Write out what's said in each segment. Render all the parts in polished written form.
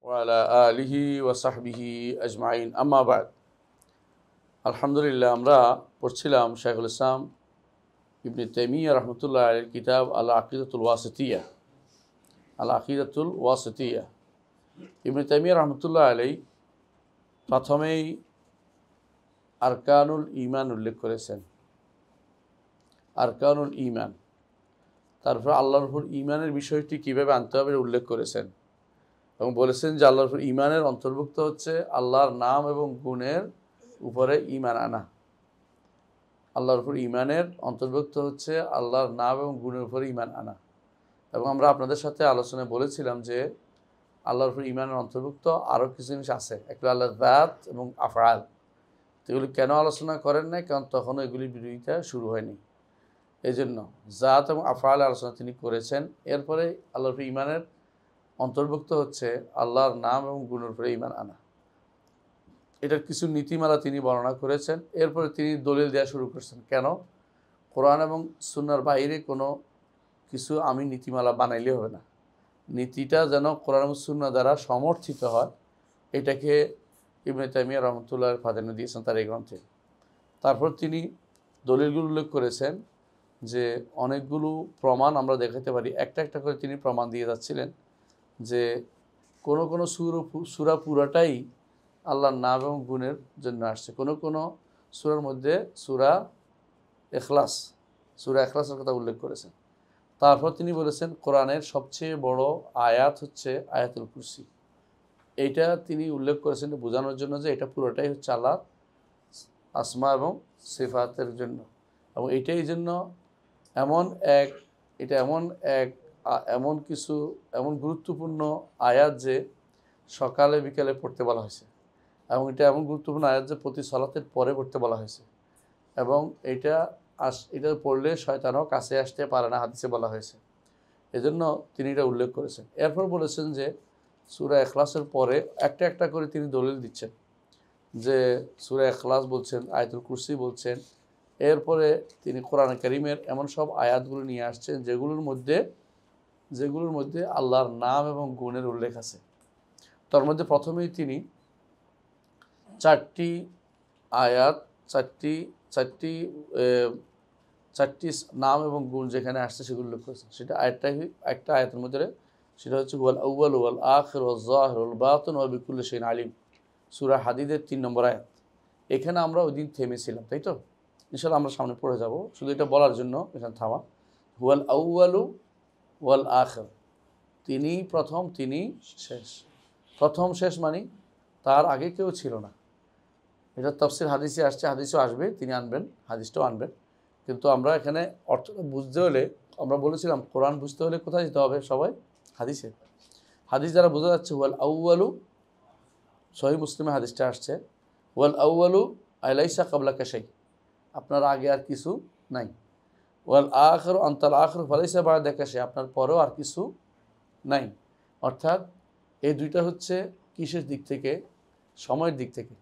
ওয়ালা আলিহি ওয়াসাহবিহি আজমাইন আম্মা বাদ। আলহামদুলিল্লাহ, আমরা পড়ছিলাম শাইখুল ইসলাম ইবনে তাইমিয়া রহমতুল্লাহ আলাইহির কিতাব আল আকিদাতুল ওয়াসিতিয়া। ইবনে তাইমিয়া রহমতুল্লাহ আলাইহি প্রথমেই আরকানুল ঈমান উল্লেখ করেছেন। আরকানুল ঈমান, তারপর আল্লাহর উপর ঈমানের বিষয়টি কীভাবে আনতে হবে উল্লেখ করেছেন এবং বলেছেন যে আল্লাহর উপর ঈমানের অন্তর্ভুক্ত হচ্ছে আল্লাহর নাম এবং গুণের উপরে ঈমান আনা। আল্লাহর উপর ঈমানের অন্তর্ভুক্ত হচ্ছে আল্লাহর নাম এবং গুণের উপরে ঈমান আনা। এবং আমরা আপনাদের সাথে আলোচনায় বলেছিলাম যে আল্লাহর উপর ঈমানের অন্তর্ভুক্ত আরও কিছু জিনিস আছে, একটা আল্লাহর যাত এবং আফআল। তো এগুলি কেন আলোচনা করেন নাই? কারণ তখনও এগুলির বিরোধিতা শুরু হয়নি। এই জন্য জাত এবং আফআল আলোচনা তিনি করেছেন। এরপরে আল্লাহর উপর ঈমানের অন্তর্ভুক্ত হচ্ছে আল্লাহর নাম এবং গুণের উপরে ঈমান আনা। এটার কিছু নীতিমালা তিনি বর্ণনা করেছেন। এরপরে তিনি দলিল দেওয়া শুরু করেছেন। কেন? কোরআন এবং সুন্নাহর বাইরে কোনো কিছু আমি নীতিমালা বানাইলে হবে না, নীতিটা যেন কোরআন এবং সুন্নাহ দ্বারা সমর্থিত হয়। এটাকে ইবনে তাইমিয়া রহমতুল্লাহ প্রাধান্য দিয়েছেন তার এই গ্রন্থে। তারপর তিনি দলিলগুলো উল্লেখ করেছেন যে অনেকগুলো প্রমাণ আমরা দেখাতে পারি। একটা একটা করে তিনি প্রমাণ দিয়ে যাচ্ছিলেন যে কোনো কোনো সূরা পুরাটাই আল্লাহর নাম এবং গুণের জন্য আসছে। কোনো কোনো সূরার মধ্যে সূরা এখলাসের কথা উল্লেখ করেছেন। তারপর তিনি বলেছেন কোরআনের সবচেয়ে বড় আয়াত হচ্ছে আয়াতুল কুরসি। এইটা তিনি উল্লেখ করেছেন বোঝানোর জন্য যে এটা পুরোটাই হচ্ছে আল্লাহর আসমা এবং সিফাতের জন্য। এবং এইটাই এই জন্য এমন গুরুত্বপূর্ণ আয়াত যে সকালে বিকালে পড়তে বলা হয়েছে। এবং এটা এমন গুরুত্বপূর্ণ আয়াত যে প্রতি সালাতের পরে পড়তে বলা হয়েছে। এবং এটা পড়লে শয়তানও কাছে আসতে পারে না, হাদিসে বলা হয়েছে। এজন্য তিনি এটা উল্লেখ করেছেন। এরপর বলেছেন যে সূরা ইখলাসের পরে একটা একটা করে তিনি দলিল দিচ্ছেন যে সূরা ইখলাস বলছেন, আয়াতুল কুরসি বলছেন। এরপরে তিনি কোরআন কারীমের এমন সব আয়াতগুলো নিয়ে আসছেন যেগুলোর মধ্যে আল্লাহর নাম এবং গুণের উল্লেখ আছে। তার মধ্যে প্রথমেই তিনি চারটি নাম এবং গুণ যেখানে আসছে সেগুলো উল্লেখ করেছেন। সেটা একটা আয়াতের মধ্যে, সেটা হচ্ছে ওয়াল আউয়াল ওয়াল আখির ওয়াল যাহির ওয়াল বাতিন ওয়া বিকুল্লি শাইইন আলিম, সূরা হাদীদের 3 নম্বর আয়াত। এখানে আমরা ওই দিন থেমেছিলাম, তাই তো? ইনশাআল্লাহ আমরা সামনে পড়ে যাব। শুধু এটা বলার জন্য এখানে থামা। ওয়াল আউয়ালু ওয়াল আখির, তিনি প্রথম, তিনি শেষ। প্রথম শেষ মানে তার আগে কেউ ছিল না। এটা তাফসীর হাদিসে আসছে, হাদিসও আসবে, তিনি আনবেন, হাদিসটাও আনবেন। কিন্তু আমরা এখানে অর্থটা বুঝতে হলে, আমরা বলেছিলাম কোরআন বুঝতে হলে কোথায় যেতে হবে? সবাই হাদিসে। হাদিস দ্বারা বোঝা যাচ্ছে ওয়াল আউয়ালু, সহিহ মুসলিমে হাদিসটা আসছে, ওয়াল আউয়ালু আলাইসা ক্বাবলাকা শাই, আপনার আগে আর কিছু নাই। ওয়াল আখিরু আনতাল আখিরু ফালাইসা বা'দাকা শাই, আপনার পরেও আর কিছু নাই। অর্থাৎ এই দুইটা হচ্ছে কিসের দিক থেকে? সময়ের দিক থেকে।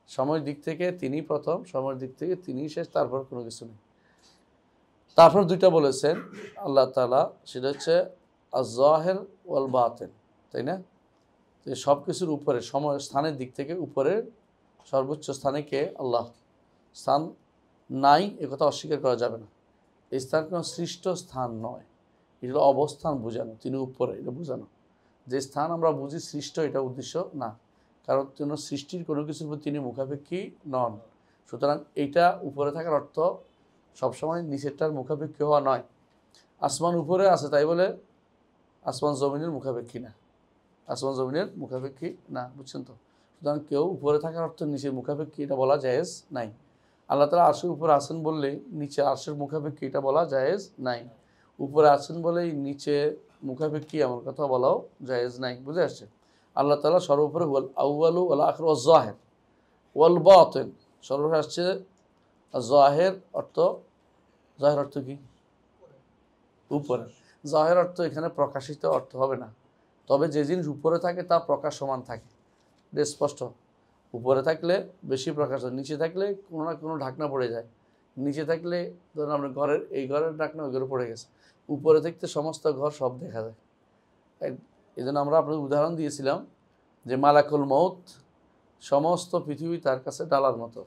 সময়ের দিক থেকে তিনি প্রথম, সময়ের দিক থেকে তিনি শেষ, তারপর কোনো কিছু নেই। তারপর দুইটা বলেছেন আল্লাহ তাআলা, সেটা হচ্ছে আয-যাহির ওয়াল বাতিন, তাই না? যে সব কিছুর উপরে, সময় স্থানের দিক থেকে উপরের সর্বোচ্চ স্থানে কে? আল্লাহ। স্থান নাই একথা অস্বীকার করা যাবে না। এই স্থান কোনো সৃষ্ট স্থান নয়, এটা অবস্থান বোঝানো, তিনি উপরে, এটা বোঝানো। যে স্থান আমরা বুঝি সৃষ্ট, এটা উদ্দেশ্য না, কারণ সৃষ্টির কোনো কিছুর উপর তিনি মুখাপেক্ষী নন। সুতরাং এইটা উপরে থাকার অর্থ সবসময় নিচেরটার মুখাপেক্ষী হওয়া নয়। আসমান উপরে আছে তাই বলে আসমান জমিনের মুখাপেক্ষী না, আসমান জমিনের মুখাপেক্ষী না, বুঝছেন তো? সুতরাং কেউ উপরে থাকার অর্থ নিচের মুখাপেক্ষী, এটা বলা জায়েজ নাই। আল্লাহ তাআলা আরশের উপরে আছেন বললেই নিচে আরশের মুখাপেক্ষী, এটা বলা জায়েজ নাই। উপরে আছেন বলেই নিচে মুখাপেক্ষী এমন কথা বলাও জায়েজ নাই। বুঝে আসছে? আল্লাহ তাআলা সর্বোপরি ওয়াল আউয়ালু ওয়াল আখিরু ওয়াজ যাহির ওয়াল বাতিন, সর্বোপরি আসছে যাহির অর্থ। যাহির অর্থ কি? উপরে। যাহির অর্থ এখানে প্রকাশিত অর্থ হবে না, তবে যে জিনিস উপরে থাকে তা প্রকাশমান থাকে, এটা স্পষ্ট। উপরে থাকলে বেশি প্রকাশ হয়, নিচে থাকলে কোনো না কোনো ঢাকনা পড়ে যায়। নিচে থাকলে ধরুন আপনার ঘরের, এই ঘরের ঢাকনা ওই ঘরে পড়ে গেছে। উপরে থাকতে সমস্ত ঘর সব দেখা যায়। এই জন্য আমরা আপনাদের উদাহরণ দিয়েছিলাম যে মালাকুল মউত সমস্ত পৃথিবী তার কাছে ডালার মতো,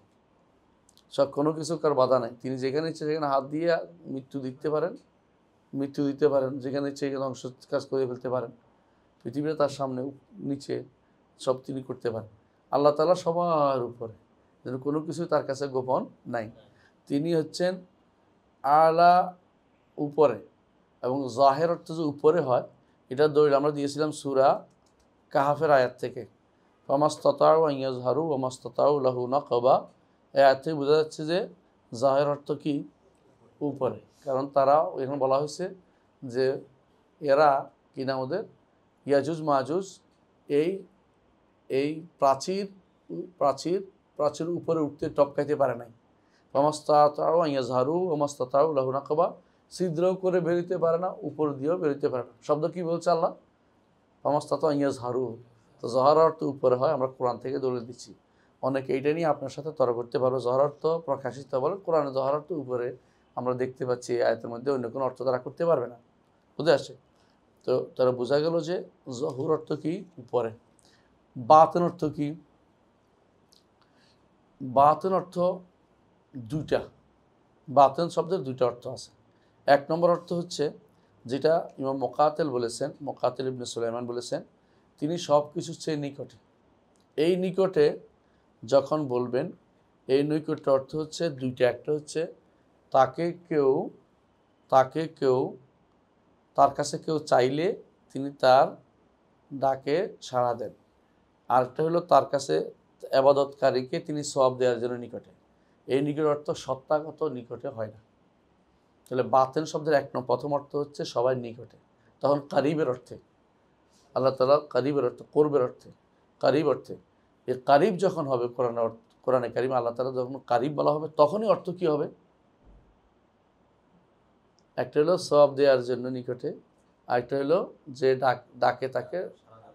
সব কোনো কিছু কার বাধা নাই। তিনি যেখানে ইচ্ছে সেখানে হাত দিয়ে মৃত্যু দিতে পারেন, যেখানে ইচ্ছে সেখানে ধ্বংস কাজ করে ফেলতে পারেন। পৃথিবীটা তার সামনে নিচে সব তিনি করতে পারেন। আল্লাহ তাআলা সবার উপরে, যেন কোনো কিছু তার কাছে গোপন নাই। তিনি হচ্ছেন আলা, উপরে, এবং জাহের অর্থ যে উপরে হয় এটা দলিল আমরা দিয়েছিলাম সূরা কাহাফের আয়াত থেকে, ফামাস্তাতাউ আন ইয়াজহারু ওয়া মাস্তাতাউ লাহু নাকবা। এই আয়াত থেকে বোঝা যাচ্ছে যে জাহের অর্থ কি? উপরে। কারণ তারা এখানে বলা হয়েছে যে এরা কি নাম ওদের, ইয়াজুজ মাজুজ, এই এই প্রাচীর প্রাচীর প্রাচীর উপরে উঠতে টপকাইতে পারে নাই। ফামাস্তাতাউ আন ইয়াজহারু ওয়া মাস্তাতাউ লাহু নাকবা, ছিদ্রও করে বেরোতে পারে না, উপর দিয়েও বেরোতে পারে না। শব্দ কি বলছে আল্লাহ? ফামাস্তাতাউ আন ইয়াজহারু, তো জহর অর্থ উপরে হয়, আমরা কোরআন থেকে দলিল দিচ্ছি। অনেকে এইটা নিয়ে আপনার সাথে তর্ক করতে পারবো, জহর অর্থ প্রকাশিত বলে, কোরআনে জহর অর্থ উপরে আমরা দেখতে পাচ্ছি, এই আয়াতের মধ্যে অন্য কোনো অর্থ তারা করতে পারবে না। বুঝে আসে? তো তারা বোঝা গেল যে জহুর অর্থ কি? উপরে। বাতিন অর্থ কি? বাতিন অর্থ দুইটা, বাতিন শব্দের দুইটা অর্থ আছে। এক নম্বর অর্থ হচ্ছে যেটা ইমাম মুকাতিল বলেছেন, মুকাতিল ইবনে সুলাইমান বলেছেন, তিনি সব কিছুর চেয়ে নিকটে। এই নিকটে যখন বলবেন, এই নিকটের অর্থ হচ্ছে দুইটা। একটা হচ্ছে তাকে কেউ তার কাছে কেউ চাইলে তিনি তার ডাকে সাড়া দেন। আরেকটা হলো তার কাছে ইবাদতকারীকে তিনি সওয়াব দেওয়ার জন্য নিকটে। এই নিকটের অর্থ সত্তাগত নিকটে হয় না। তাহলে বাতেন শব্দের প্রথম অর্থ হচ্ছে সবাই নিকটে, তখন কারিবের অর্থে, আল্লাহ তাআলা কারিবের অর্থে, কোরবের অর্থে, কারিব অর্থে। এই কারিব যখন হবে কোরআনে কারিম আল্লাহ তাআলা যখন কারিব বলা হবে, তখনই অর্থ কী হবে? একটা হলো সওয়াব দেওয়ার জন্য নিকটে, আরেকটা হলো যে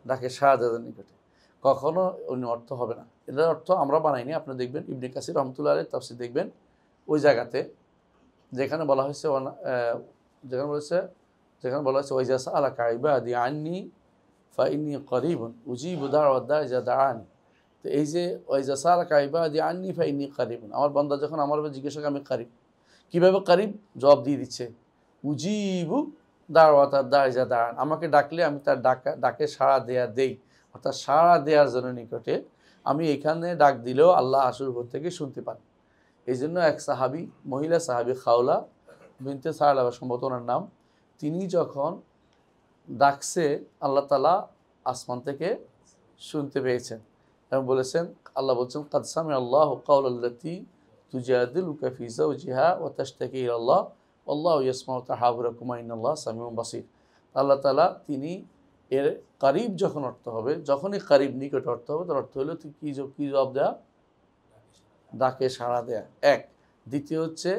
ডাকে সাড়া দেওয়ার নিকটে। কখনো অন্য অর্থ হবে না। এটার অর্থ আমরা বানাইনি, আপনি দেখবেন ইবনে কাসির রহমতুল্লাহ আলাইহি তাফসীর দেখবেন, ওই জায়গাতে যেখানে বলা হয়েছে ওয়াইজা সাআলাকা ইবাদি আন্নী ফাইন্নী করিবুন উজিবু দাওয়াত দাঈ ইযা দাআনি। তো এই যে ওয়াইজা সাআলাকা ইবাদি আন্নী ফাইন্নী করিবুন, আমার বান্দা যখন আমার উপর জিজ্ঞাসা করে আমি করিব। কীভাবে করিব? জবাব দিয়ে দিচ্ছে, উজিবু দাওয়াত দাঈ ইযা দাআন, আমাকে ডাকলে আমি তার ডাকে সাড়া দেই, অর্থাৎ সাড়া দেওয়ার জন্য নিকটে। আমি এখানে ডাক দিলেও আল্লাহ আশুর উপর থেকে শুনতে পান। এই জন্য এক সাহাবি, মহিলা সাহাবি খাওলা বিনতে সাআলাবা সম্ভবত ওনার নাম, তিনি যখন ডাকছে আল্লাহ তাআলা আসমান থেকে শুনতে পেয়েছেন এবং বলেছেন, আল্লাহ বলছেন কাদ সামিআ আল্লাহু কাওলাল্লাতী তুজাদিলুকা ফি যাওজিহা ওয়া তাশতাকি ইলাল্লাহ আল্লাহু ইয়াসমাউ তাহাবুরাকুমা ইন্নাল্লাহা সামিউন বাসীর। আল্লাহ তাআলা তিনি এর কারিব যখন অর্থ হবে, যখনই কারিব নিকট অর্থ হবে, তার অর্থ হলো তুই কী জবাব দেয়া? ডাকে সাড়া দেয়া। এক। দ্বিতীয় হচ্ছে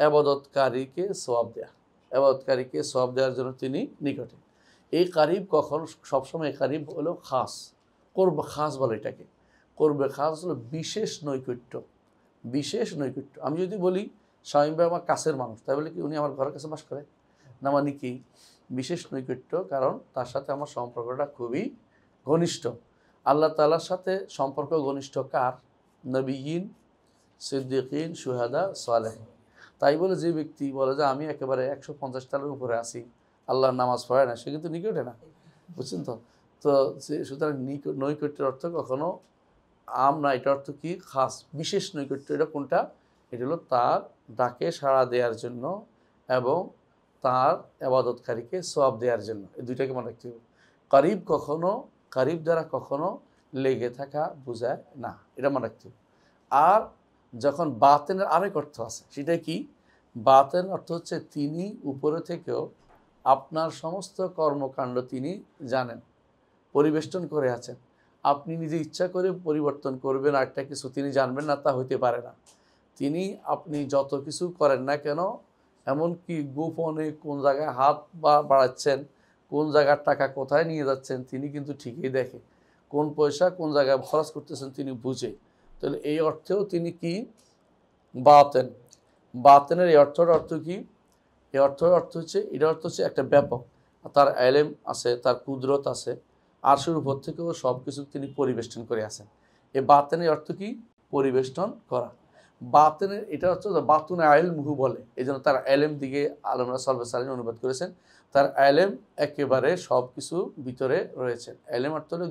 আবাদতকারীকে সওয়াব দেয়া, আবাদতকারীকে সওয়াব দেওয়ার জন্য তিনি নিকটে। এই কারিব কখন সবসময় কারিব হলো খাস, করবে খাস বলে এটাকে। করবে খাস হলো বিশেষ নৈকট্য, বিশেষ নৈকট্য। আমি যদি বলি শামীম ভাই আমার কাছের মানুষ, তাই বলে কি উনি আমার ঘরের কাছে বাস করে না? মানে কি বিশেষ নৈকট্য, কারণ তার সাথে আমার সম্পর্কটা খুবই ঘনিষ্ঠ। আল্লাহ তাআলার সাথে সম্পর্ক ঘনিষ্ঠ কার? নবীয়িন, সিদ্দিকিন, শুহাদা, সালেহিন। তাই বলে যে ব্যক্তি বলে যে আমি একেবারে 150 তলার উপরে আছি, আল্লাহর নামাজ পড়ে না, সে কিন্তু নিকটে না। বুঝছেন তো? তো সুতরাং নৈকট্যের অর্থ কখনো আম না, এটা অর্থ কি? খাস, বিশেষ নৈকট্য। এটা কোনটা? এটা হলো তার ডাকে সাড়া দেওয়ার জন্য এবং তার ইবাদতকারীকে সওয়াব দেওয়ার জন্য। এই দুইটাকে মনে রাখতে হবে। কারিব দ্বারা কখনো লেগে থাকা বোঝায় না, এটা মনে রাখতে হবে। আর যখন বাতেনের আরেক অর্থ আছে, সেটা কি? বাতেন অর্থ হচ্ছে তিনি উপরে থেকেও আপনার সমস্ত কর্মকাণ্ড তিনি জানেন, পরিবেষ্টন করে আছেন। আপনি নিজে ইচ্ছা করে পরিবর্তন করবেন একটা কিছু তিনি জানবেন না, তা হইতে পারে না। তিনি আপনি যত কিছু করেন না কেন, এমনকি গোপনে কোন জায়গায় হাত বাড়াচ্ছেন, কোন জায়গার টাকা কোথায় নিয়ে যাচ্ছেন, তিনি কিন্তু ঠিকই দেখে। কোন পয়সা কোন জায়গায় খরচ করতেছেন তিনি বুঝে। তাহলে এই অর্থেও তিনি কি? বাতেন। বাতেনের এই অর্থ কি? এই অর্থ হচ্ছে, এটা অর্থ হচ্ছে একটা ব্যাপক, তার ইলম আছে, তার কুদরত আছে, আরশের উপর থেকেও সব কিছু তিনি পরিবেষ্টন করে আছেন। এই বাতেনের অর্থ কি? পরিবেষ্টন করা। বাতেনের এটা হচ্ছে বাতুনে ইলমুহু বলে, এই জন্য তার এলেম দিকে আলমরা সালফে সালিহিন অনুবাদ করেছেন। তার এলেম একেবারে সব কিছু ভিতরে রয়েছে। এলেম অর্থ হলো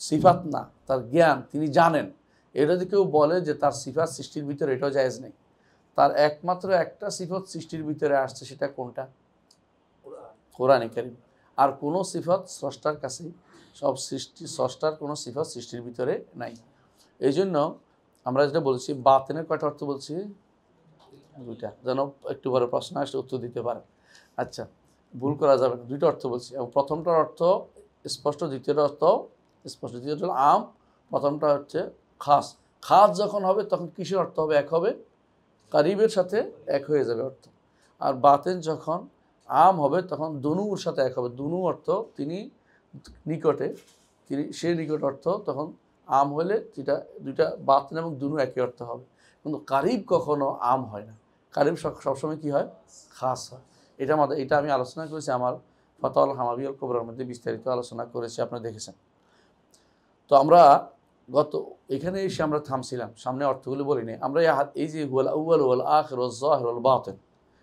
সিফাত না, তার জ্ঞান, তিনি জানেন। এটা যদি কেউ বলে যে তার সিফাত সৃষ্টির ভিতরে, এটাও জায়েজ নেই। তার একমাত্র একটা সিফত সৃষ্টির ভিতরে আসছে, সেটা কোনটা? কোরআনে কারীম। আর কোনো সিফত স্রষ্টার কাছেই, সব সৃষ্টি স্রষ্টার কোনো সিফত সৃষ্টির ভিতরে নাই। এই জন্য আমরা যেটা বলছি, বাতেনের কয়টা অর্থ বলছি? দুইটা, যেন একটু পরে প্রশ্ন আসলে উত্তর দিতে পারে। আচ্ছা, ভুল করা যাবে না, দুইটা অর্থ বলছি। এবং প্রথমটার অর্থ স্পষ্ট, দ্বিতীয়টার অর্থ স্পষ্ট। দ্বিতীয়টা হলো আম, প্রথমটা হচ্ছে খাস। খাস যখন হবে তখন কিসের অর্থ হবে? এক হবে, কারিবের সাথে এক হয়ে যাবে অর্থ। আর বাতেন যখন আম হবে তখন দুনুর সাথে এক হবে। দুনু অর্থ তিনি নিকটে, তিনি সেই নিকট অর্থ। তখন আম হলে যেটা দুইটা বাতেন এবং দুনু একই অর্থ হবে। কিন্তু কারিব কখনো আম হয় না, কারিব সবসময় কী হয়? খাস হয়। এটা আমি আলোচনা করেছি আমার ফাতাওয়াল হামাবিয়াল কুবরার মধ্যে, বিস্তারিত আলোচনা করেছি, আপনারা দেখেছেন। তো আমরা এখানে এসে আমরা থামছিলাম, সামনে অর্থগুলো বলিনি আমরা। এই যে হুয়াল আউয়াল ওয়াল আখির ওয়াজ যাহির ওয়াল বাতিন,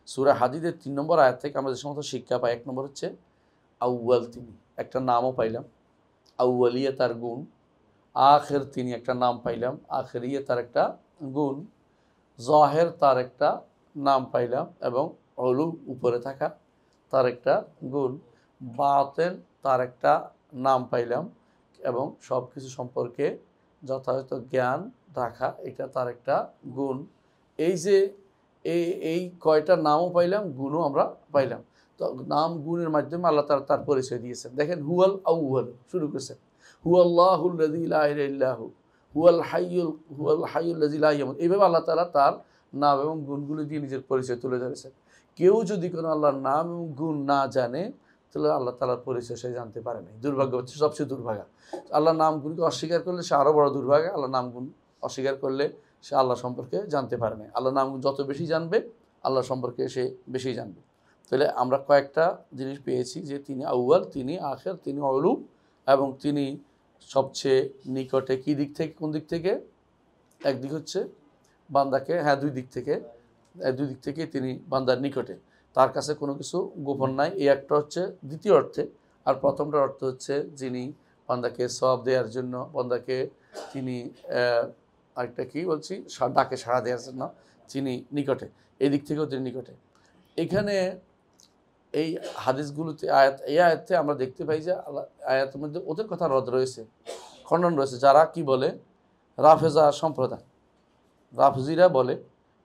সূরা হাদীদের 3 নম্বর আয়াত থেকে আমরা যে সমস্ত শিক্ষা পাই, 1 নম্বর হচ্ছে আউয়াল, তিনি একটা নামও পাইলাম, আউয়ালিয়া তার গুণ। আখির, তিনি একটা নাম পাইলাম, আখিরিয়া তার একটা গুণ। যাহির, তার একটা নাম পাইলাম, এবং উলু, উপরে থাকা, তার একটা গুণ। বাতিন, তার একটা নাম পাইলাম, এবং সব কিছু সম্পর্কে যথাযথ জ্ঞান রাখা, এটা তার একটা গুণ। এই যে এই কয়টা নামও পাইলাম, গুণও আমরা পাইলাম। তো নাম গুণের মাধ্যমে আল্লাহ তার পরিচয় দিয়েছেন। দেখেন, হুয়াল আউয়াল শুরু করেছেন, হুয়াল্লাহুল্লাযী লা ইলাহা ইল্লা হু হুয়াল হাইয়ুল্লাযী লা ইয়ামুত। এইভাবে আল্লাহ তাআলা তার নাম এবং গুণগুলি দিয়ে নিজের পরিচয় তুলে ধরেছেন। কেউ যদি কোনো আল্লাহর নাম এবং গুণ না জানে, তাহলে আল্লাহ তাআলার পরিচয় সে জানতে পারে নাই। দুর্ভাগ্য হচ্ছে, সবচেয়ে দুর্ভাগা। আল্লাহর নাম গুণকে অস্বীকার করলে সে আরও বড় দুর্ভাগা। আল্লাহর নাম গুণ অস্বীকার করলে সে আল্লাহ সম্পর্কে জানতে পারে না। আল্লাহর নাম যত বেশি জানবে, আল্লাহ সম্পর্কে সে বেশি জানবে। তাহলে আমরা কয়েকটা জিনিস পেয়েছি, যে তিনি আউয়াল, তিনি আখির, তিনি উলু, এবং তিনি সবচেয়ে নিকটে। কি দিক থেকে? কোন দিক থেকে? একদিক হচ্ছে বান্দাকে, দুই দিক থেকে তিনি বান্দার নিকটে, তার কাছে কোনো কিছু গোপন নাই। এই একটা হচ্ছে দ্বিতীয় অর্থে। আর প্রথমটার অর্থ হচ্ছে যিনি বান্দাকে সওয়াব দেওয়ার জন্য, বান্দাকে তিনি আরেকটা কি বলছি, ডাকে সাড়া দেওয়ার জন্য তিনি নিকটে। এই দিক থেকেও তিনি নিকটে। এখানে এই হাদিসগুলোতে এই আয়াতে আমরা দেখতে পাই যে আয়াতের মধ্যে ওদের কথা রদ রয়েছে, খণ্ডন রয়েছে। যারা কি বলে? রাফেজা সম্প্রদায়, রাফজিরা বলে,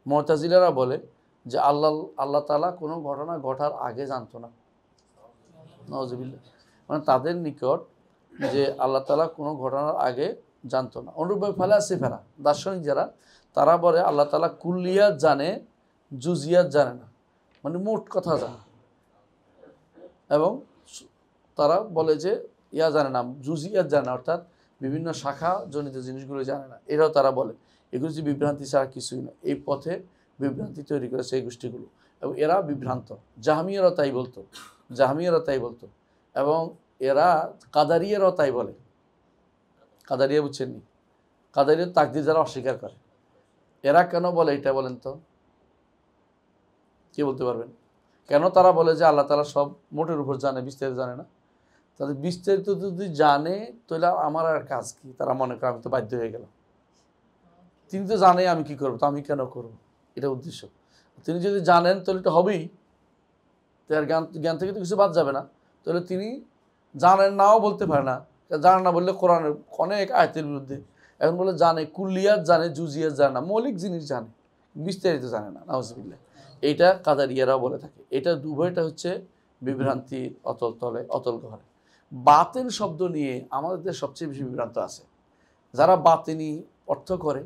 মুতাজিলারা বলে যে আল্লাহ তাআলা কোনো ঘটনা ঘটার আগে জানতো না। নাউজুবিল্লাহ। মানে তাদের নিকট যে আল্লাহ তাআলা কোনো ঘটনার আগে জানতো না। অনুরূপভাবে ফালাসিফারা, দার্শনিক যারা, তারা বলে আল্লাহ তাআলা কুল্লিয়াত জানে, জুজিয়াত জানে না, মানে মোট কথা জানে। এবং তারা বলে যে জানে না, জুজিয়াত জানে না, অর্থাৎ বিভিন্ন শাখা জনিত জিনিসগুলো জানে না। এরাও তারা বলে। এগুলো যে বিভ্রান্তি ছাড়া কিছুই না। এই পথে বিভ্রান্তি তৈরি করেছে এই গোষ্ঠীগুলো, এবং এরা বিভ্রান্ত। জাহমিয়ারাও তাই বলতো, এবং এরা কাদারিয়ারাও তাই বলে। কাদারিয়া বুঝছেননি? কাদারিয়া তাকদীর যারা অস্বীকার করে, এরা কেন বলে এটা বলেন তো? কে বলতে পারবেন? কেন তারা বলে যে আল্লাহ তাআলা সব মোটের উপর জানে, বিস্তারিত জানে না? তাদের বিস্তারিত যদি জানে, তাহলে আমার আর কাজ কি? তারা মনে করে আমি তো বাধ্য হয়ে গেলাম, তিনি তো জানে, আমি কি করবো, তো আমি কেন করবো? এটা উদ্দেশ্য। তিনি যদি জানেন তাহলে এটা হবেই, তার জ্ঞান থেকে তো কিছু বাদ যাবে না। তাহলে তিনি জানেন নাও বলতে পারে না। জানে না বললে কোরআনের অনেক আয়াতের বিরুদ্ধে। এখন বলে জানে, কুল্লিয়াত জানে, জুজিয়াত জানে না, মৌলিক জিনিস জানে, বিস্তারিত জানে না। নাউজুবিল্লাহ। এইটা কাদারিয়ারাও বলে থাকে। এটা উভয়টা হচ্ছে বিভ্রান্তির অতল ঘরে। বাতিন শব্দ নিয়ে আমাদের সবচেয়ে বেশি বিভ্রান্ত আছে। যারা বাতিনি অর্থ করে,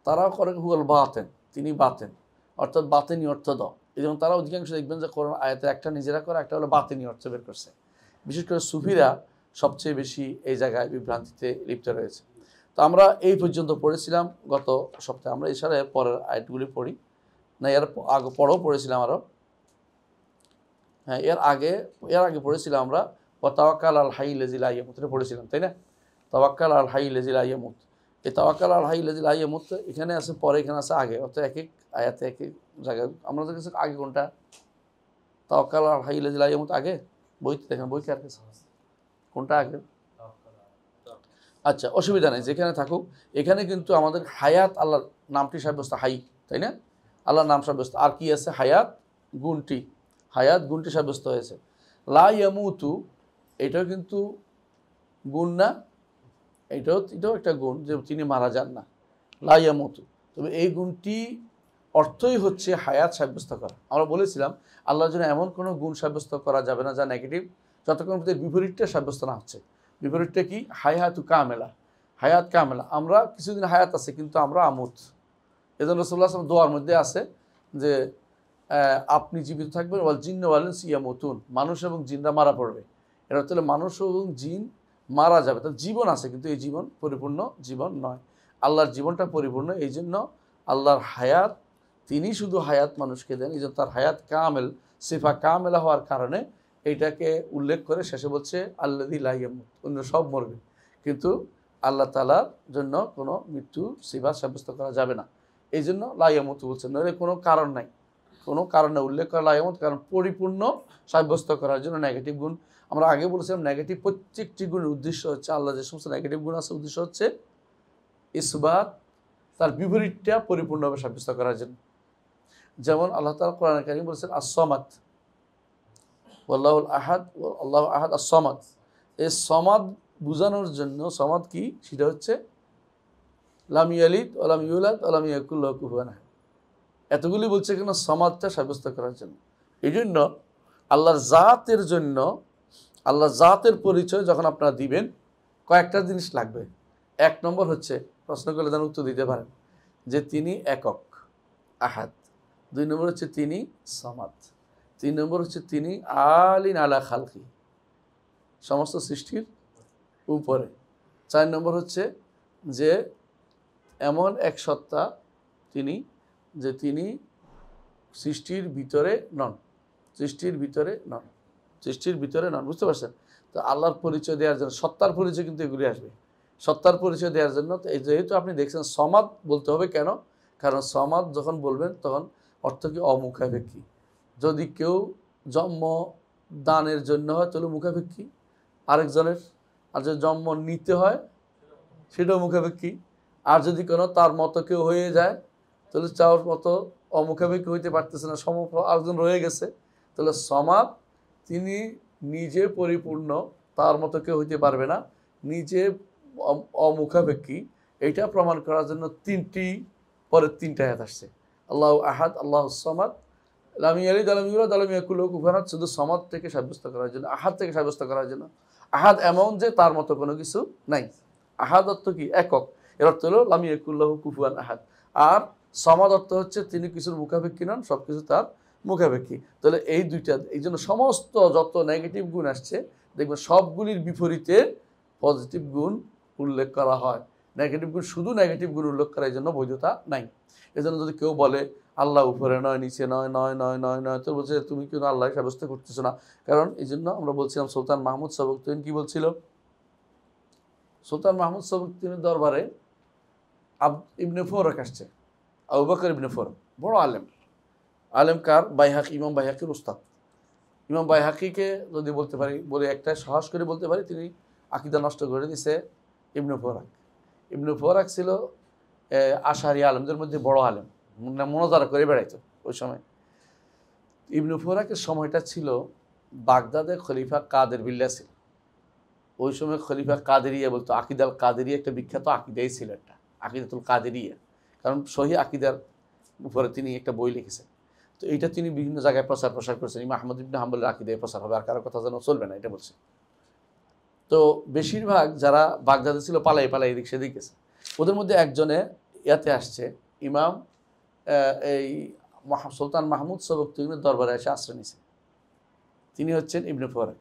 তারাও করে হুয়াল বাতেন, তিনি বাতেন, অর্থাৎ বাতিনি অর্থ দাও। এই জন্য তারা অধিকাংশ দেখবেন যে কোরআন আয়াতের একটা নিজেরা করে, একটা হলো বাতিনি অর্থ বের করছে। বিশেষ করে সুফিরা সবচেয়ে বেশি এই জায়গায় বিভ্রান্তিতে লিপ্ত রয়েছে। তো আমরা এই পর্যন্ত পড়েছিলাম গত সপ্তাহে। আমরা এছাড়া পরের আয়াতগুলি পড়ি না, এর আগে পরেও পড়েছিলাম আরও। এর আগে পড়েছিলাম আমরা ও তাওয়াক্কাল আল হাই লাযী লা ইয়ামুত, এটা পড়েছিলাম তাই না? তাওয়াক্কাল আল হাই লাযী লা ইয়ামুত, এই তাওয়াক্কাল আল হাই লাযী লা ইয়ামুত এখানে আছে পরে, এখানে আছে আগে, অর্থাৎ এক এক আয়াতে এক এক জায়গায়। আমাদের কাছে আগে কোনটা? তাওয়াক্কাল আল হাই লাযী লা ইয়ামুত আগে, বইতে দেখেন, বই কার কাছে, কোনটা আগে? আচ্ছা, অসুবিধা নেই, যেখানে থাকুক। এখানে কিন্তু আমাদের হায়াত আল্লাহর নামটি সাব্যস্ত, হাই, তাই না? আল্লাহর নাম সাব্যস্ত। আর কি আছে? হায়াত গুণটি, হায়াত গুণটি সাব্যস্ত হয়েছে। লা ইয়ামুতু, এটাও কিন্তু গুণ না? এটাও একটা গুণ, যে তিনি মারা যান না, লা ইয়ামুতু। তবে এই গুণটি অর্থই হচ্ছে হায়াত সাব্যস্ত করা। আমরা বলেছিলাম আল্লাহর জন্য এমন কোনো গুণ সাব্যস্ত করা যাবে না যা নেগেটিভ, যতক্ষণ বিপরীতটা সাব্যস্ত না হচ্ছে। বিপরীতটা কি? হায়াতু কামেলা, হায়াত কামেলা। আমরা কিছুদিন হায়াত আছে কিন্তু আমরা আমুত। এজন্য রাসূলুল্লাহ সাল্লাল্লাহু আলাইহি ওয়াসাল্লাম দোয়ার মধ্যে আছে যে আপনি জীবিত থাকবেন, ওয়াল জিন্নু ওয়াল ইনসু ইয়ামুতুন, মানুষ এবং জিনরা মারা পড়বে। এটা হচ্ছে মানুষ এবং জিন মারা যাবে, তার জীবন আছে কিন্তু এই জীবন পরিপূর্ণ জীবন নয়। আল্লাহর জীবনটা পরিপূর্ণ, এই জন্য আল্লাহর হায়াত, তিনি শুধু হায়াত মানুষকে দেন, এই জন্য তার হায়াত কামেল, সিফা কামেলা হওয়ার কারণে এইটাকে উল্লেখ করে শেষে বলছে আল্লাযী লা ইয়ামুত, অন্য সব মরবে, কিন্তু আল্লাহ তাআলার জন্য কোনো মৃত্যু সিফা সাব্যস্ত করা যাবে না। এই জন্য লা ইয়ামুত বলছেন, নইলে কোনো কারণ নাই, কোনো কারণে উল্লেখ করা লা ইয়ামুত, কারণ পরিপূর্ণ সাব্যস্ত করার জন্য। নেগেটিভ গুণ আমরা আগে বলেছিলাম, নেগেটিভ প্রত্যেকটি গুণের উদ্দেশ্য হচ্ছে, আল্লাহ যে সমস্ত নেগেটিভ গুণ আছে উদ্দেশ্য হচ্ছে ইসবাত, তার বিপরীতটা পরিপূর্ণভাবে সাব্যস্ত করার জন্য। যেমন আল্লাহ তাআলা কোরআনে কারীম বলেছেন আস-সামাদ, ওয়াল্লাহুল আহাদ, আল্লাহু আহাদ আস-সামাদ। এই সমাদ বোঝানোর জন্য, সমাদ কি? সেটা হচ্ছে লাম ইয়ালিদ ওয়া লাম ইউলাদ ওয়া লাম ইয়াকুল লাহু কুফুয়ান আহাদ। এতগুলি বলছে কেন? সমাদটা সাব্যস্ত করার জন্য। এই জন্য আল্লাহর জাতের জন্য, আল্লাহর জাতের পরিচয় যখন আপনারা দিবেন, কয়েকটা জিনিস লাগবে। এক নম্বর হচ্ছে, প্রশ্ন করলে যেন উত্তর দিতে পারেন, যে তিনি একক, আহাদ। দুই নম্বর হচ্ছে তিনি সামাদ। তিন নম্বর হচ্ছে তিনি আলিন আলা খালকি, সমস্ত সৃষ্টির উপরে। চার নম্বর হচ্ছে যে এমন এক সত্তা তিনি, যে তিনি সৃষ্টির ভিতরে নন, সৃষ্টির ভিতরে নন, সৃষ্টির ভিতরে নন। বুঝতে পারছেন? তো আল্লাহর পরিচয় দেওয়ার জন্য, সত্তার পরিচয় কিন্তু এগুলি আসবে, সত্তার পরিচয় দেওয়ার জন্য। তো এই যেহেতু আপনি দেখছেন সমাদ বলতে হবে কেন? কারণ সমাদ যখন বলবেন তখন অর্থ কি? অমুখাপেক্ষী। যদি কেউ জন্ম দানের জন্য হয় তাহলে মুখাপেক্ষী আরেকজনের, আর যদি জন্ম নিতে হয় সেটাও মুখাপেক্ষী। আর যদি কোনো তার মতো কেউ হয়ে যায় তাহলে চাওয়ার মতো অমুখাপেক্ষী হইতে পারতেছে না, আরেকজন রয়ে গেছে। তাহলে সমাদ, তিনি নিজে পরিপূর্ণ, তার মতো কেউ হইতে পারবে না, নিজে অমুখাপেক্ষী। এটা প্রমাণ করার জন্য পরের তিনটা আয়াত আসছে। আল্লাহু আহাদ, আল্লাহু সামাদ, লাম ইয়ালিদ ওয়া লাম ইউলাদ ওয়া লাম ইয়াকুল লাহু কুফুয়ান আহাদ। শুধু সমাদ থেকে সাব্যস্ত করার জন্য, আহাদ থেকে সাব্যস্ত করার জন্য। আহাদ এমন যে তার মতো কোনো কিছু নাই। আহাদ অর্থ কি? একক। এর অর্থ হলো লাম ইয়াকুল লাহু কুফুয়ান আহাদ। আর সমাদ অর্থ হচ্ছে তিনি কিছুর মুখাপেক্ষী নন, সব কিছু তার মুখাপেক্ষী। তাহলে এই দুইটা, এই জন্য সমস্ত যত নেগেটিভ গুণ আসছে দেখবেন সবগুলির বিপরীতে পজিটিভ গুণ উল্লেখ করা হয়। নেগেটিভ গুণ, শুধু নেগেটিভ গুণ উল্লেখ করার জন্য বৈধতা নাই। এজন্য যদি কেউ বলে আল্লাহ উপরে নয়, নিচে নয়, নয় নয় নয় নয়, তো বলছে তুমি কেন আল্লাহ সাব্যস্ত করতেছো না? কারণ এই জন্য আমরা বলছিলাম সুলতান মাহমুদ সবকতগীন কি বলছিল? সুলতান মাহমুদ সবকতগীনের দরবারে ইবনে ফরক আসছে, আবু বকর ইবনে ফরক, বড় আলেম। আলেম কার? বাইহাকি, ইমাম বাইহাকির উস্তাদ। ইমাম বাইহাকিকে যদি বলতে পারি, বলে একটা সাহস করে বলতে পারি, তিনি আকীদা নষ্ট করে দিছে ইবনে ফরক। ইবনে ফরক ছিল আশারি আলেমদের মধ্যে বড় আলেম, মুনাজারা করে বেড়াইতো ওই সময়। ইবনে ফরকের সময়টা ছিল বাগদাদে খলিফা কাদের বিল্লাহ ছিল। ওই সময় খলিফা কাদেরিয়া বলতো, আকিদাল কাদেরিয়া একটা বিখ্যাত আকিদাই ছিল, একটা আকিদাতুল কাদেরিয়া। কারণ সহি আকিদার উপরে তিনি একটা বই লিখেছেন। তো এইটা তিনি বিভিন্ন জায়গায় প্রসার করেছেন। ইমাম আহমদ ইবনে হাম্বলের আকিদায় প্রচার হবে, আর কারো কথা যেন চলবে না, এটা বলছে। তো বেশিরভাগ যারা বাগদাদে ছিল পালাই পালাই এদিক সেদিক গেছে। ওদের মধ্যে একজনে ইয়াতে আসছে, ইমাম এই সুলতান মাহমুদ সবকতগীনের দরবারে এসে আশ্রয় নিছে। তিনি হচ্ছেন ইবনে ফরক।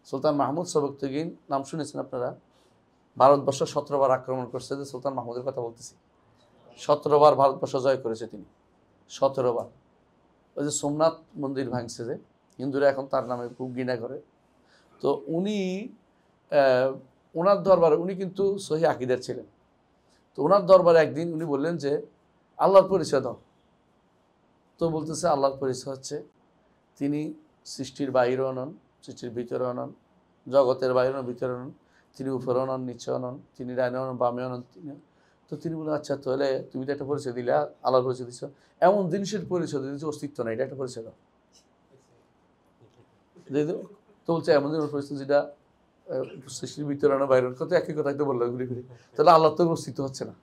সুলতান মাহমুদ সবকতগীন নাম শুনেছেন আপনারা? ভারতবর্ষ 17 বার আক্রমণ করছে, যে সুলতান মাহমুদের কথা বলতেছি। 17 বার ভারতবর্ষ জয় করেছে তিনি, 17 বার। ওই যে সোমনাথ মন্দির ভাঙছে, যে হিন্দুরা এখন তার নামে খুব ঘৃণা করে। তো তো উনি ওনার দরবারে উনি কিন্তু সহি আকীদার ছিলেন। তো ওনার দরবারে একদিন উনি বললেন যে আল্লাহর পরিচয় দাও। তো বলতেছে আল্লাহর পরিচয় হচ্ছে তিনি সৃষ্টির বাইরেও নন, সৃষ্টির ভিতরেও নন, জগতের বাইরেও ভিতরেও নন, তিনি উপরেও নন, নিচেও নন, তিনি ডাইনেও নন, বামেও নন। তো তিনি বললেন আচ্ছা তাহলে তুমি তো একটা পরিচয় দিলে, আল্লাহর পরিচয় দিচ্ছ, এমন জিনিসের পরিচয় দিচ্ছ অস্তিত্ব নাই, এটা একটা পরিচয় দাও। তো বলছে এমন জিনিস পরিচয় যেটা সৃষ্টির ভিতরে না বাইরে, কত একই কথাই তো বললো ঘুরে ঘুরে, তাহলে আল্লাহ তো অস্তিত্ব হচ্ছে না।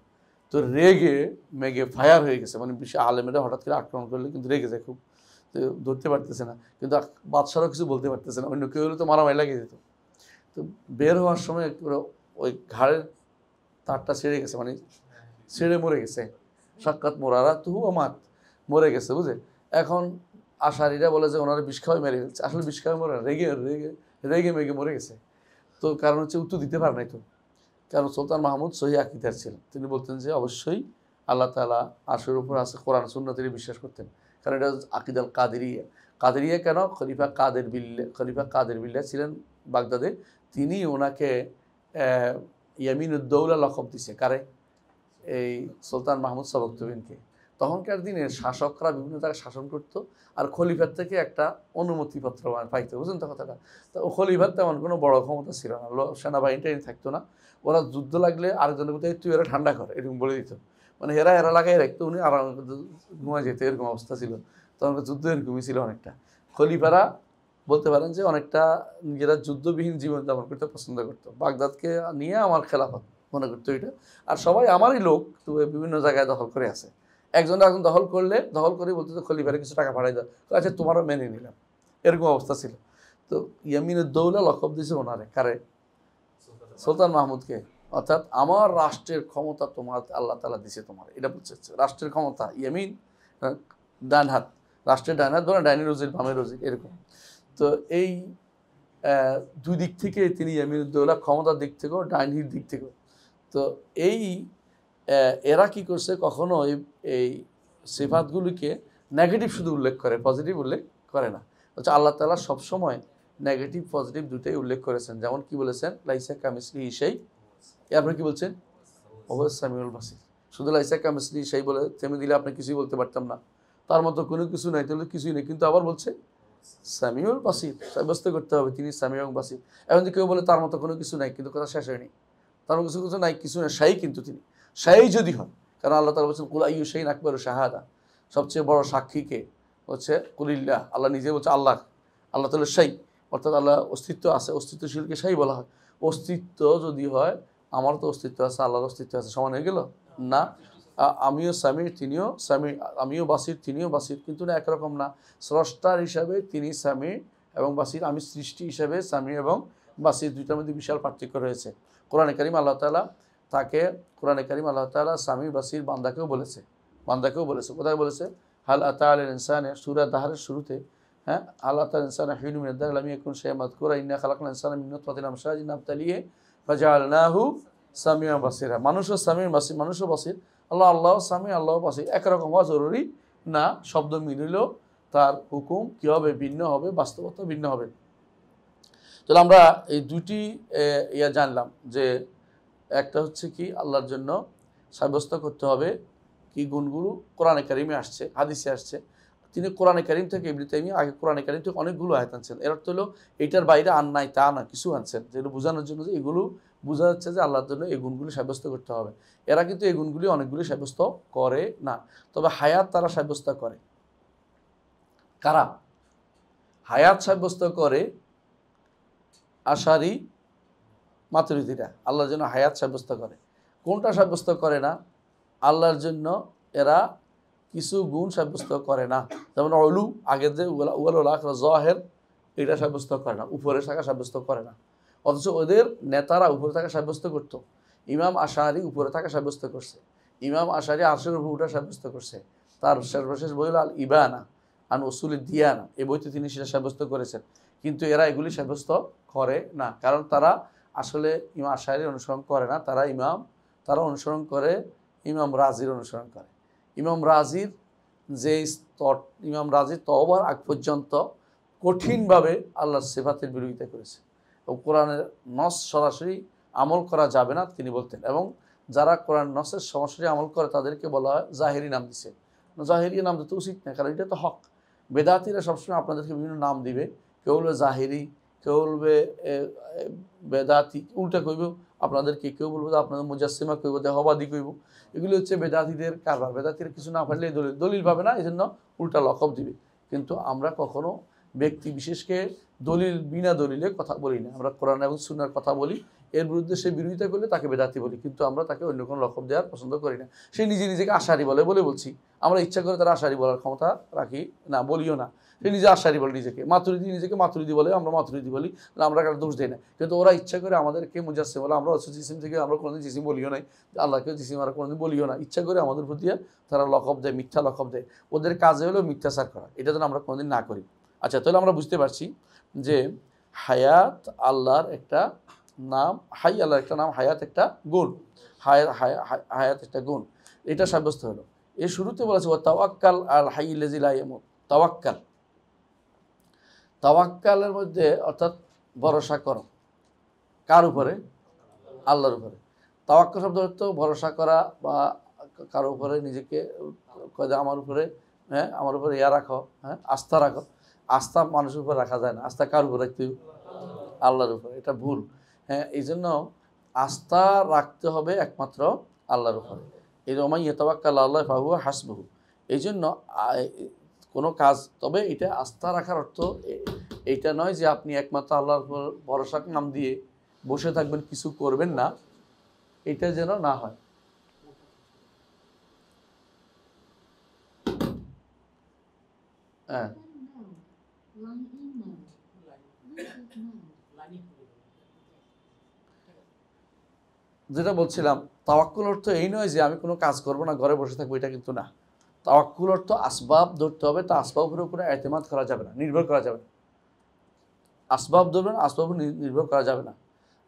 তো রেগে মেগে ফায়ার হয়ে গেছে, মানে বিশ্ব আলেমেরা হঠাৎ করে আক্রমণ করলে কিন্তু রেগে যায় খুব, তো ধরতে পারতেছে না, কিন্তু বাদশারও কিছু বলতে পারতেছে না, অন্য কেউ হলে তো মারামারি লাগিয়ে যেত। তো বের হওয়ার সময় ওই ঘাড়ের তারটা ছেড়ে গেছে, মানে ছেড়ে মরে গেছে, সাক্ষাৎ মোরারা তুহু আমাত, মরে গেছে বুঝে। এখন আশারিরা বলে যে ওনারা বিষ খাওয়াই মেরে ফেলছে, আসলে বিষ খাওয়াই মরে রেগে রেগে রেগে মেগে মরে গেছে। তো কারণ হচ্ছে উত্তর দিতে পারে নাই তো, কারণ সুলতান মাহমুদ সহি আকীদার ছিলেন, তিনি বলতেন যে অবশ্যই আল্লাহ তাআলা আরশের উপর আছে, কোরআন সুন্নাহ তিনি বিশ্বাস করতেন, কারণ এটা আকিদাল কাদেরিয়া। কাদেরিয়া কেন? খলিফা কাদের বিল্লাহ ছিলেন বাগদাদে, তিনি ওনাকে ইয়ামিনুদ্দৌলা লকব দিছে, কারে? এই সুলতান মাহমুদ সবকতবিনকে। তখনকার দিনের শাসকরা বিভিন্ন জায়গায় শাসন করতো, আর খলিফার থেকে একটা অনুমতিপত্র পাইতো, বুঝলেন তো কথাটা। তো খলিফার তেমন কোনো বড় ক্ষমতা ছিল না, সেনাবাহিনীটা থাকতো না, ওরা যুদ্ধ লাগলে আরেকজনের কোথায় তুই এরা ঠান্ডা কর এরকম বলে দিত, মানে এরা লাগাই রাখতো, উনি আরাম ঘুমায় যেত, এরকম অবস্থা ছিল। তখন যুদ্ধ এরকমই ছিল অনেকটা। খলিফারা বলতে পারেন যে অনেকটা নিজেরা যুদ্ধবিহীন জীবনযাপন করতে পছন্দ করতো, বাগদাদকে নিয়ে আমার খেলাফত মনে করতো এটা, আর সবাই আমারই লোক, তো বিভিন্ন জায়গায় দখল করে আছে, একজনরা এখন দখল করে বলতে তো খলিফারে কিছু টাকা পাঠাই দাও, আচ্ছা তোমারও মেনে নিলাম, এরকম অবস্থা ছিল। তো ইয়ামিনুদ্দৌলা লকব দিয়েছে ওনারে, কারে? সুলতান মাহমুদকে। অর্থাৎ আমার রাষ্ট্রের ক্ষমতা তোমার আল্লাহ তাআলা দিছে তোমার, এটা বলছে রাষ্ট্রের ক্ষমতা। ইয়ামিন ডান হাত, রাষ্ট্রের ডান হাত, বলে ডাইনি রোজির বামে রোজির, এরকম। তো এই দুই দিক থেকে তিনি ইয়ামিনুদ্দৌলা, ক্ষমতার দিক থেকেও ডাইনির দিক থেকেও। তো এই এরা কি করছে, কখনো এই সিফাতগুলিকে নেগেটিভ শুধু উল্লেখ করে, পজিটিভ উল্লেখ করে না। হচ্ছে আল্লাহ তাআলা সবসময় নেগেটিভ পজিটিভ দুটোই উল্লেখ করেছেন। যেমন কি বলেছেন, লাইসা কামিসলিহি শাই, এরপরে কি বলছেন, ওয়াস সামিউল বাসির। শুধু লাইসা কামিসলিহি শাই বলে থেমে দিলে আপনি কিছুই বলতে পারতাম না, তার মতো কোনো কিছু নাই, তাহলে কিছুই নেই, কিন্তু আবার বলছে সামিউল বাসির, সাব্যস্ত করতে হবে তিনি সামি এবং বাসির। এখন যদি কেউ বলে তার মতো কোনো কিছু নাই, কিন্তু কথা শেষ হয়নি, তার মতো কিছু নাই, কিছু না শাই, কিন্তু তিনি শাই যদি হন, কারণ আল্লাহ তাআলা বলছেন কুল আইয়ু শাইইন আকবারু শাহাদা, সবচেয়ে বড় সাক্ষীকে হচ্ছে কুলিল্লাহ, আল্লাহ নিজে বলছে আল্লাহ তাআলা শাই, অর্থাৎ আল্লাহ অস্তিত্ব আছে, অস্তিত্বশীলকে শাই বলা হয়। অস্তিত্ব যদি হয়, আমার তো অস্তিত্ব আছে, আল্লাহর অস্তিত্ব আছে, সমান হয়ে গেল না? আমিও সামির তিনিও সামির, আমিও বাসির তিনিও বাসির, কিন্তু না, একরকম না। স্রষ্টার হিসাবে তিনি সামির এবং বাসির, আমি সৃষ্টি হিসাবে সামির এবং বাসির, দুইটার মধ্যে বিশাল পার্থক্য রয়েছে। কোরআনে কারীম আল্লাহ তাআলা সামি বাসির বান্দাকেও বলেছে, কোথায় বলেছে? হাল আতা আলাল ইনসানি, সূরা দাহরের শুরুতে, হ্যাঁ, হাল আতা আলাল ইনসানি হিনুম মিনাদ দাহরি লাম ইয়াকুন শাইআন মাযকুরা ইন্না খালাকনাল ইনসানা মিন নুতফাতিন আমশাজিন নাবতালিহি ফাজআলনাহু সামিআন বাসীরা। মানুষও সামির বাসীর, মানুষও বাসীর, আল্লাহ সামি, আল্লাহ বাসীর, একরকম হওয়া জরুরি না। শব্দ মিলিলেও তার হুকুম কী হবে? ভিন্ন হবে, বাস্তবতা ভিন্ন হবে। তাহলে আমরা এই দুটি জানলাম যে একটা হচ্ছে কি, আল্লাহর জন্য সাব্যস্ত করতে হবে কি গুণগুলো কোরআনে কারিমে আসছে, হাদিসে আসছে। তিনি কোরআনে কারিম থেকে, ইবনে তাইমিয়া আগে কোরআনে কারিম থেকে অনেকগুলো আয়াত আনছেন, এর অর্থ হলো এইটার বাইরে আর নাই তা না, কিছু আনছেন, যেগুলো বোঝানোর জন্য যে এগুলো বোঝা যাচ্ছে যে আল্লাহর জন্য এই গুণগুলি সাব্যস্ত করতে হবে। এরা কিন্তু এই গুণগুলি অনেকগুলি সাব্যস্ত করে না, তবে হায়াত তারা সাব্যস্ত করে। কারা হায়াত সাব্যস্ত করে? আশারি মাতুরিদিরা আল্লাহর জন্য হায়াত সাব্যস্ত করে। কোনটা সাব্যস্ত করে না? আল্লাহর জন্য এরা কিছু গুণ সাব্যস্ত করে না, যেমন অলু, আগের যে জহের, এটা সাব্যস্ত করে না, উপরে থাকা সাব্যস্ত করে না। অথচ ওদের নেতারা উপরে থাকা সাব্যস্ত করতো। ইমাম আশারি উপরে থাকা সাব্যস্ত করছে, ইমাম আশারি আরশের উপর উঠা সাব্যস্ত করছে। তার সর্বশেষ বই হল আল ইবানা আন উসুল দিয়ানা, এই বইতে তিনি সেটা সাব্যস্ত করেছেন। কিন্তু এরা এগুলি সাব্যস্ত করে না, কারণ তারা আসলে ইমাম আশারির অনুসরণ করে না, তারা অনুসরণ করে ইমাম রাজির অনুসরণ করে। ইমাম রাজির যে স্তর, ইমাম রাজির তওবার আগ পর্যন্ত কঠিনভাবে আল্লাহর সিফাতের বিরোধিতা করেছে, কোরআনের নস সরাসরি আমল করা যাবে না তিনি বলতেন। এবং যারা কোরআন নসের সরাসরি আমল করে তাদেরকে বলা হয় জাহেরি নাম দিছে। জাহেরি নাম দিতে উচিত না, কারণ এটা তো হক। বেদাতিরা সবসময় আপনাদেরকে বিভিন্ন নাম দিবে, কেউ বলবে জাহেরি, কেউ বলবে বেদাতি, উল্টা কইব আপনাদেরকে, কেউ বলবো আপনাদের মুজাসসিমা কইব, দেহবাদী কইব। এগুলি হচ্ছে বেদাতিদের কারবার। বেদাতিরা কিছু না পারলে দলিল পাবে না, এই জন্য উল্টা লকব দিবে। কিন্তু আমরা কখনো ব্যক্তি বিশেষকে বিনা দলিলে কথা বলি না। আমরা কোরআন এবং সুন্নাহর কথা বলি, এর বিরুদ্ধে সে বিরোধিতা করলে তাকে বেদাতি বলি, কিন্তু আমরা তাকে অন্য কোনো লকব দেওয়ার পছন্দ করি না। সে নিজেকে আশারি বলে বলছি, আমরা ইচ্ছা করে তারা আশারি বলার ক্ষমতা রাখি না, বলিও না। সে নিজে আশারি বলে নিজেকে মাতুরিদি বলে, আমরা মাতুরিদি বলি, আমরা কারো দোষ দিই না। কিন্তু ওরা ইচ্ছা করে আমাদেরকে মুজাসসিম বলে, আমরা জিসিম থেকে আমরা কোনোদিন জিসিম বলিও নাই, আল্লাহকে জিসিম আমরা কোনোদিন বলিও না। ইচ্ছা করে আমাদের প্রতি তারা লকব দেয়, মিথ্যা লকব দেয়। ওদের কাজে হলো মিথ্যাচার করা, এটা যেন আমরা কোনোদিন না করি। আচ্ছা, তাহলে আমরা বুঝতে পারছি যে হায়াত আল্লাহর একটা নাম, আল্লাহর একটা নাম, হায়াত একটা গুণ, হায়াত একটা গুণ, এটা সাব্যস্ত হলো। এর শুরুতে বলেছে ও তাওয়াক্কাল আল হাইয়্যিল্লাযী লা ইয়ামুত। তাওয়াক্কালের মধ্যে অর্থাৎ ভরসা করো, কার উপরে? আল্লাহর উপরে। তাওয়াক্কুল শব্দ অর্থ ভরসা করা বা কারো উপরে নিজেকে আমার উপরে, আমার উপরে রাখো, আস্থা রাখো। আস্থা মানুষের উপর রাখা যায় না, আস্থা কার উপর রাখতে? আল্লাহর উপরে। এটা ভুল। এই জন্য আস্থা রাখতে হবে একমাত্র আল্লাহর উপরে। এই ওমাই ইয়াতাওয়াক্কাল আল্লাহ ফাহুয়া হাসবুহু। এই জন্য কোনো কাজ, তবে এটা আস্থা রাখার অর্থ এইটা নয় যে আপনি একমাত্র আল্লাহর উপর ভরসার নাম দিয়ে বসে থাকবেন, কিছু করবেন না, এটা যেন না হয়। যেটা বলছিলাম, তাওয়াক্কুল অর্থ এই নয় যে আমি কোনো কাজ করবো না, ঘরে বসে থাকবো, এটা কিন্তু না। তাওয়াক্কুল অর্থ আসবাব ধরতে হবে, তা আসবাবের উপরে এতেমাদ করা যাবে না, নির্ভর করা যাবে না। আসবাব ধরবেন, আসবাব নির্ভর করা যাবে না।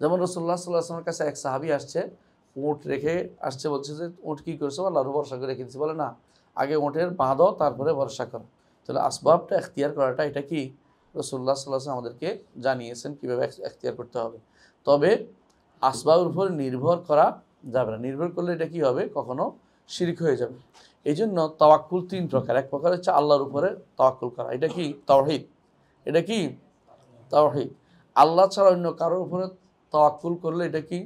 যেমন রাসূলুল্লাহ সাল্লাল্লাহু আলাইহি ওয়াসাল্লামের কাছে এক সাহাবী আসছে, উট রেখে আসছে, বলছে যে উট কী করছো? আল্লাহর ভরসা করে রেখে দিচ্ছি। বলে না, আগে উটের বাঁধো, তারপরে ভরসা করো। তাহলে আসবাবটা এখতিয়ার করাটা, এটা কি রাসূলুল্লাহ সাল্লাল্লাহু আলাইহি ওয়াসাল্লাম আমাদেরকে জানিয়েছেন কীভাবে এখতিয়ার করতে হবে। তবে আসবাবের উপর নির্ভর করা যাবে না, নির্ভর করলে এটা কি হবে? কখনো শিরক হয়ে যাবে। এই জন্য তাওয়াক্কুল তিন প্রকার। এক প্রকার হচ্ছে আল্লাহর উপরে তাওয়াক্কুল করা, এটা কি তাওহীদ। এটা কি তাওহীদ। আল্লাহ ছাড়া অন্য কারোর উপরে তাওয়াক্কুল করলে এটা কি?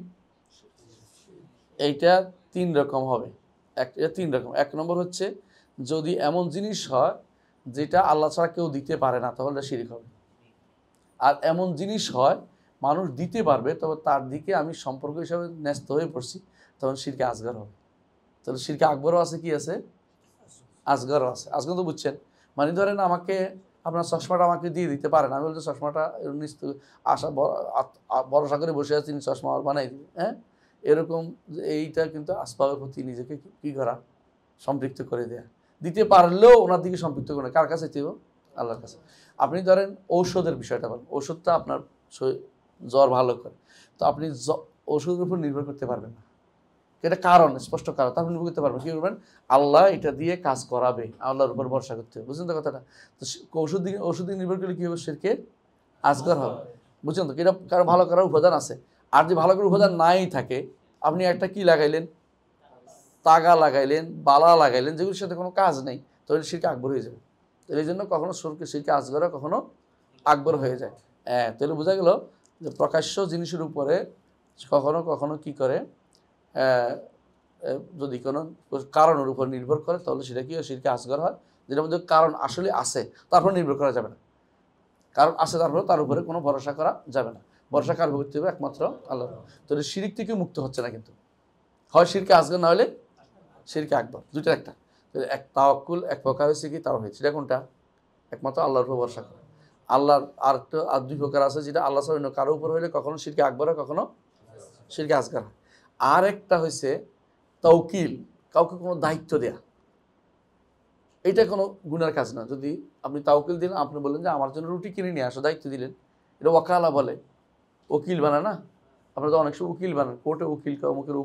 এইটা তিন রকম হবে। এটা তিন রকম। এক নম্বর হচ্ছে যদি এমন জিনিস হয় যেটা আল্লাহ ছাড়া কেউ দিতে পারে না, তাহলে শিরক হবে। আর এমন জিনিস হয় মানুষ দিতে পারবে, তবে তার দিকে আমি সম্পর্ক হিসাবে ন্যস্ত হয়ে পড়ছি, তখন শিরকে আসগর হবে। তাহলে শিরকে আকবরও আছে, কি আছে? আসগরও আছে। আসগর তো বুঝছেন, মানে ধরেন আমাকে আপনার চশমাটা আমাকে দিয়ে দিতে পারেন, আমি বলতে চশমাটা আশা ভরসা করে বসে আছি, চশমা আমার বানাই দিবে, এরকম। এইটা কিন্তু আসবাবের প্রতি নিজেকে কী করা? সম্পৃক্ত করে দেয়া। দিতে পারলেও ওনার দিকে সম্পৃক্ত করে, কার কাছে দিব? আল্লাহর কাছে। আপনি ধরেন ঔষধের বিষয়টা বলেন, ওষুধটা আপনার জ্বর ভালো করে, তো আপনি ওষুধের উপর নির্ভর করতে পারবেন না, এটা কারণ, স্পষ্ট কারণ, তারপর নির্ভর করতে পারবেন। কী করবেন? আল্লাহ এটা দিয়ে কাজ করাবে, আল্লাহর উপর ভরসা করতে হবে। বুঝলেন তো কথাটা? তো ওষুধ দিকে নির্ভর করলে কী হবে? শিরকে আসগর হবে। বুঝছেন তো? এটা কারো ভালো করার উপাদান আছে। আর যে ভালো করার উপাদান নাই থাকে, আপনি একটা কি লাগাইলেন? তাগা লাগাইলেন, বালা লাগাইলেন, যেগুলোর সাথে কোনো কাজ নেই, তাহলে শিরকে আকবর হয়ে যাবে। এই জন্য কখনো শিরকে আসগর, কখনো আকবর হয়ে যায়। তাহলে বোঝা গেল যে প্রকাশ্য জিনিসের উপরে কখনো কখনো কি করে, যদি কোনো কারণের উপর নির্ভর করে, তাহলে সেটা কি হয়? শিরকে আসগর হয়। যেটার মধ্যে কারণ আসলে আছে, তারপর নির্ভর করা যাবে না। কারণ আছে, তারপরে তার উপরে কোনো ভরসা করা যাবে না। ভরসা কার করতে হবে? একমাত্র আল্লাহ। তাহলে শিরিক থেকে মুক্ত হচ্ছে না, কিন্তু হয় শিরকে আসগর, না হলে শিরকে আকবর, দুইটার একটা। এক তাওয়াক্কুল এক প্রকার হয়েছে কি তাওহীদ, সেটা কোনটা? একমাত্র আল্লাহর উপর ভরসা করা। আল্লাহর আর দুই প্রকার আছে, যেটা আল্লাহ ছাড়া অন্য কারো উপর হইলে কখনো শিরকে আকবর হয়, কখনো শিরকে আসগর হয়। আর একটা হয়েছে তাওকিল, কাউকে কোনো দায়িত্ব দেয়া। এটা কোনো গুনার কাজ না। যদি আপনি তাওকিল দিলেন, আপনি বললেন যে আমার জন্য রুটি কিনে নিয়ে আসো, দায়িত্ব দিলেন, এটা ওয়াকালা বলে, উকিল বানায় না? আপনারা তো অনেক সময় উকিল বানান, কোর্টে উকিল, অমুকের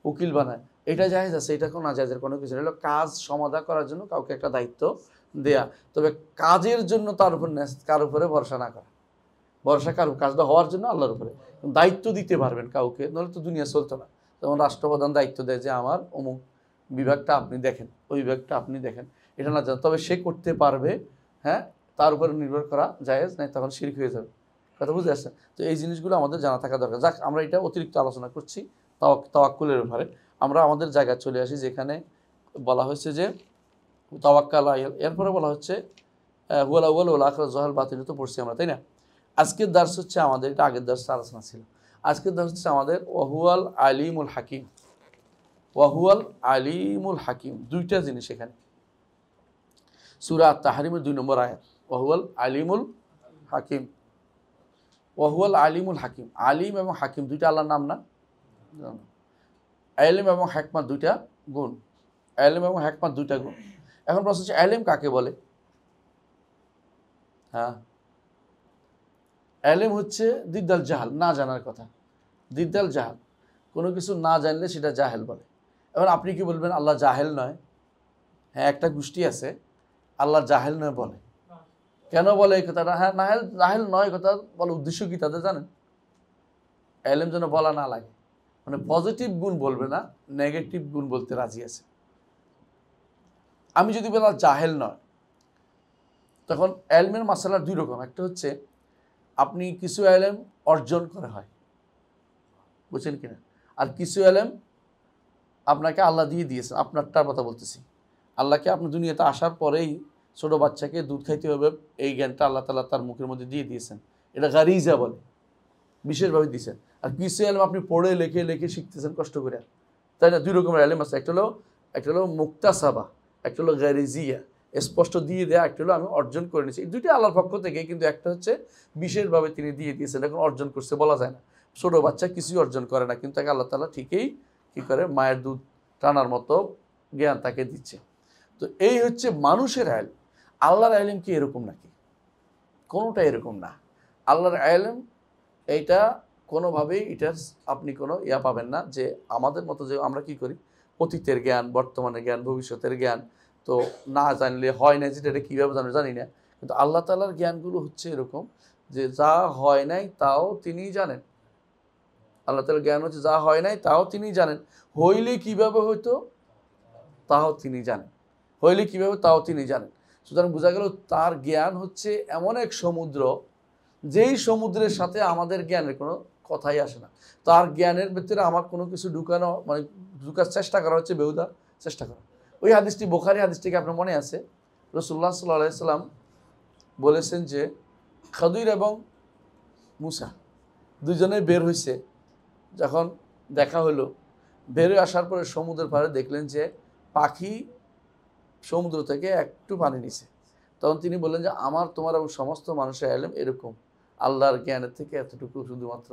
উকিল বানায়, এটা জায়েজ আছে, এটা কোনো নাজায়েজের কোনো কিছু নেই। কাজ সমাধা করার জন্য কাউকে একটা দায়িত্ব দেয়া, তবে কাজের জন্য তার উপর কার উপরে ভরসা না করা। ভরসা কারো কাজটা হওয়ার জন্য আল্লাহর উপরে, দায়িত্ব দিতে পারবেন কাউকে, নাহলে তো দুনিয়া চলতো না। যেমন রাষ্ট্রপ্রধান দায়িত্ব দেয় যে আমার অমুক বিভাগটা আপনি দেখেন, ওই বিভাগটা আপনি দেখেন, এটা না জানেন, তবে সে করতে পারবে, হ্যাঁ, তার উপরে নির্ভর করা জায়েজ নাই, তখন শিরক হয়ে যাবে। কথা বুঝতে আসছে? তো এই জিনিসগুলো আমাদের জানা থাকা দরকার। যাক, আমরা এটা অতিরিক্ত আলোচনা করছি তাওয়াক্কুলের ব্যাপারে। আমরা আমাদের জায়গায় চলে আসি, যেখানে বলা হয়েছে যে তাওয়াক্কাল আলাইহি, এরপরে বলা হচ্ছে হুয়াল আউয়াল ওয়াল আখির যাহাল বাতিল, তো পড়ছি আমরা, তাই না? আজকের দার্স হচ্ছে আমাদের, এটা আগের দার্স আলোচনা ছিল, আজকের দার্স হচ্ছে আমাদের ওয়াহুয়াল আলিমুল হাকিম। ওয়াহুয়াল আলিমুল হাকিম, দুইটা জিনিস এখানে, সূরা তাহরিমের 2 নম্বর আয়াত, ওয়াহুয়াল আলিমুল হাকিম। ওয়াহুয়াল আলিমুল হাকিম, আলিম এবং হাকিম দুইটা আল্লাহর নাম না? ইলম এবং হিকমত দুইটা গুণ, ইলম এবং হিকমত দুইটা গুণ। এখন প্রশ্ন হচ্ছে ইলম কাকে বলে? হ্যাঁ, ইলম হচ্ছে দিদ্দাল জাহাল, না জানার কথা, দিদ্দাল জাহাল, কোনো কিছু না জানলে সেটা জাহেল বলে। এখন আপনি কি বলবেন আল্লাহ জাহেল নয়? হ্যাঁ, একটা গোষ্ঠী আছে আল্লাহ জাহেল নয় বলে। কেন বলে এই কথাটা? হ্যাঁ, জাহেল নয় কথা বলার উদ্দেশ্য কি তাদের জানেন? ইলম যেন বলা না লাগে, মানে পজিটিভ গুণ বলবে না, নেগেটিভ গুণ বলতে রাজি আছে। আমি যদি বললাম জাহেল নয়, তখন ইলমের মাসালা 2 রকম। একটা হচ্ছে আপনি কিছু ইলম অর্জন করে হয়, বুঝছেন কিনা, আর কিছু ইলম আপনাকে আল্লাহ দিয়ে দিয়েছেন। আপনারটার কথা বলতেছি, আল্লাহকে আপনি দুনিয়াতে আসার পরেই ছোট বাচ্চাকে দুধ খাইতে হবে, এই জ্ঞানটা আল্লাহ তাআলা তার মুখের মধ্যে দিয়ে দিয়েছেন, এটা গারিজা বলে, বিশেষভাবে দিয়েছেন। আর কিছু ইলম আপনি পড়ে লেখে লেখে শিখতেছেন কষ্ট করে, তাই না? 2 রকমের ইলম আছে, একটা হলো মুক্তাসাবা, একটা হলো গারিজিয়া, স্পষ্ট দিয়ে দেয়া, একটা হলো আমি অর্জন করে নিয়েছি। এই দুইটা আল্লাহর পক্ষ থেকে, কিন্তু একটা হচ্ছে বিশেষভাবে তিনি দিয়ে দিয়েছেন, এখন অর্জন করছে বলা যায় না। ছোট বাচ্চা কিছুই অর্জন করে না, কিন্তু তাকে আল্লাহ তাআলা ঠিকই কী করে, মায়ের দুধ টানার মতো জ্ঞান তাকে দিচ্ছে। তো এই হচ্ছে মানুষের ইলম। আল্লাহর ইলম কি এরকম নাকি? কোনোটা এরকম না। আল্লাহর ইলম এইটা কোনোভাবেই, এটার আপনি কোনো পাবেন না যে আমাদের মতো যে আমরা কি করি, অতীতের জ্ঞান, বর্তমানের জ্ঞান, ভবিষ্যতের জ্ঞান, তো না জানলে হয় না, যেটা এটা কীভাবে জানি না। কিন্তু আল্লাহ তাআলার জ্ঞানগুলো হচ্ছে এরকম যে যা হয় নাই তাও তিনিই জানেন। আল্লাহ তাআলার জ্ঞান হচ্ছে যা হয় নাই তাও তিনি জানেন, হইলে কিভাবে হইতো তাও তিনি জানেন, হইলে কিভাবে তাও তিনি জানেন। সুতরাং বোঝা গেল তার জ্ঞান হচ্ছে এমন এক সমুদ্র, যেই সমুদ্রের সাথে আমাদের জ্ঞানের কোনো কথাই আসে না। তার জ্ঞানের ভিতরে আমার কোনো কিছু ঢুকানো, মানে ঢুকার চেষ্টা করা হচ্ছে বেহুদা চেষ্টা করা। ওই হাদিসটি, বুখারী হাদিসটিকে আপনার মনে আছে, রাসূলুল্লাহ সাল্লাল্লাহু আলাইহি সাল্লাম বলেছেন যে খদির এবং মুসা দুজনে বের হয়েছে, যখন দেখা হলো, বের হয়ে আসার পরে সমুদ্রের পাড়ে দেখলেন যে পাখি সমুদ্র থেকে একটু পানি নিছে। তখন তিনি বললেন যে আমার, তোমার এবং সমস্ত মানুষের ইলম এরকম, আল্লাহর জ্ঞানের থেকে এতটুকু শুধুমাত্র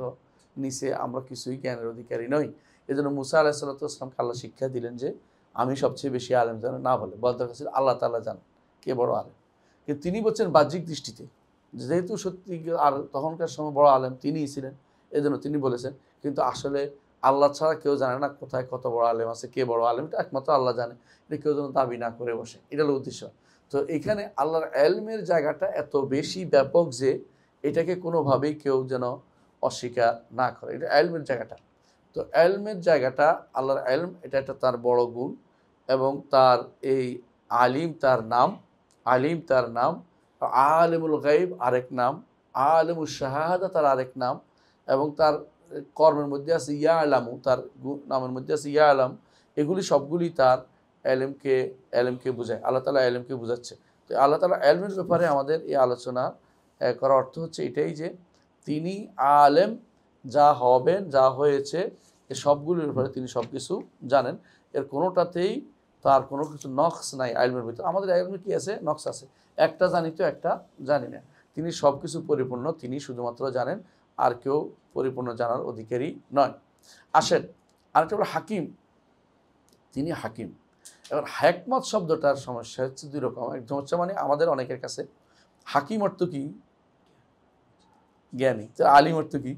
নিচে, আমরা কিছুই জ্ঞানের অধিকারী নই। এই জন্য মুসা আলাইহিস সালামকে আল্লাহ শিক্ষা দিলেন যে আমি সবচেয়ে বেশি আলেম জানি না বলে, বলতে কাছে আল্লাহ তাআলা জানেন কে বড় আলেম। কিন্তু তিনি বলছেন বাহ্যিক দৃষ্টিতে, যেহেতু সত্যি আর তখনকার সময় বড় আলেম তিনিই ছিলেন, এই জন্য তিনি বলেছেন। কিন্তু আসলে আল্লাহ ছাড়া কেউ জানে না কোথায় কত বড় আলেম আছে, কে বড় আলেম, এটা একমাত্র আল্লাহ জানে। এটা কেউ যেন দাবি না করে বসে, এটা হলো উদ্দেশ্য। তো এখানে আল্লাহর ইলমের জায়গাটা এত বেশি ব্যাপক যে এটাকে কোনোভাবেই কেউ যেন অস্বীকার না করে, এটা ইলমের জায়গাটা। তো ইলমের জায়গাটা, আল্লাহর ইলম, এটা একটা তার বড় গুণ, এবং তার এই আলিম তার নাম, আলিম তার নাম, আলিমুল গায়ব আরেক নাম, আলিমুশ শাহাদা তার আরেক নাম, এবং তার কর্মের মধ্যে আছে ইয়া আলামু, তার নামের মধ্যে আছে ইয়া আলাম। এগুলি সবগুলি তার এলমকে বোঝায়, আল্লাহ তাআলা এলমকে বোঝাচ্ছে। তো আল্লাহ তাআলা এলমের ব্যাপারে আমাদের এই আলোচনা করার অর্থ হচ্ছে এটাই যে তিনি আলেম, যা হবেন যা হয়েছে এ সবগুলির ব্যাপারে তিনি সব কিছু জানেন, এর কোনোটাতেই তার কোনো কিছু নকশ নাই। ইলমের ভিতরে আমাদের ইলমে কি আছে? নকশ আছে, একটা জানি তো একটা জানি না। তিনি সব কিছু পরিপূর্ণ, তিনি শুধুমাত্র জানেন, আর কেউ পরিপূর্ণ জানার অধিকারী নয়। আসেন আরেকটা হলো হাকিম, তিনি হাকিম। এবার হিকমত শব্দটার সমস্যা হচ্ছে 2 রকম। একদম হচ্ছে মানে আমাদের অনেকের কাছে হাকিম অর্থ কি? জ্ঞানী। তো আলিম অর্থ কি?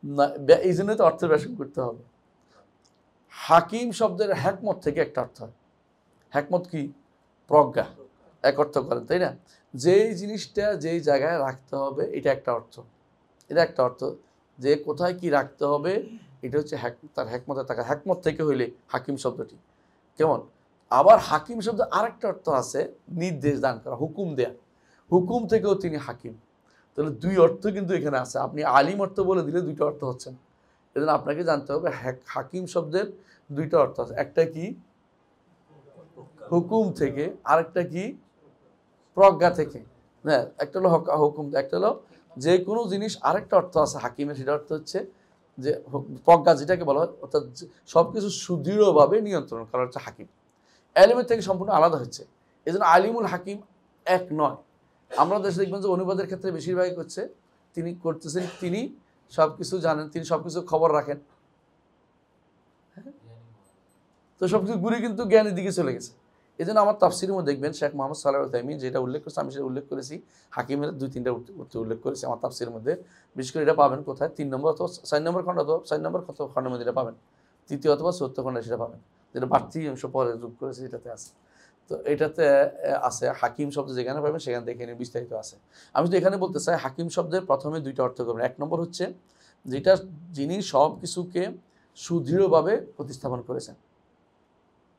না, এই জন্য তো অর্থের ব্যাখ্যা করতে হবে। হাকিম শব্দের হিকমত থেকে একটা অর্থ হয়। হিকমত কি? প্রজ্ঞা, এক অর্থ করেন, তাই না? যেই জিনিসটা যেই জায়গায় রাখতে হবে এটা একটা অর্থ, এটা একটা অর্থ। যে কোথায় কি রাখতে হবে এটা হচ্ছে তার হ্যাকমতের টাকা, হ্যাকমত থেকে হইলে হাকিম শব্দটি কেমন। আবার হাকিম শব্দ আরেকটা অর্থ আছে, নির্দেশ দান করা, হুকুম দেয়া, হুকুম থেকেও তিনি হাকিম। তাহলে দুই অর্থ কিন্তু এখানে আছে। আপনি আলিম অর্থ বলে দিলে দুইটা অর্থ হচ্ছে না। এজন্য আপনাকে জানতে হবে হাকিম শব্দের দুইটা অর্থ আছে, একটা কি হুকুম থেকে, আরেকটা কি প্রজ্ঞা থেকে। হ্যাঁ, একটা হলো হুকুম, একটা হলো যে কোনো জিনিস। আরেকটা অর্থ আছে হাকিমের, সেটা অর্থ হচ্ছে যে প্রজ্ঞা যেটাকে বলা হয়, অর্থাৎ সব কিছু সুদৃঢ়ভাবে নিয়ন্ত্রণ করা হচ্ছে হাকিম। এলিমের থেকে সম্পূর্ণ আলাদা হচ্ছে। এই জন্য আলিমুল হাকিম এক নয়। আমরা দেশে দেখবেন যে অনুবাদের ক্ষেত্রে বেশিরভাগই করছে তিনি করতেছেন, তিনি সব কিছু জানেন, তিনি সব কিছু খবর রাখেন। তো সব কিছু ঘুরে কিন্তু জ্ঞানের দিকে চলে গেছে। এই জন্য আমার তাফসিরের মধ্যে দেখবেন শেখ মোহাম্মদ সালেহ আল উসাইমিন যেটা উল্লেখ করছে, আমি সেটা উল্লেখ করেছি, হাকিমের 2-3টা উল্লেখ করেছি আমার তাফসিরের মধ্যে। বিশেষ করে এটা পাবেন কোথায়, 3 নম্বর অথবা 4 নম্বর খণ্ড, অথবা 4 নম্বর খণ্ডের মধ্যে এটা পাবেন, 3য় অথবা 4th খণ্ডে সেটা পাবেন, যেটা বাড়তি অংশ পরে যোগ করেছে এটাতে আছে। তো এটাতে আছে হাকিম শব্দ, যেখানে পাবেন সেখানে দেখে নিয়ে বিস্তারিত আছে। আমি তো এখানে বলতে চাই হাকিম শব্দের প্রথমে দুইটা অর্থ করবেন। এক নম্বর হচ্ছে যেটা যিনি সব কিছুকে সুদৃঢ়ভাবে প্রতিস্থাপন করেছেন,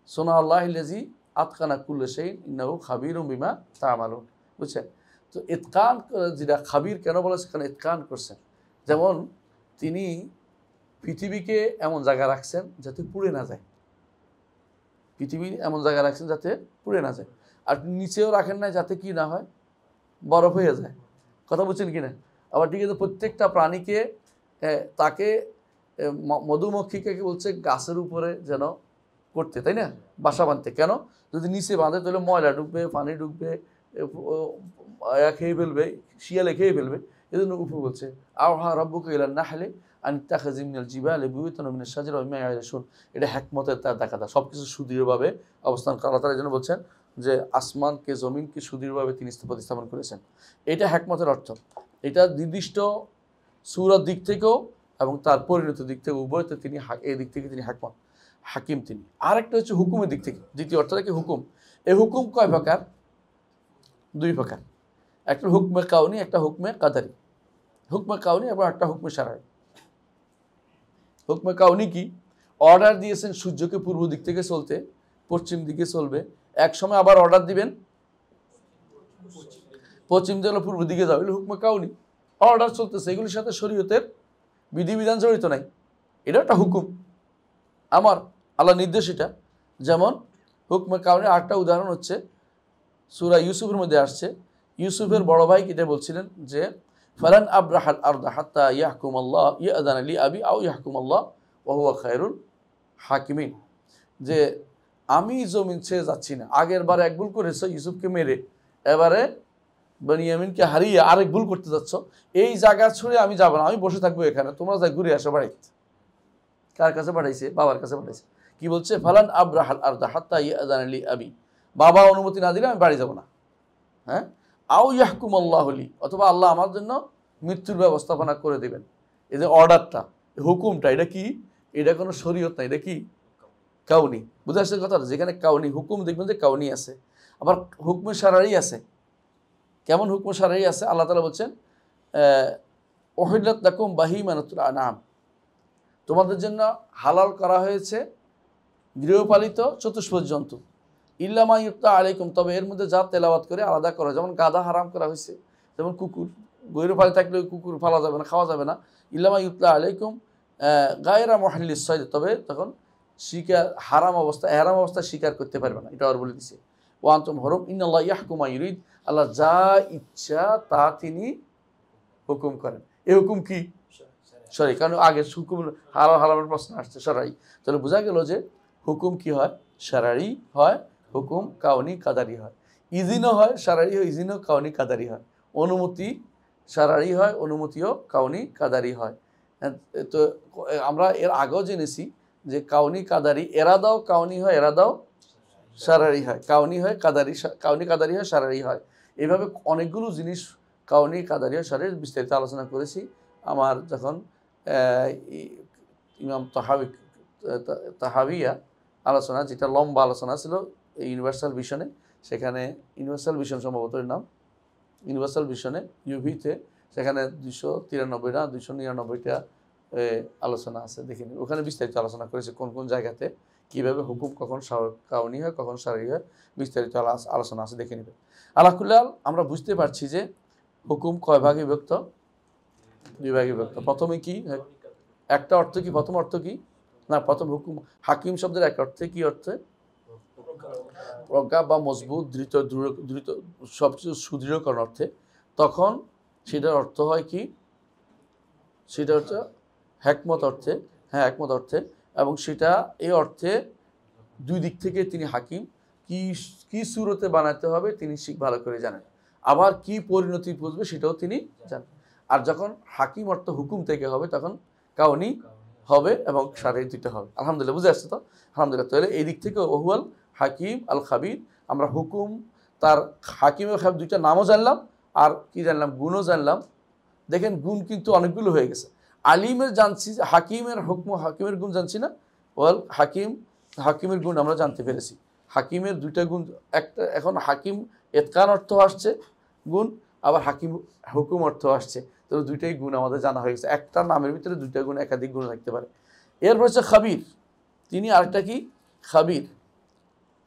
সোনা আল্লাহি আতকানা কুল্লে শাইইন ইন্নাহু খাবীরুম বিমা তা'মালুন, বুঝছেন? তো ইতকান, যেটা খাবির কেন বলা, সেখানে ইতকান করছেন। যেমন তিনি পৃথিবীকে এমন জায়গা রাখছেন যাতে পুড়ে না যায়, পৃথিবী এমন জায়গা রাখছেন যাতে পুড়ে না যায়। আর নিচেও রাখেন না যাতে কি না হয়, বরফ হয়ে যায়। কথা বুঝছেন কি না? আবার ঠিক আছে, প্রত্যেকটা প্রাণীকে তাকে মধুমক্ষিকে বলছে গাছের উপরে যেন করতে, তাই না, বাসা বাঁধতে। কেন? যদি নিচে বাঁধে তাহলে ময়লা ঢুকবে, পানি ঢুকবে, খেয়ে ফেলবে, শিয়ালে খেয়ে ফেলবে। এই জন্য উপর বলছে আওহা রাব্বুকা ইলান নাহলি আন ইত্তাখিযি মিনাল জিবালি বুয়ুতান ওয়া মিনাশ শাজারি ওয়া মিম্মা ইয়া'রিশুন। এটা হিকমতের তার দেখাতা, সব কিছু সুদৃঢ়ভাবে অবস্থান করা। আল্লাহ তাআলা এই জন্য বলছেন যে আসমানকে, জমিনকে সুদৃঢ়ভাবে তিনি প্রতিস্থাপন করেছেন। এটা হিকমতের অর্থ। এটা নির্দিষ্ট সূরার দিক থেকেও এবং তার পরিণত দিক থেকে উভয়তে তিনি এই দিক থেকে তিনি হিকমত হাকিম তিনি। আরেকটা হচ্ছে হুকুমের দিক থেকে, দ্বিতীয় অর্থটা কি হুকুম। এই হুকুম কয় প্রকার? 2 প্রকার। একটা হুকমে কাউনি, একটা হুকমে কাদারি। হুকমে কাউনি এবং একটা হুকমে শারঈ। হুকমে কাউনি কি? অর্ডার দিয়েছেন সূর্যকে পূর্ব দিক থেকে চলতে, পশ্চিম দিকে চলবে। এক সময় আবার অর্ডার দিবেন পশ্চিম দিকে পূর্ব দিকে যাবে, হুকমে কাউনি। অর্ডার চলতেছে, এগুলির সাথে শরীয়তের বিধিবিধান জড়িত নাই, এটা একটা হুকুম আমার, আল্লাহ নির্দেশ এটা। যেমন হুকমে কাউনি আরেকটা উদাহরণ হচ্ছে সূরা ইউসুফের মধ্যে আসছে। ইউসুফের বড় ভাই কিটা বলছিলেন যে ফালান আবরাহাল আরদা হাত্তা ইয়াহকুমাল্লাহ ইয়াদান লি আবি আও ইয়াহকুমাল্লাহ ওয়া হুয়া খায়রুল হাকিমিন, যে আমি জমিন ছেড়ে যাচ্ছি না। আগের বার এক ভুল করেছো ইউসুফকে মেরে, এবারে বেনিয়ামিনকে হারিয়ে আরেক ভুল করতে যাচ্ছ। এই জায়গা ছুড়ে আমি যাবো না, আমি বসে থাকবো এখানে, তোমরা যাই ঘুরে আসো বাড়িতে। কার কাছে পাঠাইছে? বাবার কাছে পাঠাইছে। কি বলছে? ফালান আবরাহাল আরদা হাত্তা ইয়াদান লি আবি, বাবা অনুমতি না দিলে আমি বাড়ি যাব না। হ্যাঁ, আও ইয়াহকুম আল্লাহ লি, অথবা আল্লাহ আমার জন্য মৃত্যুর ব্যবস্থাপনা করে দেবেন। এই যে অর্ডারটা, হুকুমটা, এটা কি? এটা কোনো শরীয়ত না, এটা কি কাউনি। বুঝে আসছে কথা? যেখানে কাউনি হুকুম দেখবেন যে কাউনি আছে, আবার হুকমে শারঈ আছে। কেমন হুকমে শারঈ আছে? আল্লাহ তাআলা বলছেন উহিল্লাত লাকুম বাহিমাতুল আনআম, তোমাদের জন্য হালাল করা হয়েছে গৃহপালিত চতুষ্পদ জন্তু। ইল্লামা ইউত্তা আলাইকুম, তবে এর মধ্যে যা তেলাওয়াত করে আলাদা করা। যেমন গাধা হারাম করা হয়েছে, যেমন কুকুর, গৃহপালিত থাকলে কুকুর ফালা যাবে না, খাওয়া যাবে না। ইল্লামা ইউত্তা আলাইকুম গায়রা মুহাল্লিস সাইদ, তবে তখন শিকার হারাম অবস্থা, এহরাম অবস্থায় শিকার করতে পারবে না, এটা আর বলে দিছে। ওয়া আনতুম হুরুম ইন্নাল্লাহ ইয়াহকুমু মা ইউরিদ, আল্লাহ যা ইচ্ছা তা তিনি হুকুম করেন। এই হুকুম কি? শরঈ। কারণ আগে হুকুম হালাল হারামের প্রশ্ন আসছে শরঈ। তাহলে বোঝা গেল যে হুকুম কি হয়? শারঈ হয়, হুকুম কাউনি কাদারি হয়। ইজিনও হয় শারঈ হয়, ইজিনও কাউনি কাদারি হয়। অনুমতি শারঈ হয়, অনুমতিও কাউনি কাদারি হয়। তো আমরা এর আগেও জেনেছি যে কাউনি কাদারি, এরাদাও কাউনি হয়, এরাদাও শারঈ হয়। কাউনি হয় কাদারি, কাউনি কাদারি হয়, শারঈ হয়। এইভাবে অনেকগুলো জিনিস কাউনি কাদারি হয়, শারঈ বিস্তারিত আলোচনা করেছি। আমার যখন ইমাম তাহাবিয়া আলোচনা, যেটা লম্বা আলোচনা ছিল এই ইউনিভার্সাল ভিশনে, সেখানে ইউনিভার্সাল ভিশন সম্ভবত এর নাম, ইউনিভার্সাল ভিশনে ইউভিতে, সেখানে 293 না 299টা আলোচনা আছে, দেখে নিন। ওখানে বিস্তারিত আলোচনা করেছে কোন কোন জায়গাতে কীভাবে হুকুম কখন কাউনি হয় কখন শারঈ হয়, বিস্তারিত আলোচনা আছে, দেখে নেবে। আলাকুল্লাহ আমরা বুঝতে পারছি যে হুকুম কয় ভাগে বিভক্ত? 2 ভাগে বিভক্ত। প্রথমে কি একটা অর্থ কি? প্রথম অর্থ কি না, প্রথম হুকুম হাকিম শব্দের এক অর্থে কি অর্থে? প্রজ্ঞা বা মজবুত, দ্রুত সবকিছু সুদৃঢ়করণ অর্থে। তখন সেটার অর্থ হয় কি? সেটা হচ্ছে হিকমত অর্থে, হ্যাঁ হিকমত অর্থে। এবং সেটা এই অর্থে 2 দিক থেকে তিনি হাকিম, কি সুরতে বানাতে হবে তিনি ভালো করে জানেন, আবার কি পরিণতি বুঝবে সেটাও তিনি জানেন। আর যখন হাকিম অর্থ হুকুম থেকে হবে তখন কাউনি হবে এবং শারঈ দুইটা হবে। আলহামদুলিল্লাহ, বুঝে আসছে তো? আলহামদুলিল্লাহ। তাহলে এই দিক থেকে ওহুয়াল হাকিম আল খাবির, আমরা হুকুম তার হাকিম ও খাবির দুইটা নামও জানলাম, আর কি জানলাম? গুণও জানলাম। দেখেন গুণ কিন্তু অনেকগুলো হয়ে গেছে। আলিমের জানছি, হাকিমের হুকম হাকিমের গুণ জানছি না, ওয়াল হাকিমের গুণ আমরা জানতে পেরেছি। হাকিমের 2টা গুণ, একটা এখন হাকিম এতকান অর্থ আসছে গুণ, আবার হাকিম হুকুম অর্থ আসছে, তো 2টাই গুণ আমাদের জানা হয়ে গেছে। একটা নামের ভিতরে 2টা গুণ, একাধিক গুণ থাকতে পারে। এরপর হচ্ছে খাবির, তিনি আরেকটা কি? খাবির,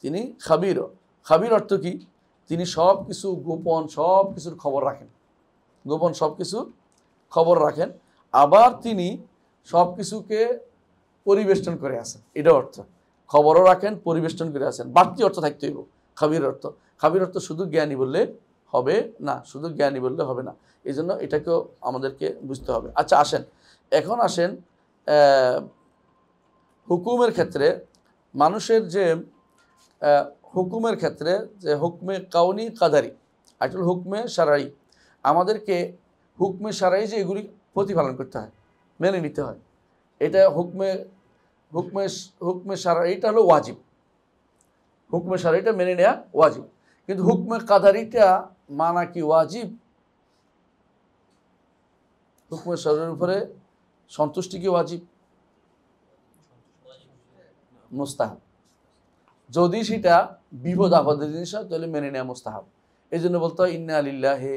তিনি খাবিরও। খাবির অর্থ কি? তিনি সব কিছু গোপন সব কিছুর খবর রাখেন, গোপন সব কিছুর খবর রাখেন, আবার তিনি সব কিছুকে পরিবেষ্টন করে আসেন, এটা অর্থ। খবরও রাখেন, পরিবেষ্টন করে আসেন, বাড়তি অর্থ থাকতে হইব খাবির অর্থ। খাবির অর্থ শুধু জ্ঞানী বললে হবে না, শুধু জ্ঞানী বললে হবে না, এই জন্য এটাকেও আমাদেরকে বুঝতে হবে। আচ্ছা আসেন, এখন আসেন হুকুমের ক্ষেত্রে, মানুষের যে হুকুমের ক্ষেত্রে যে হুকমে কাউনি কাদারি, আসলে হুকমে শারঈ, আমাদেরকে হুকমে শারঈ যে এগুলি প্রতিপালন করতে হয়, মেনে নিতে হয়, এটা হুকমে শারঈটা হলো ওয়াজিব, হুকমে শারঈটা মেনে নেওয়া ওয়াজিব। কিন্তু হুকমে কাদারিটা মানা কি ওয়াজিব? হুকমে শারঈর উপরে সন্তুষ্টি কি ওয়াজিব? মুস্তাহাব। যদি সেটা বিপদ আপদের জিনিস হয় তাহলে মেনে নেওয়া মুস্তাহাব। এই জন্য বলতে হয় ইন্না লিল্লাহি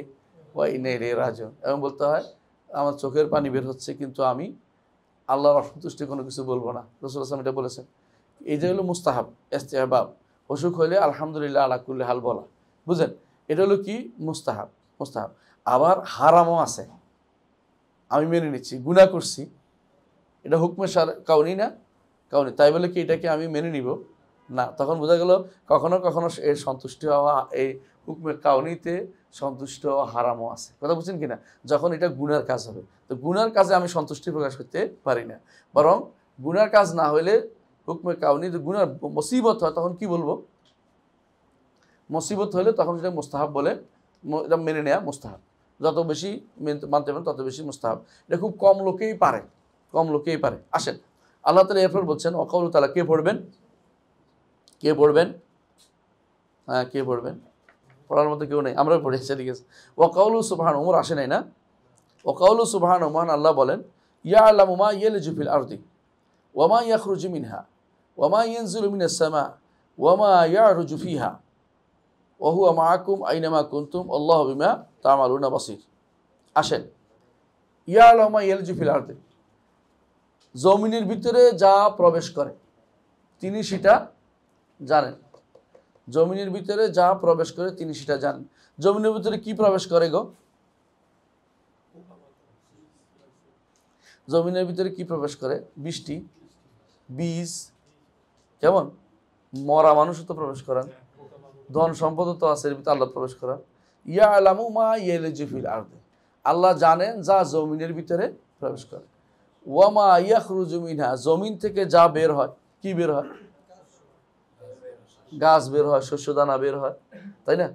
ওয়া ইন্না ইলাইহি রাজিউন, এবং বলতে হয় আমার চোখের পানি বের হচ্ছে কিন্তু আমি আল্লাহর অসন্তুষ্টি কোনো কিছু বলবো না, রাসূল সাল্লাল্লাহু আলাইহি ওয়াসাল্লাম এটা বলেছেন। এই যে হলো মুস্তাহাব, ইস্তিহবাব। অসুখ হইলে আলহামদুলিল্লাহ আলা কুল্লি হাল বলা, বুঝেন? এটা হলো কি? মুস্তাহাব। আবার হারামও আছে, আমি মেনে নিচ্ছি, গুনাহ করছি, এটা হুকমে কাউনি না, কাউনি, তাই বলে কি এটাকে আমি মেনে নিব না? তখন বোঝা গেল কখনো কখনো এর সন্তুষ্টি হওয়া, এই হুকমে কাউনিতে সন্তুষ্ট হওয়া হারামও আছে। কথা বুঝছেন কিনা? যখন এটা গুনার কাজ হবে, তো গুনার কাজে আমি সন্তুষ্টি প্রকাশ করতে পারি না, বরং গুনার কাজ না হলে হুকমে কাউনি, গুনার মুসিবত হয় তখন কি বলবো? মুসিবত হলে তখন সেটা মুস্তাহাব বলে, এটা মেনে নেওয়া মুস্তাহাব। যত বেশি মানতে পারেন তত বেশি মুস্তাহাব। এটা খুব কম লোকেই পারে, কম লোকেই পারে। আসেন, আল্লাহ তাআলা এরপর বলছেন ওয়াকাউলু তাআলা, কে পড়বেন? হ্যাঁ কে পড়বেন? পড়ার মতো কেউ নেই, আমরা পড়েছি, ঠিক আছে। ওয়াকাউলু সুবহান, ওমর আসে নাই না? ওয়াকাউলু সুবহান, মহান আল্লাহ বলেন ইয়ালামু মা ইয়ালজু ফিল আরদি ওয়া মা ইয়াখরুজু মিনহা ওয়া মা ইয়ানজিলু মিনাস সামা ওয়া মা ইয়ারুজু ফিহা ওয়া হুয়া মাআকুম আইনামা কুনতুম আল্লাহু বিমা তা'মালুনা বাসীর। আসেন, ইয়ালামু মা ইয়ালজু ফিল আরদি, জমিনের ভিতরে যা প্রবেশ করে তিনি সেটা জানেন। জমিনের ভিতরে যা প্রবেশ করে তিনি সেটা জানেন। জমিনের ভিতরে কি প্রবেশ করে গো? জমিনের ভিতরে কি প্রবেশ করে? বৃষ্টি, বীজ, কেমন মরা মানুষও তো প্রবেশ করেন, ধন সম্পদও তো আছে, এর ভিতরে আল্লাহ প্রবেশ করেন। ইয়ালামু মা ইয়ালজু ফিল আরদি, আল্লাহ জানেন যা জমিনের ভিতরে প্রবেশ করে। ওয়া মা ইয়াখরুজু মিনহা, জমিন থেকে যা বের হয়, কি বের হয়? গাছ বের হয়, শস্যদানা বের হয়, তাই না?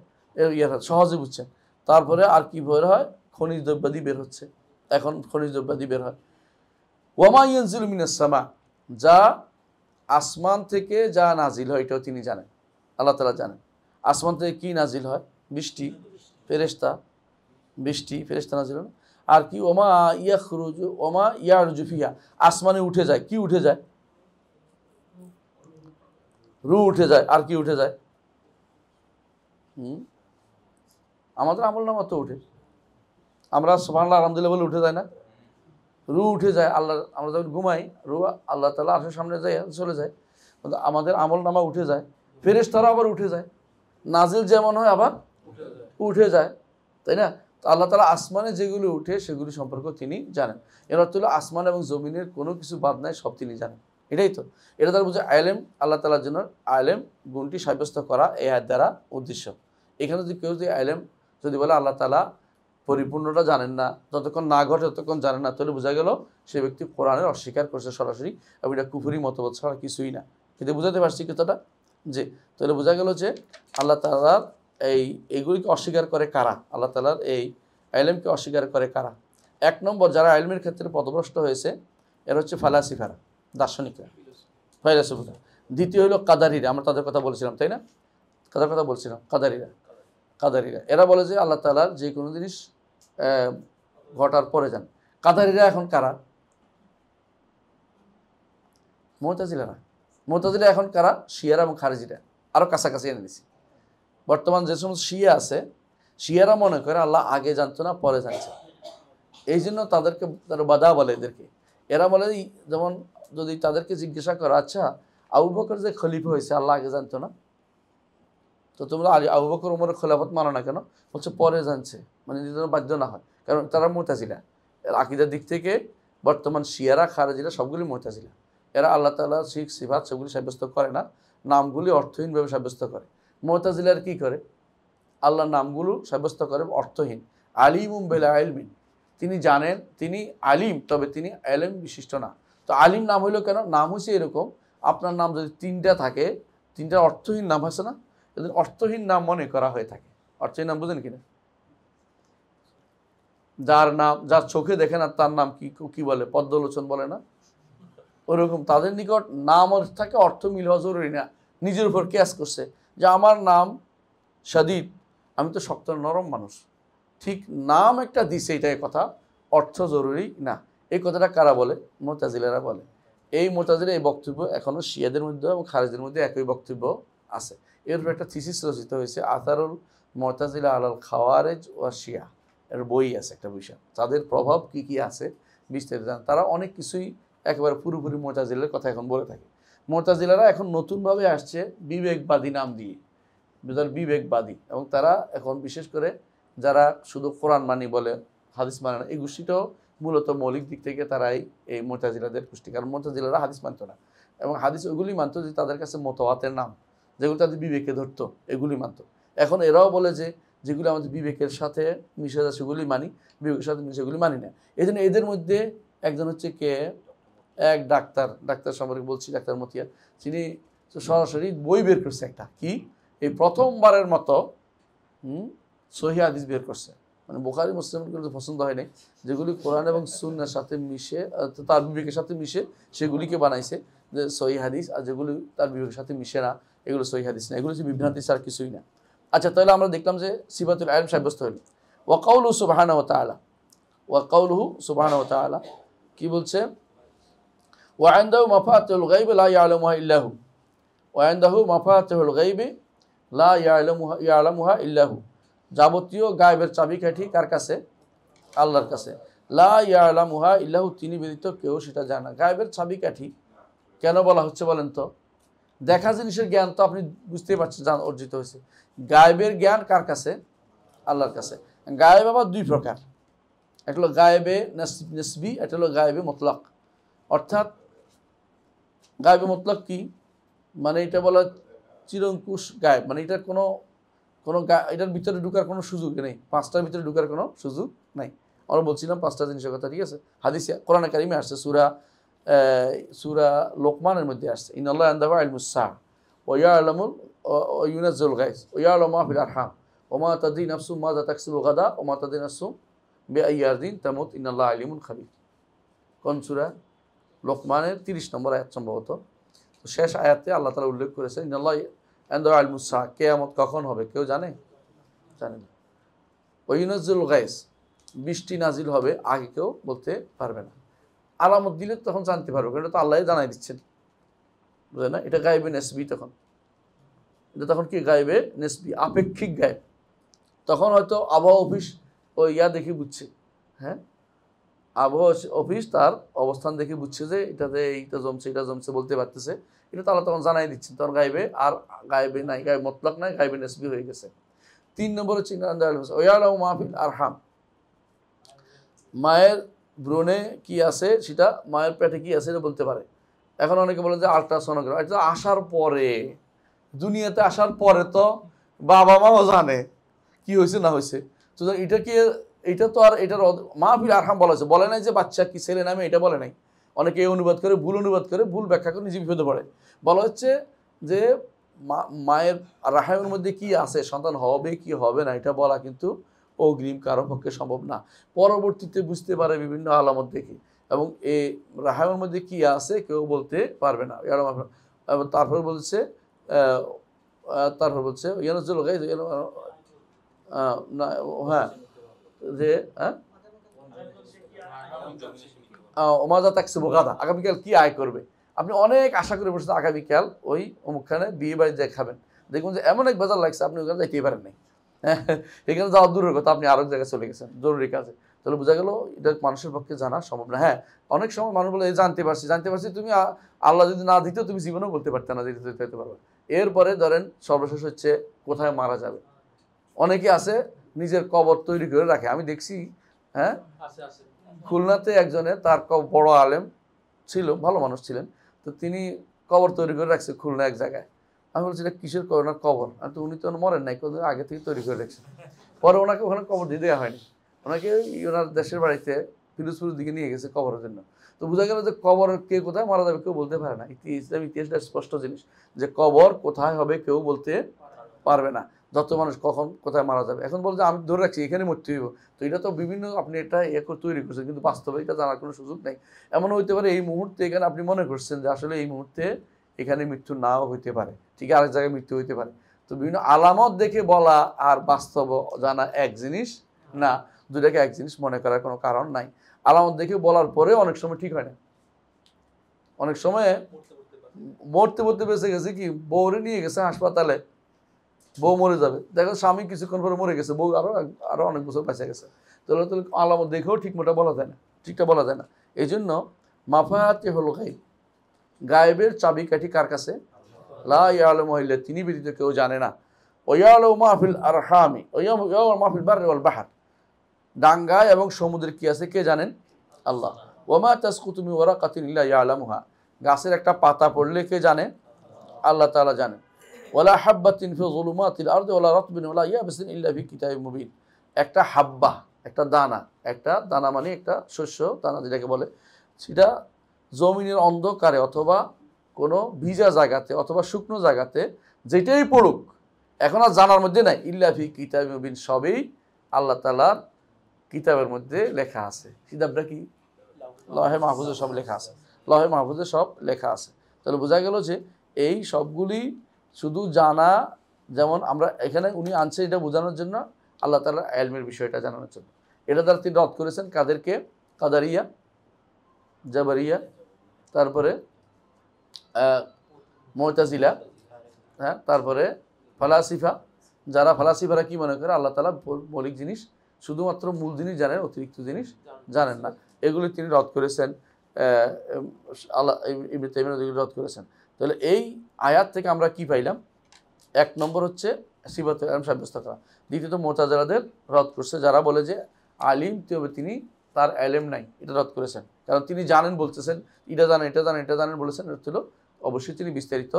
সহজে বুঝছেন। তারপরে আর কি বের হয়? খনিজ দ্রব্যাদি বের হচ্ছে, এখন খনিজ দ্রব্যাদি বের হয়। ওয়া মা ইয়ানজিলু মিনাস সামা, যা আসমান থেকে যা নাজিল হয় এটাও তিনি জানেন, আল্লাহ তাআলা জানেন। আসমান থেকে কি নাজিল হয়? বৃষ্টি, ফেরেশতা, বৃষ্টি ফেরেশতা নাজিল হয়। আর কি? ওমা ইয়াখরুজু ওমা ইয়ারজু ফিহা, আসমানে উঠে যায়, কি উঠে যায়? রূহ উঠে যায়। আর কি উঠে যায়? আমাদের আমল নামা তো উঠে, আমরা সুবহানাল্লাহ আলহামদুলিল্লাহ বলে উঠে যায় না? রু উঠে যায়, আল্লাহ আমরা যখন ঘুমাই রু আল্লাহ তাআলা আরশের সামনে যায় চলে যায়, কিন্তু আমাদের আমল নামা উঠে যায়, ফেরেশতারা আবার উঠে যায়, নাজিল যেমন হয় আবার উঠে যায়, তাই না? তো আল্লাহ তাআলা আসমানে যেগুলো উঠে সেগুলি সম্পর্কে তিনি জানেন। এর অর্থ হলো আসমান এবং জমিনের কোনো কিছু বাদ নাই, সব তিনি জানেন। এটাই তো, এটা দ্বারা বুঝে আলেম, আল্লাহ তাআলার জন্য আলেম গুণটি সাব্যস্ত করা এই আয়াত দ্বারা উদ্দেশ্য। এখানে যদি কেউ যদি আলেম যদি বলে আল্লাহ তাআলা পরিপূর্ণটা জানেন না, যতক্ষণ না ঘটে ততক্ষণ জানেন না, তাহলে বোঝা গেল সে ব্যক্তি কোরআনের অস্বীকার করছে সরাসরি, এবং এটা কুফরি মতবাদ ছাড়া কিছুই না। কিন্তু বুঝাতে পারছি কথাটা? যে তাহলে বোঝা গেল যে আল্লাহ তাআলার এইগুলিকে অস্বীকার করে কারা? আল্লাহ তাআলার এই ইলমকে অস্বীকার করে কারা? এক নম্বর, যারা ইলমের ক্ষেত্রে পথভ্রষ্ট হয়েছে এরা হচ্ছে ফালাসিফারা, দার্শনিকরা, ফাইলাসুফরা। দ্বিতীয় হলো কাদারিরা, আমরা তাদের কথা বলেছিলাম তাই না? কাদের কথা বলছিলাম? কাদারিরা। এরা বলে যে আল্লাহ তাআলার যে কোনো জিনিস ঘটার পরে যান। কাদারিরা এখন কারা? মুতাজিলা এখন কারা? শিয়ারা এবং খারিজিরা, আরও কাছাকাছি এনে দিছি। বর্তমান যে সমস্ত শিয়া আছে, শিয়ারা মনে করে আল্লাহ আগে জানতো না, পরে জানছে, এই জন্য তাদেরকে তারা বাধা বলে এদেরকে। এরা বলে যেমন যদি তাদেরকে জিজ্ঞাসা করো, আচ্ছা আবু বকর যে খলিফা হয়েছে আল্লাহ আগে জানতো না, তো তোমরা আবু বকর ওমরের খেলাফত মানো না কেন? বলছে পরে জানছে, মানে নিজেদের বাধ্য না হয়, কারণ তারা মুতাজিলা। আকীদার দিক থেকে বর্তমান শিয়ারা খারিজিরা সবগুলি মুতাজিলা। এরা আল্লাহ তাআলার শিখ সিফাত সেগুলি সাব্যস্ত করে না, নামগুলি অর্থহীনভাবে সাব্যস্ত করে। মুতাজিলার কি করে? আল্লাহর নামগুলো সাব্যস্ত করে অর্থহীন। আলিমুম বিলা ইলমিন, তিনি জানেন, তিনি আলিম, তবে তিনি ইলম বিশিষ্ট না। তো আলিম নাম হইল কেন? নাম হয়েছে এরকম, আপনার নাম যদি তিনটা থাকে, তিনটা অর্থহীন নাম আছে না, এদের অর্থহীন নাম মনে করা হয়ে থাকে। অর্থহীন নাম বুঝেন কিনা? যার নাম, যার চোখে দেখে না তার নাম কি বলে? পদ্মলোচন বলে না? ওরকম তাদের নিকট নাম থাকে, অর্থ মিল হওয়া জরুরি না। নিজের উপর কেয়াস করছে যে আমার নাম শাদীদ, আমি তো শক্ত নরম মানুষ, ঠিক নাম একটা দিছে, এটাই কথা, অর্থ জরুরি না। এই কথাটা কারা বলে? মুতাজিলারা বলে। এই মুতাজিলা এই বক্তব্য এখনও শিয়াদের মধ্যে এবং খারিজদের মধ্যে একই বক্তব্য আছে। এর উপর একটা থিসিস রচিত হয়েছে, আতারুল মুতাজিলা আলাল খাওয়ারিজ ওয়া শিয়া, এর বই আছে একটা বিষয়, তাদের প্রভাব কি কি আছে বিস্তারিত জান। তারা অনেক কিছুই একেবারে পুরোপুরি মুতাজিলার কথা এখন বলে থাকে। মুতাজিলারা এখন নতুনভাবে আসছে বিবেকবাদী নাম দিয়ে, বিবেকবাদী, এবং তারা এখন বিশেষ করে যারা শুধু কোরআন মানি বলে, হাদিস মানে না, এই গোষ্ঠীটাও মূলত মৌলিক দিক থেকে তারাই এই মুতাজিলাদের গোষ্ঠী। কারণ মুতাজিলারা হাদিস মানত না, এবং হাদিস ওইগুলি মানত যে তাদের কাছে মুতাওয়াতের নাম, যেগুলো তাদের বিবেকে ধরতো, এগুলি মানত। এখন এরাও বলে যে যেগুলো আমাদের বিবেকের সাথে মিশে যায় সেগুলি মানি, বিবেকের সাথে মিশে সেগুলি মানি না। এই জন্য এদের মধ্যে একজন হচ্ছে কে, এক ডাক্তার সম্পর্কে বলছি, ডাক্তার মতিয়া, তিনি সরাসরি বই বের করছে একটা, কি এই প্রথমবারের মতো সহিহ হাদিস বের করছে, মানে বুখারী মুসলিমের কিন্তু পছন্দ হয় নাই, যেগুলি কোরআন এবং সুন্নাহর সাথে মিশে, তার বিবেকের সাথে মিশে সেগুলিকে বানাইছে যে সহিহ হাদিস, আর যেগুলি তার বিবেকের সাথে মিশে না এগুলো সহিহ হাদিস না, এগুলো হচ্ছে বিভ্রান্তি ছাড়া কিছুই না। আচ্ছা, তাহলে আমরা দেখলাম যে সিফাতুল ইলম সাব্যস্ত হলো। ওয়া কাউলুহু সুবহানাহু ওয়া তাআলা, কি বলছে? ওয়া ইনদাহু মাফাতিহুল গায়বি লা ইয়ালামুহা ইল্লা হু, ওয়া ইনদাহু মাফাতিহুল গায়বি লা ইয়ালামুহা ইল্লা হু, যাবতীয় গায়েবের চাবিকাঠি কার কাছে? আল্লাহর কাছে। লা ইয়ালামুহা ইল্লা হু, তিনি ব্যতীত কেউ সেটা জানে না। গায়েবের চাবিকাঠি কেন বলা হচ্ছে বলেন তো? দেখা জিনিসের জ্ঞান তো আপনি বুঝতেই পারছেন অর্জিত হয়েছে, গায়েবের জ্ঞান কার কাছে? আল্লাহর কাছে। গায়েব আবার দুই প্রকার, একটা হলো গায়েবে নিসবি, একটা হলো গায়েবে মুতলাক। অর্থাৎ গায়েবে মুতলাক কি? মানে এটা বলা চিরঙ্কুশ গায়েব, মানে এটার কোনো এটার ভিতরে ঢুকার কোনো সুযোগ নেই, পাঁচটার ভিতরে ঢুকার কোনো সুযোগ নাই। আমরা বলছিলাম পাঁচটা জিনিসের কথা, ঠিক আছে? হাদিসে কোরআনে কারিমে আসছে, সূরা লোকমানের মধ্যে আসছে, ইন্নাল্লাহা ইনদাহু ইলমুস সাআ ওয়া ইয়ালামুল ওয়া ইউনাজ্জিলুল গায়স ওয়া ইয়ালামু মা ফিল আরহাম ওয়া মা তাদরি নাফসুম মাযা তাকসিবু গাদা ওয়া মা তাদরি নাফসুম বিআইয়ি আরদিন তামুত ইন্নাল্লাহা আলিমুন খাবীর। কোন সূরা? লোকমানের 30 নম্বর আয়াত সম্ভবত। তো শেষ আয়াতে আল্লাহ তাআলা উল্লেখ করেছেন ইন্নাল্লাহা ইনদাহু ইলমুস সাআ, কিয়ামত কখন হবে কেউ জানে? জানে না। ওয়া ইউনাজ্জিলুল গায়স, বৃষ্টি নাজিল হবে, আগে কেউ বলতে পারবে না। আলামত দিলে তখন জানতে পারবো, কারণ এটা তো আল্লাহই জানাই দিচ্ছেন, বুঝলেন না? এটা গায়েবে নিসবি, তখন এটা তখন কি গায়েবে নিসবি, আপেক্ষিক গায়েব। তখন হয়তো আবহাওয়া অফিস ওই দেখে বুঝছে, হ্যাঁ, আবহাওয়া অফিস তার অবস্থান দেখে বুঝছে যে এটাতে এইটা জমছে এটা জমছে বলতে পারতেছে, এটা তো আল্লাহ তখন জানাই দিচ্ছেন, তখন গাইবে আর গাইবে নাই, গাইবে মতলাক নাই, গাইবে নেসবি হয়ে গেছে। 3 নম্বর হচ্ছে ওয়ালাউ মাহফিল আরহাম, মায়ের ভ্রূণে কি আছে সেটা, মায়ের পেটে কি আছে এটা বলতে পারে। এখন অনেকে বলে যে আল্ট্রাসোনোগ্রাফি, এটা আসার পরে, দুনিয়াতে আসার পরে তো বাবা মাও জানে কি হয়েছে না হয়েছে, তো এটা কি, এটা তো আর এটার মাহফিল আরহাম বলা হয়েছে, বলে নাই যে বাচ্চা কি ছেলে নামে, এটা বলে নাই। অনেকে অনুবাদ করে, ভুল ব্যাখ্যা করে নিজে বিপদে পড়ে। বলা হচ্ছে যে মায়ের রাহামের মধ্যে কি আছে, সন্তান হবে কি হবে না, এটা বলা কিন্তু অগ্রিম কারো পক্ষে সম্ভব না। পরবর্তীতে বুঝতে পারে বিভিন্ন আলামত দেখে, এবং এই রাহামের মধ্যে কি আছে কেউ বলতে পারবে না। তারপর বলছে ইয়ানজুল গায়জ, হ্যাঁ, যে ওমাজা তাকসিবু গাদা, আগামীকাল কি আয় করবে। আপনি অনেক আশা করে বসেছেন আগামীকাল ওই অমুকখানে বিয়ে বাড়ি যায় খাবেন, দেখুন যে এমন এক বাজার লাগছে আপনি ওখানে যাইতেই পারেন নাই, এখানে যাওয়া দূরের কথা, আপনি আরেক জায়গায় চলে গেছেন জরুরি কাজে, তাহলে বোঝা গেল এটা মানুষের পক্ষে জানা সম্ভব না। হ্যাঁ, অনেক সময় মানুষ বলে জানতে পারছি, তুমি আল্লাহ যদি না দিতেও তুমি জীবনেও বলতে পারতে না, দিতে পারবে। এরপরে ধরেন সর্বশেষ হচ্ছে কোথায় মারা যাবে। অনেকে আছে নিজের কবর তৈরি করে রাখে, আমি দেখছি, হ্যাঁ, খুলনাতে একজনের, তার বড় আলেম ছিল, ভালো মানুষ ছিলেন, তো তিনি কবর তৈরি করে রাখছে খুলনা এক জায়গায়। আমি বলছি এটা কিসের ওনার কবর, আর তো উনি তো মরেন নাই, কোন আগে থেকে তৈরি করে রাখছেন। পরে ওনাকে ওখানে কবর দিয়ে দেওয়া হয়নি, ওনাকে ওনার দেশের বাড়িতে ফিরোজপুরের দিকে নিয়ে গেছে কবরের জন্য। তো বোঝা গেল যে কবর কে কোথায় মারা যাবে কেউ বলতে পারে না। ইসলাম ইতিহাসটা স্পষ্ট জিনিস যে কবর কোথায় হবে কেউ বলতে পারবে না, যত মানুষ কখন কোথায় মারা যাবে। এখন বলছে আমি ধরে রাখছি এখানে মরতে হইব, তো এটা তো বিভিন্ন আপনি এটা তৈরি করছেন, কিন্তু বাস্তবে এটা জানার কোনো সুযোগ নেই। এমন হইতে পারে এই মুহূর্তে এখানে আপনি মনে করছেন যে আসলে এই মুহূর্তে এখানে মৃত্যু নাও হইতে পারে, ঠিক আরেক জায়গায় মৃত্যু হইতে পারে। তো বিভিন্ন আলামত দেখে বলা আর বাস্তব জানা এক জিনিস না, দুটাকে এক জিনিস মনে করার কোনো কারণ নাই। আলামত দেখে বলার পরে অনেক সময় ঠিক হয় না, অনেক সময় মরতে মরতে বেঁচে গেছে, কি বউরে নিয়ে গেছে হাসপাতালে, বউ মরে যাবে, দেখো স্বামী কিছুক্ষণ পরে মরে গেছে, বউ আরো অনেক বছর বেঁচে গেছে। তাহলে আলামত দেখেও ঠিকমতো বলা যায় না, ঠিকটা বলা যায় না। এই জন্য মাফাতে হলো গায়েব, গায়েবের চাবিকাঠি কার কাছে? লা ইয়ালামু ইল্লা তিনি ব্যতীত কেউ জানে না। ওয়ায়ালামু মা ফিল আরহামি ওয়ায়ালামু মা ফিল বাররি ওয়াল বাহর, ডাঙ্গায় এবং সমুদ্রে কি আছে কে জানেন? আল্লাহ। ওয়ামা তাসকুতু মিন ওয়ারাকাতিন ইল্লা ইয়ালামুহা, গাছের একটা পাতা পড়লে কে জানে? আল্লাহ তাআলা জানেন। ওয়ালা হাব্বাতিন ফি যুলুমাতিল আরদি ওয়ালা রাতবিন ওয়ালা ইয়াবিসিন ইল্লা ফি কিতাবিম মুবিন, একটা হাব্বা, একটা দানা মানে একটা শস্য দানা যেটাকে বলে, সেটা জমিনের অন্ধকারে অথবা কোনো ভিজা জায়গাতে অথবা শুকনো জায়গাতে যেটাই পড়ুক এখন আর জানার মধ্যে নাই, ইল্লা ফি কিতাবিম মুবিন, সবই আল্লাহ তাআলার কিতাবের মধ্যে লেখা আছে। কিতাবটা কি? লহে মাহফুজে সব লেখা আছে, লহে মাহফুজে সব লেখা আছে। তাহলে বোঝা গেল যে এই সবগুলি শুধু জানা, যেমন আমরা এখানে উনি আনছে এটা বোঝানোর জন্য, আল্লাহ তাআলা ইলমের বিষয়টা জানানোর জন্য। এটা দ্বারা তিনি রদ করেছেন কাদেরকে? কাদারিয়া, জাবারিয়া, তারপরে মুতাজিলা, হ্যাঁ, তারপরে ফালাসিফা। যারা ফালাসিফারা কি মনে করে আল্লাহ তাআলা মৌলিক জিনিস শুধুমাত্র মূল জিনিস জানেন, অতিরিক্ত জিনিস জানেন না, এগুলি তিনি রদ করেছেন। আল্লাহ ইবনে তাইমিয়া রদ করেছেন। তাহলে এই আয়াত থেকে আমরা কি পাইলাম? এক নম্বর হচ্ছে সিফাতুল ইলম সাব্যস্ত করা। দ্বিতীয়ত মুতাজিলাদের রদ করছে, যারা বলে যে আলিম তবে তিনি তার ইলম নাই, এটা রদ করেছেন। কারণ তিনি জানেন বলতেছেন, এটা জানেন এটা জানেন এটা জানেন বলেছেন, এটা হলো অবশ্যই তিনি বিস্তারিত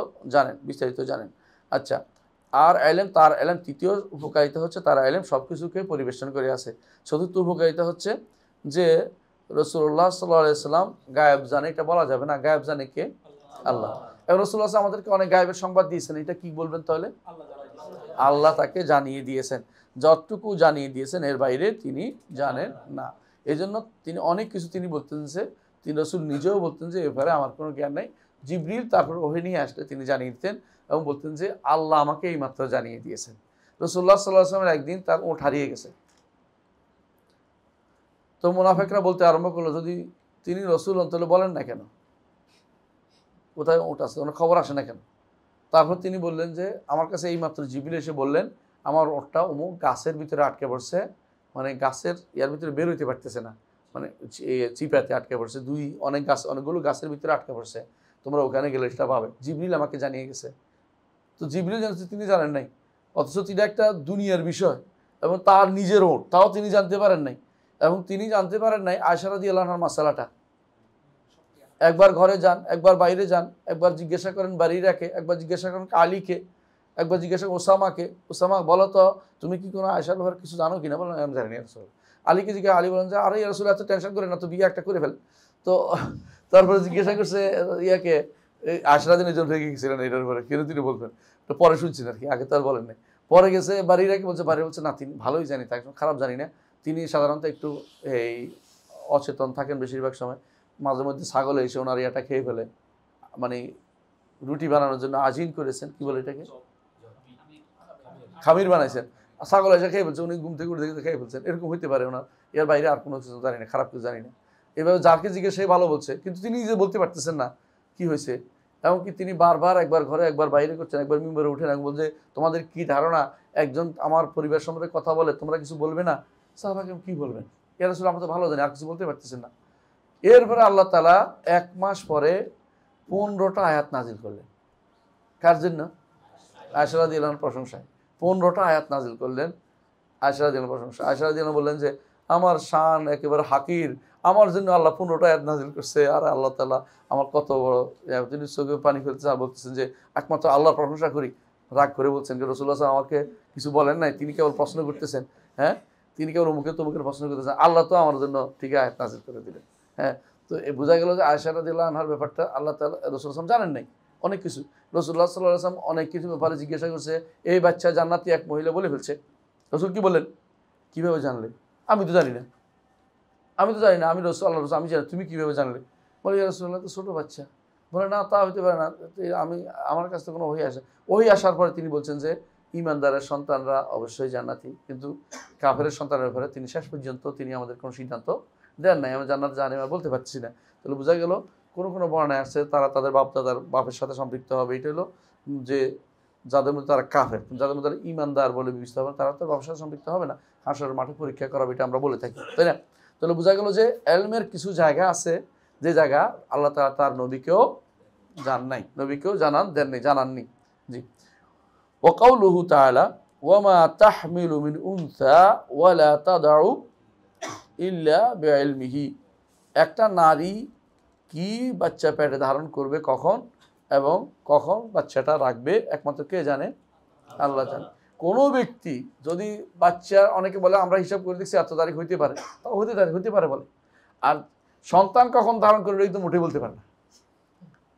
জানেন। আচ্ছা, আর ইলম, তার ইলম, তৃতীয় উপকারিতা হচ্ছে তার ইলম সব কিছুকে পরিবেশন করে আছে। চতুর্থ উপকারিতা হচ্ছে যে রাসূলুল্লাহ সাল্লাল্লাহু আলাইহি সাল্লাম গায়েব জানে, এটা বলা যাবে না, গায়েব জানে কে? আল্লাহ। এবং রাসূলুল্লাহ আমাদেরকে অনেক গায়েবের সংবাদ দিয়েছেন, এটা কি বলবেন তাহলে? আল্লাহ তাকে জানিয়ে দিয়েছেন, যতটুকু জানিয়ে দিয়েছেন এর বাইরে তিনি জানেন না। এই জন্য তিনি অনেক কিছু তিনি বলতেন যে, তিনি রাসূল নিজেও বলতেন যে এবারে আমার কোনো জ্ঞান নাই, জিবরিল তারপর ওহী নিয়ে আসলে তিনি জানিয়ে দিতেন এবং বলতেন যে আল্লাহ আমাকে এই মাত্র জানিয়ে দিয়েছেন। রাসূলুল্লাহ সাল্লাল্লাহু আলাইহি ওয়াসাল্লামের একদিন তার ওঁট হারিয়ে গেছে, তো মুনাফিকরা বলতে আরম্ভ করলো, যদি তিনি রাসূল হন তাহলে বলেন না কেন কোথায় ওঁট আছে, ওনার খবর আসে না কেন? তারপর তিনি বললেন যে আমার কাছে এই মাত্র জিবরিল এসে বললেন আমার ওরটা অমুক গাছের ভিতরে আটকে পড়ছে, মানে গাছের ইয়ার ভিতরে বের হইতে পারতেছে না, মানে চিপাতে আটকে পড়ছে, অনেকগুলো গাছের ভিতরে আটকে পড়ছে, তোমরা ওখানে গেলে সেটা পাবে। জিবরিল আমাকে জানিয়ে গেছে। তো জিবরিল জানছে, তিনি জানেন নাই, অথচ তিনি একটা দুনিয়ার বিষয় এবং তার নিজের ওট, তাও তিনি জানতে পারেন নাই। এবং তিনি জানতে পারেন নাই আয়েশা রাদিয়াল্লাহু আনহার মাসালাটা। একবার ঘরে যান, একবার বাইরে যান, একবার জিজ্ঞাসা করেন বাড়ি রাখে, একবার জিজ্ঞাসা করেন আলীকে, একবার জিজ্ঞাসা করেন ওসামাকে, ওসামা বলো তো তুমি কি কোনো আয়েশার ব্যাপারে কিছু জানো কিনা? বলেন আমি জানি না রাসূল। আলীকে জিজ্ঞাসা, আলী বলেন যে আরে ইয়া রাসূল এত টেনশন করে না তো, বিয়ে একটা করে ফেল। তো তারপরে জিজ্ঞাসা করছে ইয়াকে, আয়েশা রাদিয়াল্লাহু আনহা রেগে গেছিলেন এটার উপরে, কেন তিনি বলবেন, তো পরে শুনছেন আর কি, আগে তো আর বলেন নাই। পরে গেছে বাড়ি রেখে বলছে, বাড়ি বলছে না তিনি ভালোই জানি, তাই খারাপ জানি না, তিনি সাধারণত একটু এই অচেতন থাকেন বেশিরভাগ সময়, মাঝে মধ্যে ছাগল এসে ওনার ইয়াটা খেয়ে ফেলে, মানে রুটি বানানোর জন্য আজিন করেছেন, কি বলে এটাকে, খামির বানাইছেন, ছাগল এসে খেয়ে ফেলছে, উনি ঘুম থেকে উঠে দেখে খেয়ে ফেলছেন, এরকম হইতে পারে ওনার, এর বাইরে আর কোনো কিছু জানি না, খারাপ কিছু জানি না। এভাবে যাকে জিজ্ঞেস সে ভালো বলছে, কিন্তু তিনি নিজে বলতে পারতেছেন না কি হয়েছে। এমনকি তিনি বারবার একবার ঘরে একবার বাইরে করছেন, একবার মিম্বরে উঠেন, এবং বলছে তোমাদের কি ধারণা একজন আমার পরিবার সম্পর্কে কথা বলে তোমরা কিছু বলবে না? সাহাবাকে কি বলবেন, ইয়া রাসূল আমরা তো ভালো জানি, আর কিছু বলতে পারতেছেন না। এরপরে আল্লাহ তাআলা 1 মাস পরে 15টা আয়াত নাজিল করলেন। কার জন্য? আয়েশা রাদিয়াল্লাহু আনহার প্রশংসায় 15টা আয়াত নাজিল করলেন আয়েশা রাদিয়াল্লাহু আনহার প্রশংসা। আয়েশা রাদিয়াল্লাহু আনহা বললেন যে আমার শান একেবারে হাকির, আমার জন্য আল্লাহ 15টা আয়াত নাজিল করছে, আর আল্লাহ তাআলা আমার কত বড়, তিনি চোখে পানি ফেলতেছেন আর বলতেছেন যে একমাত্র আল্লাহর প্রশংসা করি। রাগ করে বলছেন যে রাসূলুল্লাহ সাল্লাল্লাহু আলাইহি ওয়াসাল্লাম আমাকে কিছু বলেন নাই, তিনি কেবল প্রশ্ন করতেছেন, হ্যাঁ তিনি কেবল মুখে তমুখের প্রশ্ন করতেছেন, আল্লাহ তো আমার জন্য ঠিক আয়াত নাজিল করে দিলেন। হ্যাঁ, তো বোঝা গেল যে আয়েশা রাদিয়াল্লাহু আনহার ব্যাপারটা আল্লাহ তাআলা রাসূলুল্লাহ সাল্লাল্লাহু আলাইহি ওয়াসাল্লাম জানেন নাই অনেক কিছু। রাসূলুল্লাহ সাল্লাল্লাহু আলাইহি ওয়াসাল্লাম অনেক কিছু ব্যাপারে জিজ্ঞাসা করছে, এই বাচ্চা জান্নাতি এক মহিলা বলে ফেলছে। রাসূল কি বললেন, কিভাবে জানলে? আমি তো জানি না, আমি তো জানি না, আমি রাসূল, আল্লাহ রাসূল আমি জানি, তুমি কিভাবে জানলে? বলে ইয়া রাসূলুল্লাহ তো ছোটো বাচ্চা। বলে না তা হইতে পারে না, আমি আমার কাছ থেকে কোনো ওহী আসে, ওহী আসার পরে তিনি বলছেন যে ঈমানদারের সন্তানরা অবশ্যই জান্নাতি, কিন্তু কাফেরের সন্তানের ব্যাপারে তিনি শেষ পর্যন্ত তিনি আমাদের কোনো সিদ্ধান্ত দেন নাই, আমি জান্নাত জাহান্নাম বলতে পারছি না। তাহলে বোঝা গেল কোনো বর্ণায় আসছে তারা তাদের বাপের সাথে সম্পৃক্ত হবে, এটা হলো যে যাদের মধ্যে তারা কাফের, যাদের মধ্যে তারা ঈমানদার বলে বিবেচিত হবে তারা তো বাপের সাথে সম্পৃক্ত হবে না, হাসরের মাঠে পরীক্ষা করাবে, এটা আমরা বলে থাকি, তাই না? তাহলে বোঝা গেল যে এলমের কিছু জায়গা আছে যে জায়গা আল্লাহ তাআলা তার নবীকেও জানাননি। জি, ওয়া কাউলুহু তাআলা ওয়া মা তাহমিলু মিন উনসা ওয়া লা তাদউ ইল্লা বিইলমিহি, একটা নারী কি বাচ্চা পেটে ধারণ করবে কখন এবং কখন বাচ্চাটা রাখবে একমাত্র কে জানে? আল্লাহ জানে। কোনো ব্যক্তি যদি বাচ্চা, অনেকে বলে আমরা হিসাব করে দেখছি এত তারিখ হইতে পারে, তাও হইতে পারে বলে, আর সন্তান কখন ধারণ করবে এটা মোটেই বলতে পারে না,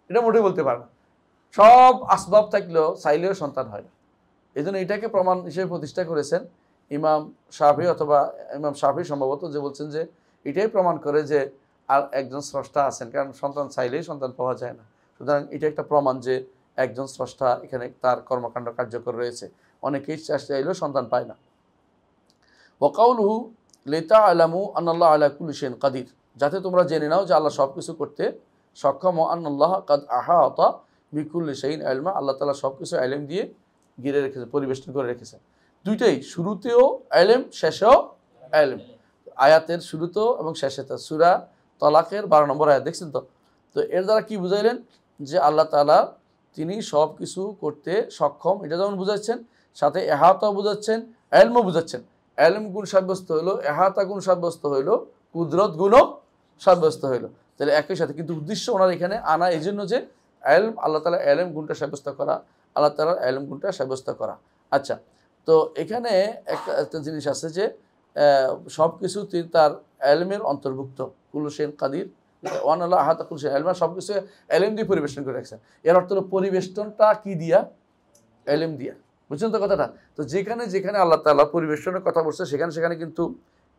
এটা মোটেই বলতে পারে না। সব আসবাব থাকলেও চাইলেও সন্তান হয় না। এই জন্য এটাকে প্রমাণ হিসেবে প্রতিষ্ঠা করেছেন ইমাম শাফি সম্ভবত, যে বলছেন যে এটাই প্রমাণ করে যে আর একজন স্রষ্টা আছেন, কারণ সন্তান চাইলেই সন্তান পাওয়া যায় না। সুতরাং এটা একটা প্রমাণ যে একজন স্রষ্টা এখানে তার কর্মকাণ্ড কার্যকর রয়েছে, অনেকেই চাইলেও সন্তান পায় না। ওয়া কাউলুহু লিতা'লামু আন্নাল্লাহা আলা কুল্লি শাইইন কাদির, যাতে তোমরা জেনে নাও যে আল্লাহ সব কিছু করতে সক্ষম, ও আন্নাল্লাহা কাদ আহাতা বিকুল্লি শাইইন ইলমা, আল্লাহ তাআলা সব কিছু ইলম দিয়ে ঘিরে রেখেছে, পরিবেষ্টন করে রেখেছে। দুইটাই, শুরুতেও ইলম শেষেও ইলম, আয়াতের শুরুতেও এবং শেষেতে। সূরা তালাকের 12 নম্বর আয়াত দেখছেন তো। তো এর দ্বারা কি বুঝাইলেন যে আল্লাহ তাআলা তিনি সব কিছু করতে সক্ষম, এটা যেমন বুঝাচ্ছেন, সাথে এহাতা বুঝাচ্ছেন, ইলমও বুঝাচ্ছেন। ইলম গুণ সাব্যস্ত হইলো, এহাতা গুণ সাব্যস্ত হইলো, কুদরত গুণও সাব্যস্ত হইলো, তাহলে একই সাথে। কিন্তু উদ্দেশ্য ওনার এখানে আনা এই জন্য যে ইলম, আল্লাহ তাআলা ইলম গুণটা সাব্যস্ত করা, আল্লাহ তাআলা ইলম গুণটা সাব্যস্ত করা। আচ্ছা, তো এখানে একটা জিনিস আছে যে সব কিছু তার ইলমের অন্তর্ভুক্ত, কুল্লু শাইইন কাদির, ওয়ান আল্লাহ আহাতা কুল্লু শাইইন ইলমা, সব কিছু ইলম দিয়ে পরিবেষ্টন করে রাখছেন। এর অর্থ হলো পরিবেষ্টনটা কি দিয়া? ইলম দিয়া, বুঝছেন তো কথাটা? তো যেখানে যেখানে আল্লাহ তাআলা পরিবেষ্টনের কথা বলছে সেখানে কিন্তু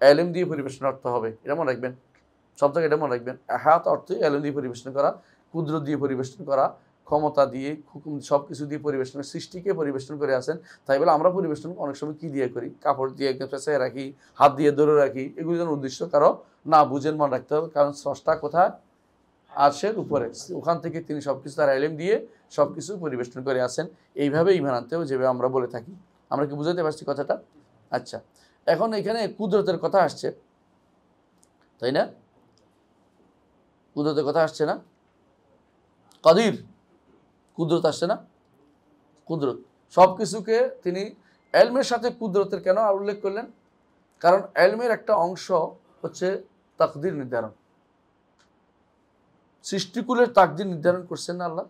ইলম দিয়ে পরিবেষ্টনের অর্থ হবে, এটা মনে রাখবেন, সব জায়গায় এটা মনে রাখবেন। আহাত অর্থে ইলম দিয়ে পরিবেষ্টন করা, কুদরত দিয়ে পরিবেষ্টন করা, ক্ষমতা দিয়ে, হুকুম, সব কিছু দিয়ে পরিবেষ্টন, সৃষ্টিকে পরিবেষ্টন করে আছেন। তাই বলে আমরা পরিবেষ্টন অনেক সময় কী দিয়ে করি? কাপড় দিয়ে পেঁচায় রাখি, হাত দিয়ে ধরে রাখি, এগুলি যেন উদ্দেশ্য কারো না বুঝেন, মনে রাখতে হবে। কারণ স্রষ্টা কোথায়? আরশের উপরে, ওখান থেকে তিনি সব কিছু তার ইলম দিয়ে সব কিছু পরিবেষ্টন করে আছেন। এইভাবে ঈমান আনতে হবে, যেভাবে আমরা বলে থাকি। আমরা কি বুঝাতে পারছি কথাটা? আচ্ছা, এখন এখানে কুদরতের কথা আসছে, তাই না? কুদরতের কথা আসছে না? কাদির, কুদরত আসছে না? কুদরত, সব কিছুকে তিনি এলমের সাথে কুদরতের কেন উল্লেখ করলেন? কারণ এলমের একটা অংশ হচ্ছে তাকদির নির্ধারণ। সৃষ্টিকুলের তাকদির নির্ধারণ করছেন না আল্লাহ?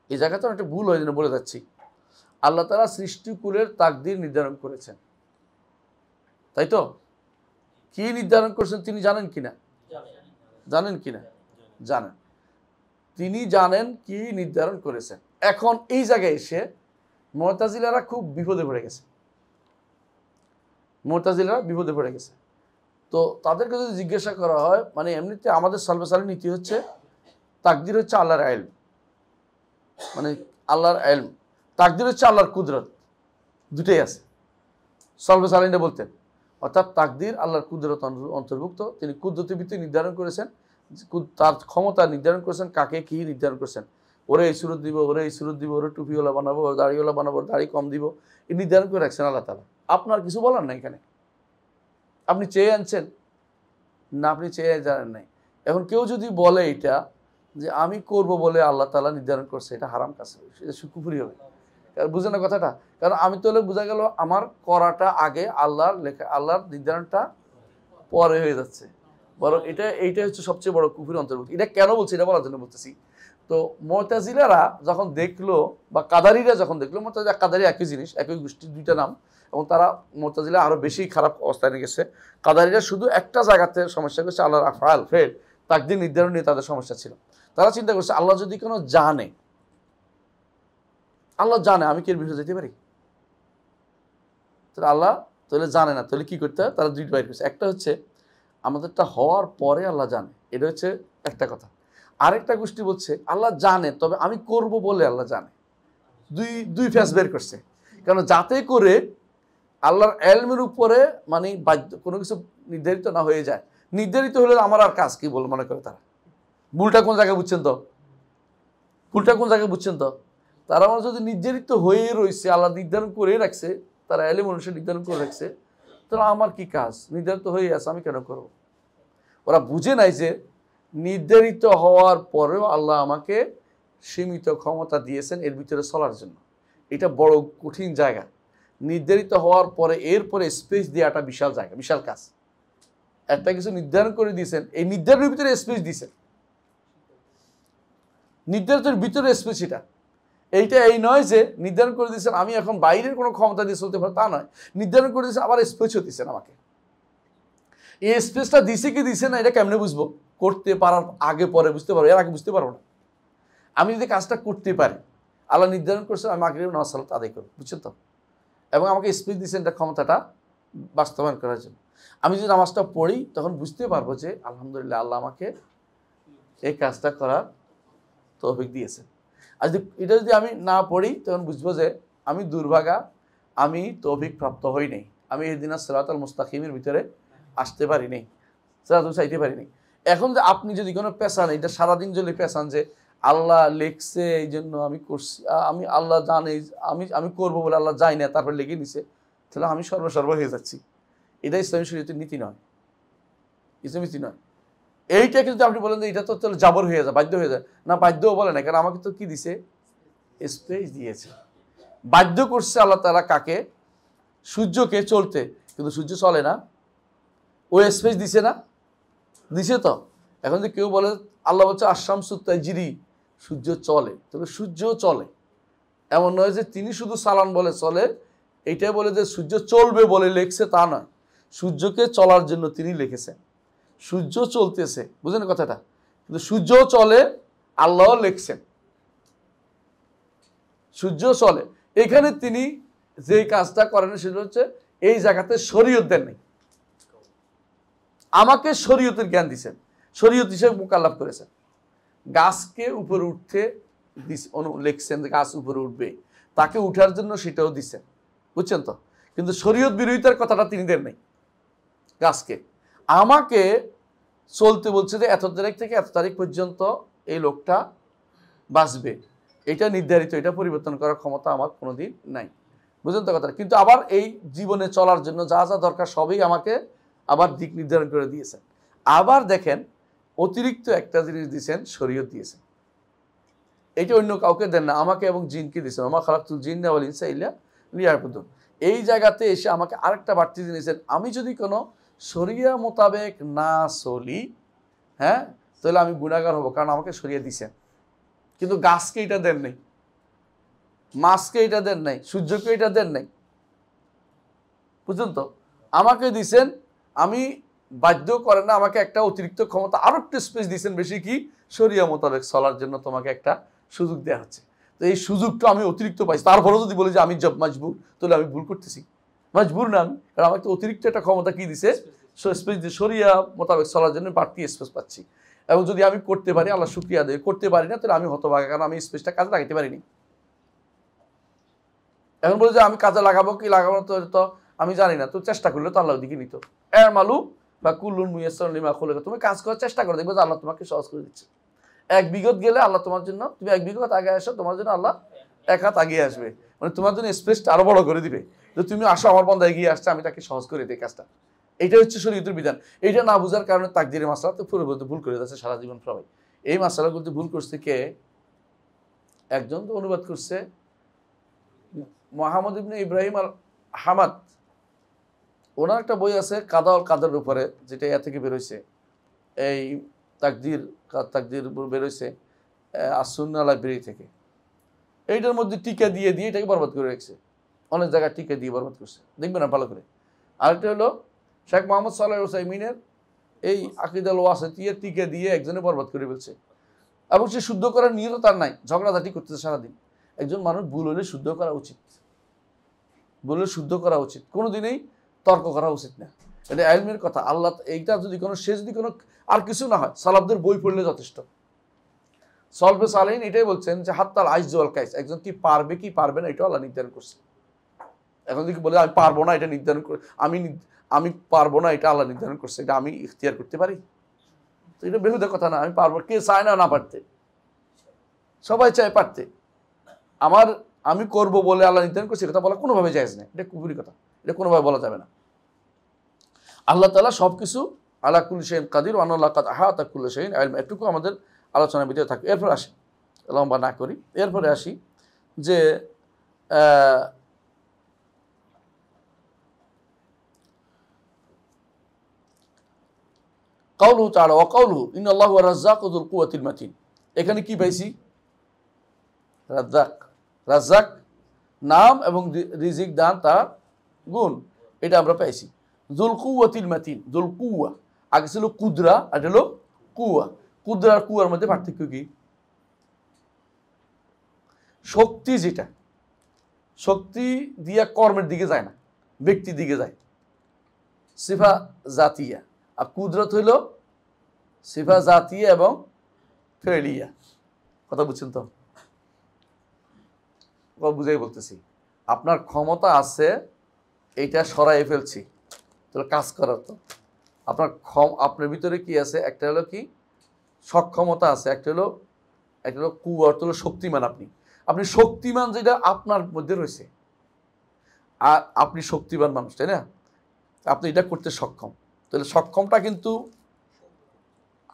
এই জায়গাতে একটা ভুল হয়ে বলে যাচ্ছি। আল্লাহ তাআলা সৃষ্টিকুলের তাকদির নির্ধারণ করেছেন, তাই তো? কি নির্ধারণ করেছেন তিনি জানেন কিনা? জানেন কিনা? জানেন। তিনি জানেন কি নির্ধারণ করেছেন। এখন এই জায়গায় এসে মুতাজিলারা খুব বিপদে পড়ে গেছে। মুতাজিলারা বিপদে পড়ে গেছে। তো তাদেরকে যদি জিজ্ঞাসা করা হয়, মানে এমনিতে আমাদের সালফে নীতি হচ্ছে তাকদির হচ্ছে আল্লাহর ইলম, মানে আল্লাহর ইলম, তাকদির হচ্ছে আল্লাহর কুদরত, দুটোই আছে। সালফে সালেহিনরা বলতেন, অর্থাৎ তাকদির আল্লাহর কুদরত অন্তর্ভুক্ত। তিনি কুদরতের ভিত্তি নির্ধারণ করেছেন, তার ক্ষমতা নির্ধারণ করেছেন, কাকে কি নির্ধারণ করেছেন। ওরে এই সুরত দিব, ওরে এই সুরত দিব, ওরে টুপিওয়ালা বানাবো, ওর দাড়িওয়ালা বানাবো, দাড়ি কম দিব, এই নির্ধারণ করে রাখছেন আল্লাহ তাআলা। আপনার কিছু বলার নাই এখানে। আপনি চেয়ে আনছেন না, আপনি চেয়ে জানেন নাই। এখন কেউ যদি বলে এটা যে আমি করব বলে আল্লাহ তাআলা নির্ধারণ করছে, এটা হারাম কাজ, সেটা কুফরি হবে। বুঝে না কথাটা? কারণ আমি তো বোঝা গেল আমার করাটা আগে, আল্লাহর লেখা, আল্লাহর নির্ধারণটা পরে হয়ে যাচ্ছে। বরং এইটা হচ্ছে সবচেয়ে বড় কুফরির অন্তর্ভুক্ত। এটা কেন বলছি, এটা বলার জন্য বলতেছি। তো মুতাজিলারা যখন দেখলো, বা কাদারিরা যখন দেখলো, মুতাজিলা কাদারি একই জিনিস, একই গোষ্ঠী, দুইটা নাম, এবং তারা মুতাজিলা আরো বেশি খারাপ অবস্থায় নিয়ে গেছে। কাদারিরা শুধু একটা জায়গাতে সমস্যা করছে, আল্লাহর আফআল ফেল তাকদীর নির্ধারণ নিয়ে তাদের সমস্যা ছিল। তারা চিন্তা করছে আল্লাহ যদি কোনো জানে, আল্লাহ জানে, আমি কি এর বিরুদ্ধে যেতে পারি? তাহলে আল্লাহ তাহলে জানে না, তাহলে কি করতে হয়? তারা দুইটা বাইর করছে। একটা হচ্ছে আমাদেরটা হওয়ার পরে আল্লাহ জানে, এটা হচ্ছে একটা কথা। আরেকটা গোষ্ঠী বলছে আল্লাহ জানে, তবে আমি করব বলে আল্লাহ জানে। দুই ফেস বের করছে। কারণ যাতে করে আল্লাহর ইলমের উপরে মানে বাধ্য কোনো কিছু নির্ধারিত না হয়ে যায়। নির্ধারিত হলে আমার আর কাজ কি বল মনে করে তারা। ভুলটা কোন জায়গায় বুঝছেন তো? ভুলটা কোন জায়গায় বুঝছেন তো? তারা আমার যদি নির্ধারিত হয়ে রয়েছে, আল্লাহ নির্ধারণ করে রাখছে, তারা ইলম অনুসারে নির্ধারণ করে রাখছে, তাহলে আমার কি কাজ? নির্ধারিত হয়ে আছে, আমি কেন করব? ওরা বুঝে নাই যে নির্ধারিত হওয়ার পরেও আল্লাহ আমাকে সীমিত ক্ষমতা দিয়েছেন এর ভিতরে চলার জন্য। এটা বড় কঠিন জায়গা। নির্ধারিত হওয়ার পরে এরপরে স্পেস দেওয়াটা বিশাল জায়গা, বিশাল কাজ। একটা কিছু নির্ধারণ করে দিয়েছেন, এই নির্ধারণের ভিতরে স্পেস দিয়েছেন, নির্ধারিতের ভিতরে স্পেস। এইটা এই নয় যে নির্ধারণ করে দিয়েছেন আমি এখন বাইরের কোনো ক্ষমতা দিয়ে চলতে পারবো, তা নয়। নির্ধারণ করে দিয়েছেন আবার স্পেসও দিচ্ছেন আমাকে। এই স্পেসটা দিছে কি দিছে না, এটা কেমনে বুঝবো? করতে পারার আগে পরে বুঝতে পারবো, এর আগে বুঝতে পারবো না। আমি যদি কাজটা করতে পারি, আল্লাহ নির্ধারণ করছে আমি মাগরিব নামাজ সালাত আদায় করবো, বুঝছেন তো? এবং আমাকে স্পেস দিয়েছেন এটা ক্ষমতাটা বাস্তবায়ন করার জন্য। আমি যদি নামাজটা পড়ি, তখন বুঝতে পারবো যে আলহামদুলিল্লাহ আল্লাহ আমাকে এই কাজটা করার তৌফিক দিয়েছেন। আর যদি এটা যদি আমি না পড়ি, তখন বুঝবো যে আমি দুর্ভাগা, আমি তৌফিক প্রাপ্ত হই নাই, আমি এই দিন সিরাতাল মুস্তাকিমের ভিতরে আসতে পারি নাই, সিরাত চাইতে পারি নাই। এখন যে আপনি যদি কোনো পেশান, এটা সারাদিন যদি পেশান যে আল্লাহ লেখছে এই জন্য আমি করছি, আমি আল্লাহ জানে আমি করবো বলে আল্লাহ যাই না, তারপর লেগে নিছে, তাহলে আমি সর্বসর্ব হয়ে যাচ্ছি। এটা ইসলামী শরীয়তের নীতি নয়, ইসলামী নীতি নয়। এইটা কিন্তু আপনি বলেন যে এটা তো তাহলে জাবর হয়ে যায়, বাধ্য হয়ে যায় না, বাধ্যও বলে না, কারণ আমাকে তো কি দিছে? স্পেস দিয়েছে। বাধ্য করছে আল্লাহ তাআলা কাকে? সূর্যকে চলতে, কিন্তু সূর্য চলে না, ও স্পেস দিছে না? দিছে তো। এখন যে কেউ বলে আল্লাহ বলছে আশ-শামসু তাজরি, সূর্য চলে, তবে সূর্য চলে, এমন নয় যে তিনি শুধু চালান বলে চলে। এইটাই বলে যে সূর্য চলবে বলে লেখছে, তা নয়। সূর্যকে চলার জন্য তিনি লিখেছেন। সূর্য চলতেছে, বুঝলেন কথাটা? কিন্তু সূর্য চলে, আল্লাহও লিখছেন, সূর্য চলে। এখানে তিনি যে কাজটা করেন সেটা হচ্ছে এই জায়গাতে শরীয়ত দেন নাই, আমাকে শরীয়তের জ্ঞান দিচ্ছেন, শরীয়ত হিসেবে মুকাল্লাফ করেছেন। গাছকে উপরে উঠতে লিখছেন যে গাছ উপরে উঠবে, তাকে উঠার জন্য সেটাও দিচ্ছেন, বুঝছেন তো? কিন্তু শরীয়ত বিরোধিতার কথাটা তিনি দেন নাই গাছকে। আমাকে চলতে বলছে যে এত তারিখ থেকে এত তারিখ পর্যন্ত এই লোকটা বাঁচবে, এটা নির্ধারিত, এটা পরিবর্তন করার ক্ষমতা আমার কোনোদিন নাই। বুঝলেন তো কথা? কিন্তু আবার এই জীবনে চলার জন্য যা যা দরকার সবই আমাকে আবার দিক নির্ধারণ করে দিয়েছেন। আবার দেখেন অতিরিক্ত একটা জিনিস দিয়েছেন, শরীয়ত দিয়েছেন। এটা অন্য কাউকে দেন না, আমাকে এবং জিনকে দিয়েছেন। ওমা খালাকতুল জিন্না ওয়াল ইনসা ইল্লা লিয়াবুদুন। এই জায়গাতে এসে আমাকে আরেকটা বাড়তি দিয়েছেন, আমি যদি কোনো শরিয়া মোতাবেক না চলি, হ্যাঁ, তাহলে আমি গুনাহগার হব, কারণ আমাকে শরিয়া দিয়েছেন। কিন্তু গাছকে এটা দেন নাই, মাছকে এটা দেন নাই, সূর্যকে এটা দেন নাই, বুঝলেন তো? আমাকে দিছেন, আমি বাধ্য করেন না, আমাকে একটা অতিরিক্ত ক্ষমতা, আরো একটু স্পেস দিয়েছেন বেশি, কি শরিয়া মোতাবেক চলার জন্য তোমাকে একটা সুযোগ দেওয়া হচ্ছে। তো এই সুযোগটা আমি অতিরিক্ত পাইছি, তারপরেও যদি বলি যে আমি জব মজবুর, তাহলে আমি ভুল করতেছি। মজবুর না আমি, কারণ আমাকে অতিরিক্ত একটা ক্ষমতা কি দিছে, স্পেস দিয়ে শরিয়া মোতাবেক চলার জন্য বাড়তি স্পেস পাচ্ছি। এবং যদি আমি করতে পারি, আল্লাহ শুকরিয়া দেয়, করতে পারি না তাহলে আমি হতভাগা, কারণ আমি স্পেসটা কাজে লাগাতে পারিনি। এখন বলে যে আমি কাজে লাগাবো কি লাগাবো না, তো আমি জানি না, তো চেষ্টা করলে তো আল্লাহ দিকে নিত। এর মালু বা কুল্লুন মুয়াসসারুন লিমা খুলিকা, তুমি কাজ করার চেষ্টা করো, দেখবে যে আল্লাহ তোমাকে সহজ করে দিচ্ছে। এক বিগত গেলে আল্লাহ তোমার জন্য, তুমি এক বিগত আগে আসো, তোমার জন্য আল্লাহ এক হাত আগিয়ে আসবে, মানে তোমার জন্য স্পেসটা আরো বড় করে দিবে। যে তুমি আসো, আমার বন্ধা এগিয়ে আসছে, আমি তাকে সহজ করে দিই কাজটা। এইটা হচ্ছে শরীয়তের বিধান। এইটা না বুঝার কারণে তাকদীরের মাসলা তো পুরো ভুল করে যাচ্ছে সারা জীবন সবাই। এই মাসলাগুলোতে ভুল করছে কে? একজন তো অনুবাদ করছে মোহাম্মদ ইবনে ইব্রাহিম আল হামাদ, ওনার একটা বই আছে কাদা আল কাদের উপরে, যেটা এ থেকে বেরোইছে, এই তাকদীর বেরোইছে আসুন্না লাইব্রেরি থেকে। এইটার মধ্যে টিকা দিয়ে দিয়ে এটাকে বরবাদ করে রেখেছে, অনেক জায়গায় টিকা দিয়ে বরবাদ করছে, দেখবেন না ভালো করে। আরেকটা হলো শেখ মোহাম্মদ সাল্লাহ উসাইমিনের এই আকিদাল ওয়াসিতিয়া টিকা দিয়ে একজনে বরবাদ করে ফেলছে, এবং সে শুদ্ধ করার নিয়ত তার নাই, ঝগড়াঝাটি করতেছে সারাদিন। একজন মানুষ ভুল হলে শুদ্ধ করা উচিত, ভুল হলে শুদ্ধ করা উচিত, কোনোদিনই তর্ক করা উচিত না। এটা ইলমের কথা। আল্লাহ এইটা যদি কোনো, সে যদি কোনো আর কিছু না হয়, সালাফদের বই পড়লে যথেষ্ট। সলফে সালেহিন এটাই বলছেন যে হাত্তাল আইজ ওয়াল কাইস, একজন কি পারবে কি পারবে না এটা আল্লাহ নির্ধারণ করছে। এখন যদি বলে আমি পারবো না, এটা নির্ধারণ করে আমি পারবো না, এটা আল্লাহ নির্ধারণ করছে, এটা আমি ইখতিয়ার করতে পারি? তো এটা বেহুদা কথা না। আমি পারবো, কে চায় না না পারতে? সবাই চায় পারতে। আমি করব বলে আল্লাহ নির্ধারণ করছে, কথা বলা কোনোভাবে জায়েজ নেই, এটা কুফরি কথা, এটা কোনোভাবে বলা যাবে না। আল্লাহ তাআলা সবকিছু আলা কুল্লি শাইইন কাদির ওয়া আন্নাল্লাহা কাদ আহাতা কুল্লি শাইইন ইলমা, এটুকু আমাদের আলোচনার ভিতরে থাকে। এরপর আসি, লম্বা না করি, এরপরে আসি যে কাউলুহু তাআলা ওয়া কাউলুহু ইন্নাল্লাহু হুয়া রাজ্জাকু যুল কুওয়াতিল মাতিন। এখানে কি পাইছি? রাজ্জাক নাম এবং রিজিক দান তার গুণ, এটা আমরা পাইছি। যুল কুওয়াতিল মাতিন, যুল কুওয়া, আগে ছিল কুদরা, আর হলো কুয়া। কুদরা আর কুয়ার মধ্যে পার্থক্য কি? শক্তি, যেটা শক্তি দিয়া কর্মের দিকে যায় না, ব্যক্তির দিকে যায়, সিফা জাতিয়া। আর কুদরত হইল সিফা জাতিয়া এবং ফেলিয়া। কথা বুঝছেন তো? বুঝাই বলতেছি, আপনার ক্ষমতা আছে, এইটা সরাই ফেলছি, তাহলে কাজ করার তো আপনার ভিতরে কি আছে? একটা হলো কি সক্ষমতা আছে, একটা হলো কুয়া, অর্থ হলো শক্তিমান। আপনি শক্তিমান, যেটা আপনার মধ্যে রয়েছে, আর আপনি শক্তিমান মানুষ, তাই না? আপনি এটা করতে সক্ষম, তাহলে সক্ষমটা কিন্তু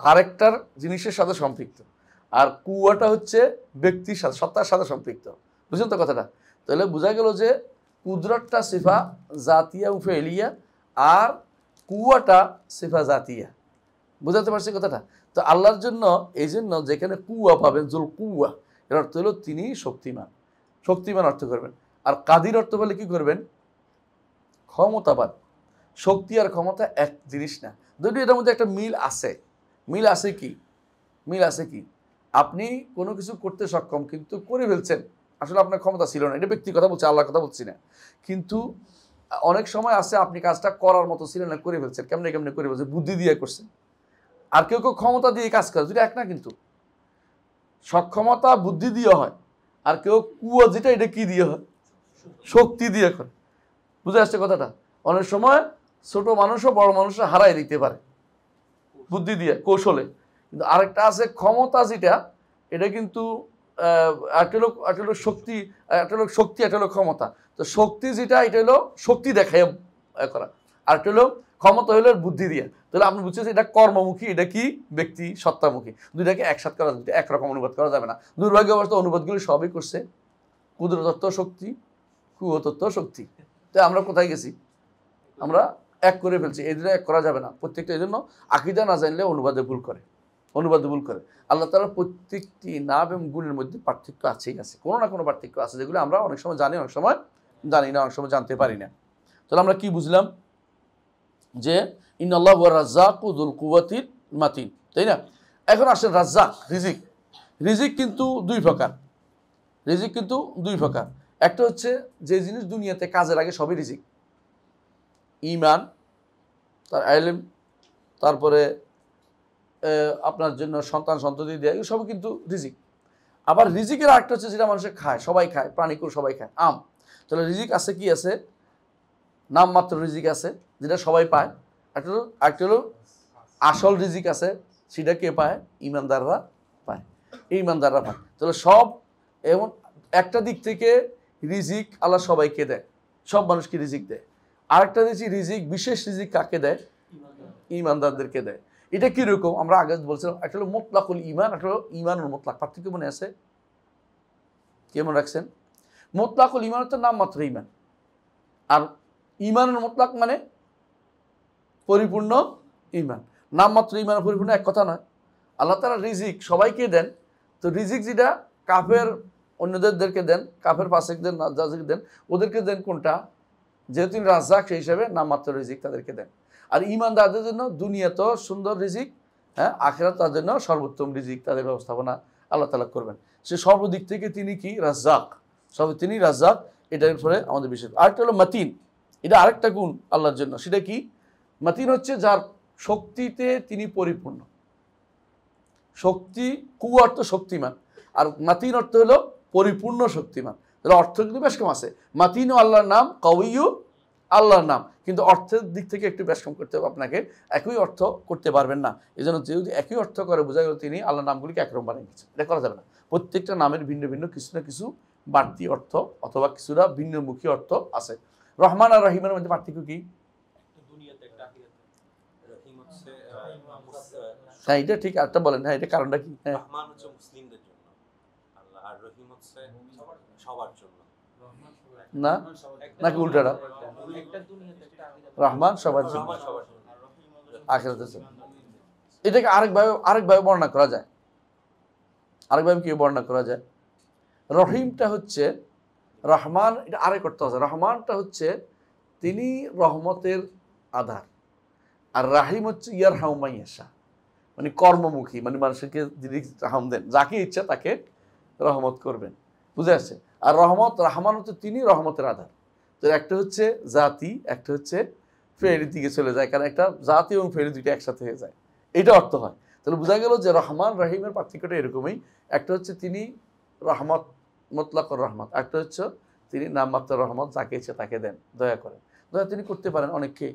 আরেকটার জিনিসের সাথে সম্পৃক্ত, আর কুয়াটা হচ্ছে ব্যক্তির সাথে, সত্তার সাথে সম্পৃক্ত। বুঝলেন তো কথাটা? তাহলে বোঝা গেল যে কুদরতটা সিফা জাতিয়া ও ফেলিয়া, আর কুয়াটা সিফা জাতিয়া। বুঝাতে পারছি কথাটা? তো আল্লাহর জন্য এই জন্য যেখানে কুয়া পাবেন, জুল কুয়া, এর অর্থ হলো তিনি শক্তিমান, শক্তিমান অর্থ করবেন। আর কাদির অর্থ বলে কি করবেন? ক্ষমতাবান। শক্তি আর ক্ষমতা এক জিনিস না, যদিও এটার মধ্যে একটা মিল আছে। মিল আছে কি? মিল আছে কি? আপনি কোনো কিছু করতে সক্ষম, কিন্তু করে ফেলছেন, আসলে আপনার ক্ষমতা ছিল না, এটা ব্যক্তির কথা বলছি, আল্লাহর কথা বলছি না। কিন্তু অনেক সময় আছে আপনি কাজটা করার মতো ছিল না, করে ফেলছেন, কেমনে কেমনে করে ফেলছেন, বুদ্ধি দিয়ে করছেন। আর কেউ কেউ ক্ষমতা দিয়ে কাজ করে, যেটা এক না, কিন্তু সক্ষমতা বুদ্ধি দিয়ে হয়, আর কেউ কুয়া যেটা, এটা কি দিয়ে হয়? শক্তি দিয়ে করে। বুঝে আসছে কথাটা? অনেক সময় ছোট মানুষও বড় মানুষও হারাই দিতে পারে বুদ্ধি দিয়ে, কৌশলে। কিন্তু আরেকটা আছে ক্ষমতা, যেটা এটা কিন্তু একটা হলো শক্তি, একটা হলো শক্তি, একটা হলো ক্ষমতা। তো শক্তি যেটা এটা হলো শক্তি দেখায় করা, আর একটা হলো ক্ষমতা হলো বুদ্ধি দিয়ে। তাহলে আপনি বুঝছেন এটা কর্মমুখী, এটা কি ব্যক্তি সত্তামুখী। দুইটাকে একসাথে করা যাবে, একরকম অনুবাদ করা যাবে না। দুর্ভাগ্যবশত অনুবাদগুলি সবই করছে কুদরতত্ত্ব শক্তি, কুহতত্ত্ব শক্তি। তো আমরা কোথায় গেছি? আমরা এক করে ফেলছি। এই দুটো এক করা যাবে না প্রত্যেকটা। এই জন্য আকীদা না জানলে অনুবাদে ভুল করে, আল্লাহ তাআলার প্রত্যেকটি নাম এবং গুণের মধ্যে পার্থক্য আছেই আছে, কোনো না কোনো পার্থক্য আছে, যেগুলো আমরা অনেক সময় জানি, অনেক সময় জানি না, অনেক সময় জানতে পারি না। তাহলে আমরা কি বুঝলাম? যে ইন্নাল্লাহু হুয়া রাজ্জাকু যুল কুওয়াতিল মাতিন, তাই না? এখন আসেন রাজ্জাক, রিজিক। রিজিক কিন্তু দুই প্রকার। একটা হচ্ছে যে জিনিস দুনিয়াতে কাজে লাগে সবই রিজিক। ঈমান, তার ইলম, তারপরে আপনার জন্য সন্তান সন্ততি দেয়া, এগুলো সবই কিন্তু রিজিক। আবার রিজিকের আরেকটা হচ্ছে যেটা মানুষে খায়, সবাই খায়, প্রাণীকুল সবাই খায়, আম। তাহলে রিজিক আছে কি আছে? নামমাত্র রিজিক আছে যেটা সবাই পায়। একটা হলো আসল রিজিক আছে, সেটা কে পায়? ইমানদাররা পায়, ইমানদাররা পায়। তাহলে সব এমন একটা দিক থেকে রিজিক আল্লাহ সবাইকে দেয়, সব মানুষকে রিজিক দেয়। আরেকটা দিচ্ছি রিজিক, বিশেষ রিজিক কাকে দেয়? ইমানদারদেরকে দেয়। এটা কিরকম? আমরা আগে বলছিলাম, একটা হলো মুতলাকুল ঈমান, একটা হলো ঈমানুল মুতলাক। পার্থক্য মনে আছে? কেমন রাখছেন? মুতলাকুল ঈমান হচ্ছে নামমাত্র ঈমান, আর ঈমানুল মুতলাক মানে পরিপূর্ণ ঈমান। নামমাত্র ঈমান পরিপূর্ণ এক কথা নয়। আল্লাহ তাআলা রিজিক সবাইকে দেন। তো রিজিক যেটা কাফের অন্যদেরকে দেন, কাফের ফাসিকদের যাদেরকে দেন, ওদেরকে দেন কোনটা? যেহেতু তিনি রাজ্জাক, সেই হিসাবে নামমাত্র রিজিক তাদেরকে দেন। আর ঈমানদারদের জন্য দুনিয়া তো সুন্দর রিজিক, হ্যাঁ, আখিরাত তার জন্য সর্বোত্তম রিজিক, তাদের ব্যবস্থাপনা আল্লাহ তাআলা করবেন। সে সর্বদিক থেকে তিনি কি? রাজ্জাক। তিনি রাজ্জাক। এটার ফলে আমাদের বিষয়। আরেকটা হলো মাতিন, এটা আরেকটা গুণ আল্লাহর জন্য। সেটা কি? মাতিন হচ্ছে যার শক্তিতে তিনি পরিপূর্ণ। শক্তি, কু অর্থ শক্তিমান, আর মাতিন অর্থ হলো পরিপূর্ণ শক্তিমান। তাহলে অর্থ কিন্তু বেশ কম আছে। মাতিনও আল্লাহর নাম, কওয়িও আল্লাহর নাম, কিন্তু অর্থের দিক থেকে একটু বেশ কম করতে হবে আপনাকে, একই অর্থ করতে পারবেন না। এই জন্য যদি একই অর্থ করে, বোঝা গেল তিনি আল্লাহর নামগুলিকে একরকম বানিয়ে দিচ্ছেন। এটা করা যাবে না। প্রত্যেকটা নামের ভিন্ন ভিন্ন কিছু না কিছু বাড়তি অর্থ অথবা কিছুটা ভিন্নমুখী অর্থ আছে। রহমান আর রহিমের মধ্যে পার্থক্য কি? হ্যাঁ, এটা ঠিক। আরেকটা বলেন। হ্যাঁ, এটা কারণটা কি? হ্যাঁ, রহমান হচ্ছে মুসলিমদের জন্য আল্লাহ, আর রহিম হচ্ছে সবার জন্য। না, নাকি উল্টাটা? রহমান সবার জন্য, আখিরাতের জন্য। এটাকে আরেকভাবে বর্ণনা করা যায়। আরেকভাবে কি বর্ণনা করা যায়? রহিমটা হচ্ছে রহমান, এটা আরেক অর্থ আছে। রহমানটা হচ্ছে তিনি রহমতের আধার, আর রাহিম হচ্ছে ইয়ার হাউমাইয়াশা, মানে কর্মমুখী, মানে মানুষকে যিনি রাহম দেন, যাকে ইচ্ছা তাকে রহমত করবেন। বুঝে আসছে? আর রহমান হচ্ছে তিনি রহমতের আধার। তো একটা হচ্ছে জাতি, একটা হচ্ছে ফেরের দিকে চলে যায়, কারণ একটা জাতি এবং ফেরি দুইটা একসাথে হয়ে যায়, এটা অর্থ হয়। তাহলে বোঝা গেল যে রহমান রহিমের পার্থক্যটা এরকমই। একটা হচ্ছে তিনি রহমত, মুতলাকুর রহমত। একটা হচ্ছে তিনি নামমাত্র রহমত, যাকে ইচ্ছে তাকে দেন, দয়া করেন। দয়া তিনি করতে পারেন অনেককে।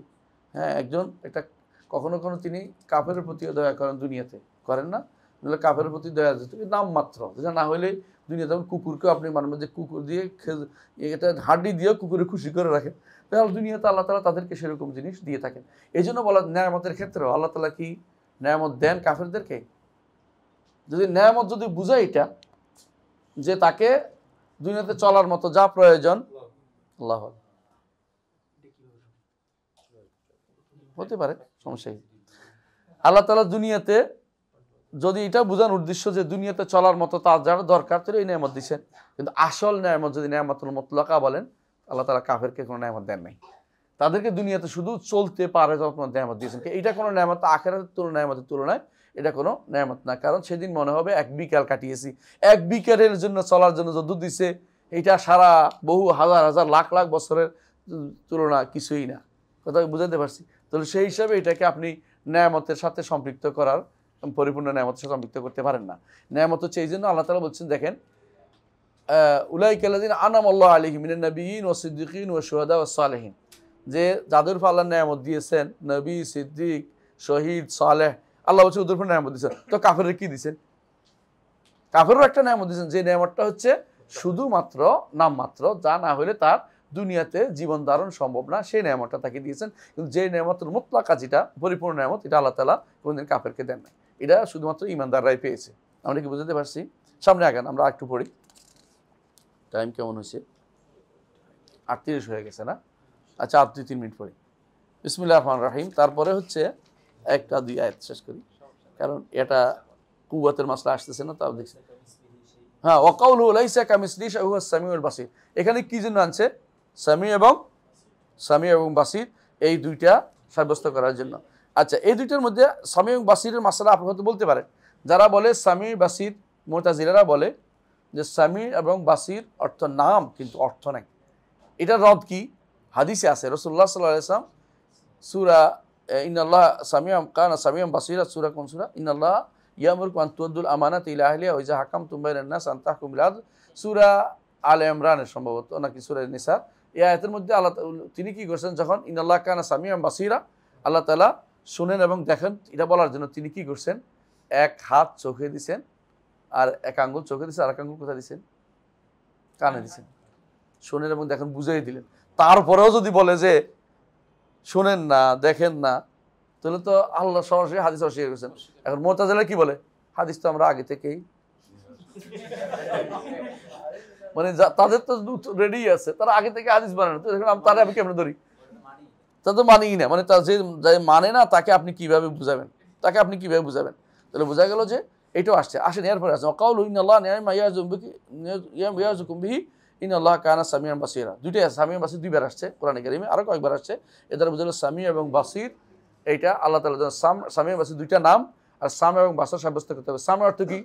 হ্যাঁ, একটা কখনো কখনো তিনি কাফের প্রতিও দয়া করেন, দুনিয়াতে করেন না? নাহলে কাফের প্রতি দয়া নামমাত্র, যেটা না হলে দুনিয়া, যেমন কুকুরকেও আপনি মানবেন যে কুকুর দিয়ে এটা হাড্ডি দিয়েও কুকুরে খুশি করে রাখেন, তাহলে দুনিয়াতে আল্লাহ তাআলা তাদেরকে সেরকম জিনিস দিয়ে থাকেন। এই জন্য বলা, নেয়ামতের ক্ষেত্রেও আল্লাহ তাআলা কি নেয়ামত দেন কাফেরদেরকে? যদি নেয়ামত যদি বুঝায় এটা যে তাকে দুনিয়াতে চলার মতো যা প্রয়োজন, আল্লাহ হতে পারে, সমস্যা নেই। আল্লাহ তাআলা দুনিয়াতে যদি এটা বোঝানোর উদ্দেশ্য যে দুনিয়াতে চলার মতো তার যারা দরকার, তাহলে এই নেয়ামত দিচ্ছেন। কিন্তু আসল নেয়ামত যদি নেয়ামতুল মুতলাকা বলেন, আল্লাহ তাআলা কাফেরকে কোনো নেয়ামত দেন নাই। তাদেরকে দুনিয়াতে শুধু চলতে পারে যত নেয়ামত দিয়েছেন। এটা কোনো নেয়ামত আখিরাতের নেয়ামতের তুলনায় এটা কোনো নেয়ামত না। কারণ সেদিন মনে হবে এক বিকাল কাটিয়েছি, এক বিকালের জন্য চলার জন্য যত দিছে, এটা সারা বহু হাজার হাজার লাখ লাখ বছরের তুলনা কিছুই না। কথা বুঝাতে পারছি? তাহলে সেই হিসাবে এটাকে আপনি নেয়ামতের সাথে সম্পৃক্ত করার, পরিপূর্ণ নেয়ামতের সাথে সম্পৃক্ত করতে পারেন না। নেয়ামত হচ্ছে এই জন্য আল্লাহ তাআলা বলছেন, দেখেন, উলাইকা আল্লাযীনা আনআমাল্লাহু আলাইহিম মিনান নাবিয়্যিন ওয়াস সিদ্দীকিন ওয়াশ শুহাদা ওয়াস সালিহিন, যে যাদের উপর আল্লাহ নেয়ামত দিয়েছেন, নবী, সিদ্দিক, শহীদ, সালেহ, আল্লাহ বলছে ওদের উপর নেয়ামত দিয়েছেন। তো কাফেরদের কি দিয়েছেন? কাফেরও একটা নিয়ামত দিয়েছেন, যে নিয়ামতটা হচ্ছে শুধুমাত্র নামমাত্র, যা না হলে তার দুনিয়াতে জীবন ধারণ সম্ভব না, সেই নিয়ামতটা তাকে দিয়েছেন। কিন্তু যে নিয়ামতের মুতলাকা, যেটা পরিপূর্ণ নিয়ামত, এটা আল্লাহ তাআলা কোনদিন কাফেরকে দেন না। এটা শুধুমাত্র ইমানদাররাই পেয়েছে। আমরা কি বুঝতে পারছি? সামনে আগান, আমরা একটু পড়ি। টাইম কেমন হয়েছে? 38 হয়ে গেছে না? আচ্ছা, আর 2-3 মিনিট পড়ি। বিসমিল্লাহির রহমানির রহিম। তারপরে হচ্ছে 1-2 আয়াত শেষ করি, কারণ এটা কুওয়াতের মাসলা আসতেছে না, তাও দেখছি। হ্যাঁ, ওয়াকাউলু লাইসা কামিসলিহি শাইউন হুয়াস সামিউল বাসীর। এখানে কি জন্য আনছে? সামি এবং বাসীর, এই দুইটা সাব্যস্ত করার জন্য। আচ্ছা, এই দুইটার মধ্যে সামি এবং বাসীরের মাসলা আপনি হয়তো বলতে পারেন, যারা বলে সামি বাসীর, মুতাজিলারা বলে যে সামি এবং বাসীর অর্থ নাম, কিন্তু অর্থ নাই। এটার রদ কি? হাদিসে আছে, রাসূলুল্লাহ সাল্লাল্লাহু আলাইহি ওয়াসাল্লাম সূরা ইন্নাল্লাহ সামিউম কানা সামিউম বাসীরা, সূরা কোন সূরা? ইন্নাল্লাহ ইয়ামুরুকুম আন তুআদ্দুল আমানাতি ইলা আহলিহা ওয়া ইযা হাকামতুম বাইনান নাস আন তাহকুমু বিল আদল, সূরা আলে ইমরানের সম্ভবত, নাকি সূরা নিসা। এই আয়াতের মধ্যে আল্লাহ তিনি কি করছেন, যখন ইন্নাল্লাহ কানা সামিউম বাসীরা, আল্লাহ তাআলা শুনেন এবং দেখেন, এটা বলার জন্য তিনি কি করছেন? এক হাত চোখে দিছেন, আর এক আঙ্গুল চোখে দিছেন, আর এক আঙ্গুল কোথায় দিছেন? কানে দিছেন। শোনেন এবং দেখেন বুঝাই দিলেন। তারপরেও যদি বলে যে শোনেন না, দেখেন না, তাহলে তো আল্লাহ সরাসরি হাদিস অস্বীকার করেছেন। এখন মুতাজিলা কি বলে? হাদিস তো আমরা আগে থেকেই, মানে তাদের তো রেডি আছে, তারা আগে থেকে হাদিস বানানো, তো তারা আমি কেমন ধরি? তা তো মানেই না, মানে তার যে মানে না তাকে আপনি কিভাবে বুঝাবেন? তাহলে বোঝা গেল যে এটাও আসছে। আসেন, এরপরে আসছে ওয়াকাউলু ইন্নাল্লাহ নি'মা ইয়াযুকুম বিহি ইন্নাল্লাহ কানা সামিউন বাসীরা। দুইটাই আছে, সামি এবং বাসীর দুইবার আসছে কোরআনে কারিমে, আরো কয়েকবার আসছে। এর দ্বারা বোঝা গেল সামি এবং বাসীর, এইটা আল্লাহ তাআলা সামি এবং বাসীর দুইটা নাম, আর সাম এবং বাসার সাব্যস্ত করতে হবে। সামের অর্থ কি?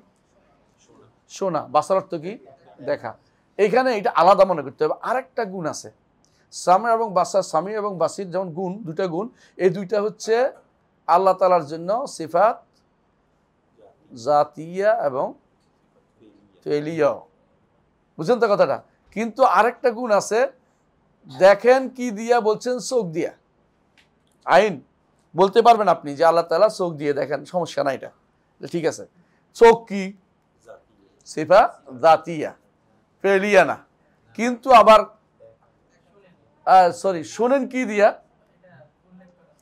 শোনা। বাসার অর্থ কি? দেখা। এইখানে এটা আলাদা মনে করতে হবে। আরেকটা গুণ আছে সামি এবং বাসা, সামি এবং বাসীর যেমন গুণ, দুইটা গুণ, এই দুইটা হচ্ছে আল্লাহ তাআলার জন্য সিফাত জাতিয়া এবং ফেলিয়া। বুঝছেন তো কথাটা? কিন্তু আরেকটা গুণ আছে, দেখেন কি দিয়া বলছেন? চোখ দিয়া। আইন বলতে পারবেন আপনি যে আল্লাহ তাআলা চোখ দিয়ে দেখেন, সমস্যা নাই, এটা ঠিক আছে। চোখ কি? সিফা জাতিয়া, ফেলিয়া না। কিন্তু আবার শোনেন কি দিয়া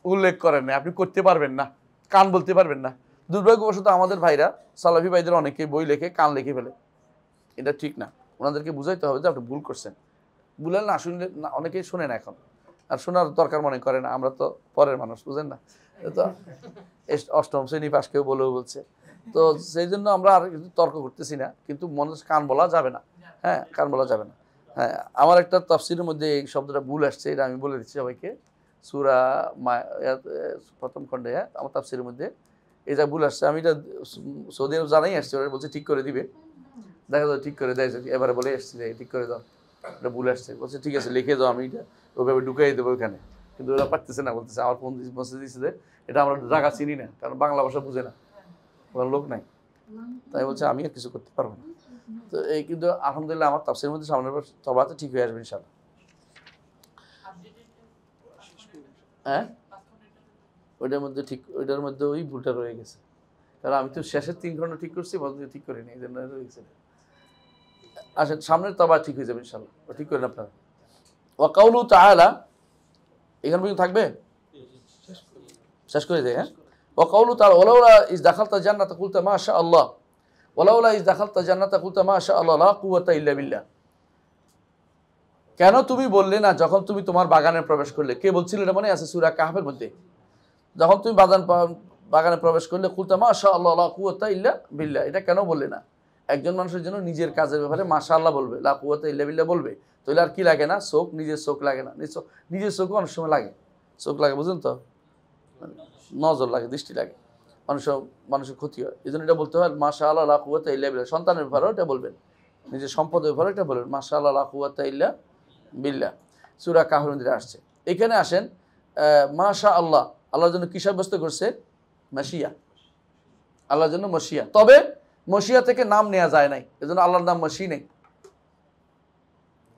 উল্লেখ করেন না, আপনি করতে পারবেন না, কান বলতে পারবেন না। দুর্ভাগ্যবশত আমাদের ভাইরা, সালাফি ভাইদের অনেকে বই লেখে, কান লিখে ফেলে। এটা ঠিক না, ওনাদেরকে বুঝাইতে হবে যে আপনি ভুল করছেন। ভুলেন না, শুনলে না, অনেকেই শোনে না এখন, আর শোনার দরকার মনে করে না। আমরা তো পরের মানুষ, বুঝেন না? তো অষ্টম শ্রেণী পাশ কেউ বলেও বলছে, তো সেই জন্য আমরা আর তর্ক করতেছি না। কিন্তু মানুষ কান বলা যাবে না, হ্যাঁ, কান বলা যাবে না। হ্যাঁ, আমার একটা তাফসীরের মধ্যে এই শব্দটা ভুল আসছে, এটা আমি বলে দিচ্ছি সবাইকে। সূরা প্রথম খণ্ডে, আমার তাফসীরের মধ্যে এটা ভুল আসছে। আমি এটা সৌদি আরব জানাই আসছে, ওরা বলছে ঠিক করে দিবে, দেখা যাবে ঠিক করে দেয়। এবারে বলে এসছি যে ঠিক করে দাও, এটা ভুল আসছে। বলছে ঠিক আছে, লিখে দাও, আমি এটা ওইভাবে ঢুকাই দেবো ওইখানে। কিন্তু ওরা পারতেছে না, বলতেছে আমার ফোন দিচ্ছে যে এটা আমরা জায়গা চিনি না, কারণ বাংলা ভাষা বুঝে না, ওখানে লোক নাই। তাই বলছে আমি আর কিছু করতে পারবো না। তো এই কিন্তু আলহামদুলিল্লাহ আমার তাফসীরের মধ্যে সামনের বার তবাতে ঠিক হয়ে আসবে ইনশাআল্লাহ। হ্যাঁ, ওইটার মধ্যে ওই ভুলটা রয়ে গেছে, কারণ আমি তো শেষের 3 খণ্ড ঠিক করছি, বলতে ঠিক করিনি, এই জন্য রয়েছে। আসেন, সামনের তবা ঠিক হয়ে যাবে ইনশাআল্লাহ, ঠিক করেন আপনারা। ওয়াকাউলু তাআলা, এখানে পর্যন্ত থাকবে, শেষ করে দেয়। হ্যাঁ, ওয়াকাউলু তাআলা ওয়ালাউলা ইজ দাখালতা জান্নাতা কুলতা মাশা আল্লাহ, ওয়ালাউলা ইজ দাখালতা জান্নাতা কুলতা মাশা আল্লাহ লা কুওয়াতা ইল্লা বিল্লাহ। কেন তুমি বললে না যখন তুমি তোমার বাগানে প্রবেশ করলে? কে বলছিল এটা মনে আছে? সূরা কাহফের মধ্যে, যখন তুমি বাগানে প্রবেশ করলে, কুলতা মাশা আল্লাহ লা কুওয়াতা ইল্লা বিল্লাহ, এটা কেন বললে না? একজন মানুষের জন্য নিজের কাজের ব্যাপারে মাশা আল্লাহ বলবে, লা কুওয়াতা ইল্লা বিল্লাহ বলবে, তাহলে আর কি লাগে না? চোখ, নিজের চোখ লাগে না? নিজের চোখও অনেক সময় লাগে, চোখ লাগে, বুঝলেন তো? নজর লাগে, দৃষ্টি লাগে, মানুষের ক্ষতি হয়। এই জন্য এটা বলতে হয় মাশা আল্লাহ লা কুওয়াতা ইল্লা বিল্লাহ। সন্তানের ব্যাপারেও এটা বলবেন, নিজের সম্পদের ব্যাপারে এটা বলবেন, মাশা আল্লাহ লা কুওয়াতা ইল্লা বিল্লাহ। সূরা কাহফের মধ্যে আসছে। এখানে আসেন, মাশা আল্লাহ, আল্লাহর জন্য কি সাব্যস্ত করছে? মাশিয়া, আল্লাহর জন্য মশিয়া। তবে মশিয়া থেকে নাম নেওয়া যায় নাই, এজন্য আল্লাহর নাম মশি নেই,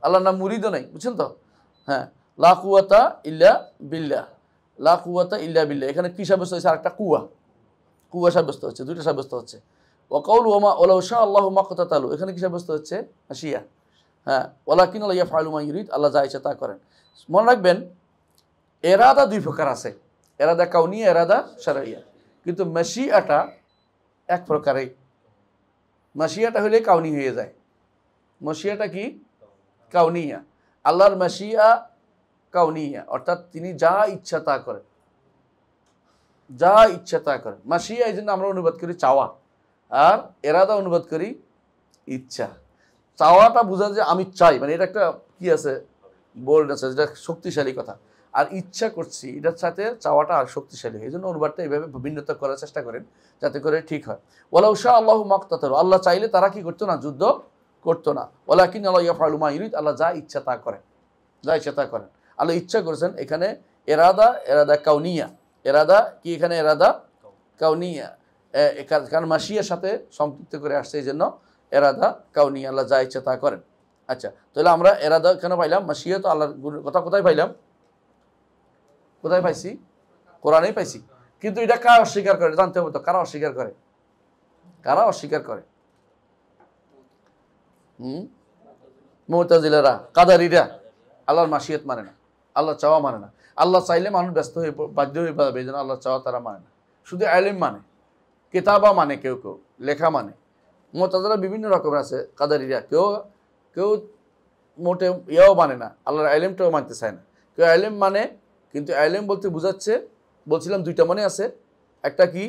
আল্লাহর নাম মুরিদও নেই, বুঝছেন তো? হ্যাঁ, লা কুওয়াতা ইল্লা বিল্লাহ, লা কুওয়াতা ইল্লা বিল্লাহ। এখানে কি সাব্যস্ত হয়েছে? আরেকটা কুয়া সাব্যস্ত হচ্ছে, দুইটা সাব্যস্ত হচ্ছে। ওয়াকাউল ওমা ওলাউ শাআ আল্লাহু মাকতাতালু, এখানে কিসের বস্তু হচ্ছে মাশিয়া। হ্যাঁ, ওয়ালাকিন আল্লাহ ইয়াফআলু মা ইউরিদ, আল্লাহ যা ইচ্ছা তা করেন। মনে রাখবেন এরাদা দুই প্রকার আছে, এরাদা কাউনিয়া, এরাদা শারঈয়া। কিন্তু মাশিয়াটা এক প্রকারই। মাশিয়াটা হলে কাউনি হয়ে যায়। মাশিয়াটা কি? কাউনিয়া। আল্লাহর মাশিয়া কাউনিয়া, অর্থাৎ তিনি যা ইচ্ছা তা করেন, যা ইচ্ছা তা করেন। মাশিয়া এই জন্য আমরা অনুবাদ করি চাওয়া, আর এরাদা অনুবাদ করি ইচ্ছা। চাওয়াটা বোঝা যায় আমি চাই, মানে এটা একটা কি আছে, বোল্ড আছে, যেটা শক্তিশালী কথা। আর ইচ্ছা করছি, এটার সাথে চাওয়াটা আর শক্তিশালী। এই জন্য অনুবাদটা এইভাবে ভিন্নতা করার চেষ্টা করেন যাতে করে ঠিক হয়। ওয়ালাউ শাআ আল্লাহু মাকতাতালু, আল্লাহ চাইলে তারা কি করতো না? যুদ্ধ করতো না। ওয়ালাকিন আল্লাহু ইয়াফআলু মা ইউরিদ, আল্লাহ যা ইচ্ছা তা করেন, যা ইচ্ছা তা করেন। আল্লাহ ইচ্ছা করেছেন। এখানে এরাদা, এরাদা কাউনিয়া। এরাদা কি? এখানে এরাদা কাউনিয়া, কারণ মাশিয়ার সাথে সম্পৃক্ত করে আসছে, এই জন্য এরাদা কাউনিয়া, আল্লাহ যা ইচ্ছা তা করেন। আচ্ছা, তাহলে আমরা এরাদা কেন পাইলাম? মাশিয়া তো আল্লাহর কথা কোথায় পাইলাম? কোথায় পাইছি? কোরআনেই পাইছি। কিন্তু এটা কারা অস্বীকার করে জানতে হবে তো। কারা অস্বীকার করে? কারা অস্বীকার করে? মুতাজিলারা, কাদারিরা আল্লাহর মাশিয়াত মানে না, আল্লাহ চাওয়া মানে না। আল্লাহ চাইলে মানুষ ব্যস্ত হয়ে বাধ্য হয়ে পাবে, এই জন্য আল্লাহ চাওয়া তারা মানে না। শুধু ইলম মানে, কিতাবা মানে, কেউ কেউ লেখা মানে। মুতাজিলা বিভিন্ন রকমের আছে। কাদারিরা কেউ কেউ মোটে ইয়াও মানে না, আল্লাহর ইলমটাও মানতে চায় না। কেউ ইলম মানে, কিন্তু ইলম বলতে বুঝাচ্ছে, বলছিলাম দুইটা মনে আছে। একটা কি?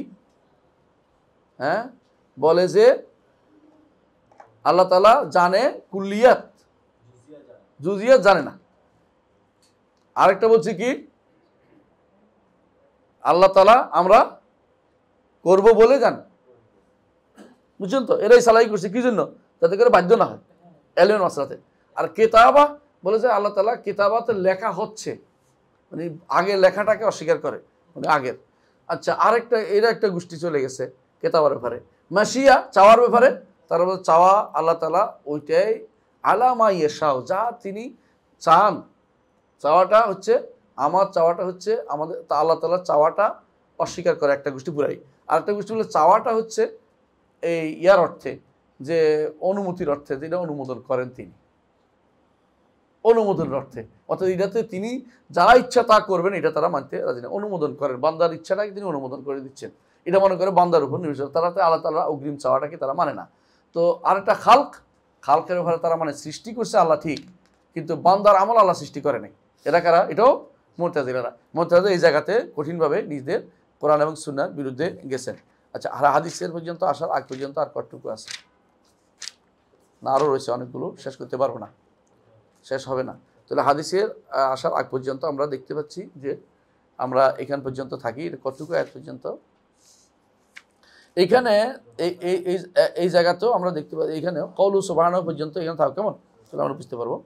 হ্যাঁ, বলে যে আল্লাহ তাআলা জানে কুল্লিয়াত, জুজিয়াত জানে না। আরেকটা বলছি কি? আল্লাহ তাআলা আমরা করব বলে জানে। বুঝছেন তো? এরাই সালাই করছে কি জন্য? যাতে করে বাধ্য না হয় এলমের মাসলাতে। আর কিতাবা বলে যে আল্লাহ তাআলা কিতাবাতে লেখা হচ্ছে, মানে আগের লেখাটাকে অস্বীকার করে, মানে আগের। আচ্ছা, আরেকটা, এরা একটা গোষ্ঠী চলে গেছে কেতাবার ব্যাপারে। মাশিয়া চাওয়ার ব্যাপারে তারা বলে চাওয়া আল্লাহ তাআলা ওইটাই আলামা ইয়াশাও, যা তিনি চান। চাওয়াটা হচ্ছে, আমার চাওয়াটা হচ্ছে আমাদের, আল্লাহ তাআলার চাওয়াটা অস্বীকার করে একটা গোষ্ঠী পুরাই। আরেকটা গোষ্ঠী বলে চাওয়াটা হচ্ছে এই ইয়ার অর্থে, যে অনুমতির অর্থে, যেটা অনুমোদন করেন তিনি, অনুমোদনের অর্থে। অর্থাৎ এটাতে তিনি যা ইচ্ছা তা করবেন, এটা তারা মানতে রাজি না। অনুমোদন করেন, বান্দার ইচ্ছাটাকে তিনি অনুমোদন করে দিচ্ছেন, এটা মনে করে বান্দার উপর নির্ভর। তারা আল্লাহ তাআলা অগ্রিম চাওয়াটাকে তারা মানে না। তো আরেকটা খালকের ব্যাপারে তারা মানে সৃষ্টি করছে আল্লাহ ঠিক, কিন্তু বান্দার আমল আল্লাহ সৃষ্টি করে নাই। এরা কারা? এটাও মুতাজিলারা। মুতাজিলা এই জায়গাতে কঠিনভাবে নিজেদের কোরআন এবং সুন্নাহর বিরুদ্ধে গেছেন। আচ্ছা, আর হাদিসের পর্যন্ত আসার আগ পর্যন্ত আর কতটুকু আছে? না আরও রয়েছে অনেকগুলো, শেষ করতে পারবো না, শেষ হবে না। তাহলে হাদিসের আসার আগ পর্যন্ত আমরা দেখতে পাচ্ছি যে আমরা এখান পর্যন্ত থাকি। কতটুকু আয়াত পর্যন্ত? এইখানে এই জায়গাতেও আমরা দেখতে পাই, এইখানেও কওলু সুবহানাহু পর্যন্ত এখানে থাকো। কেমন? তাহলে আমরা বুঝতে পারবো।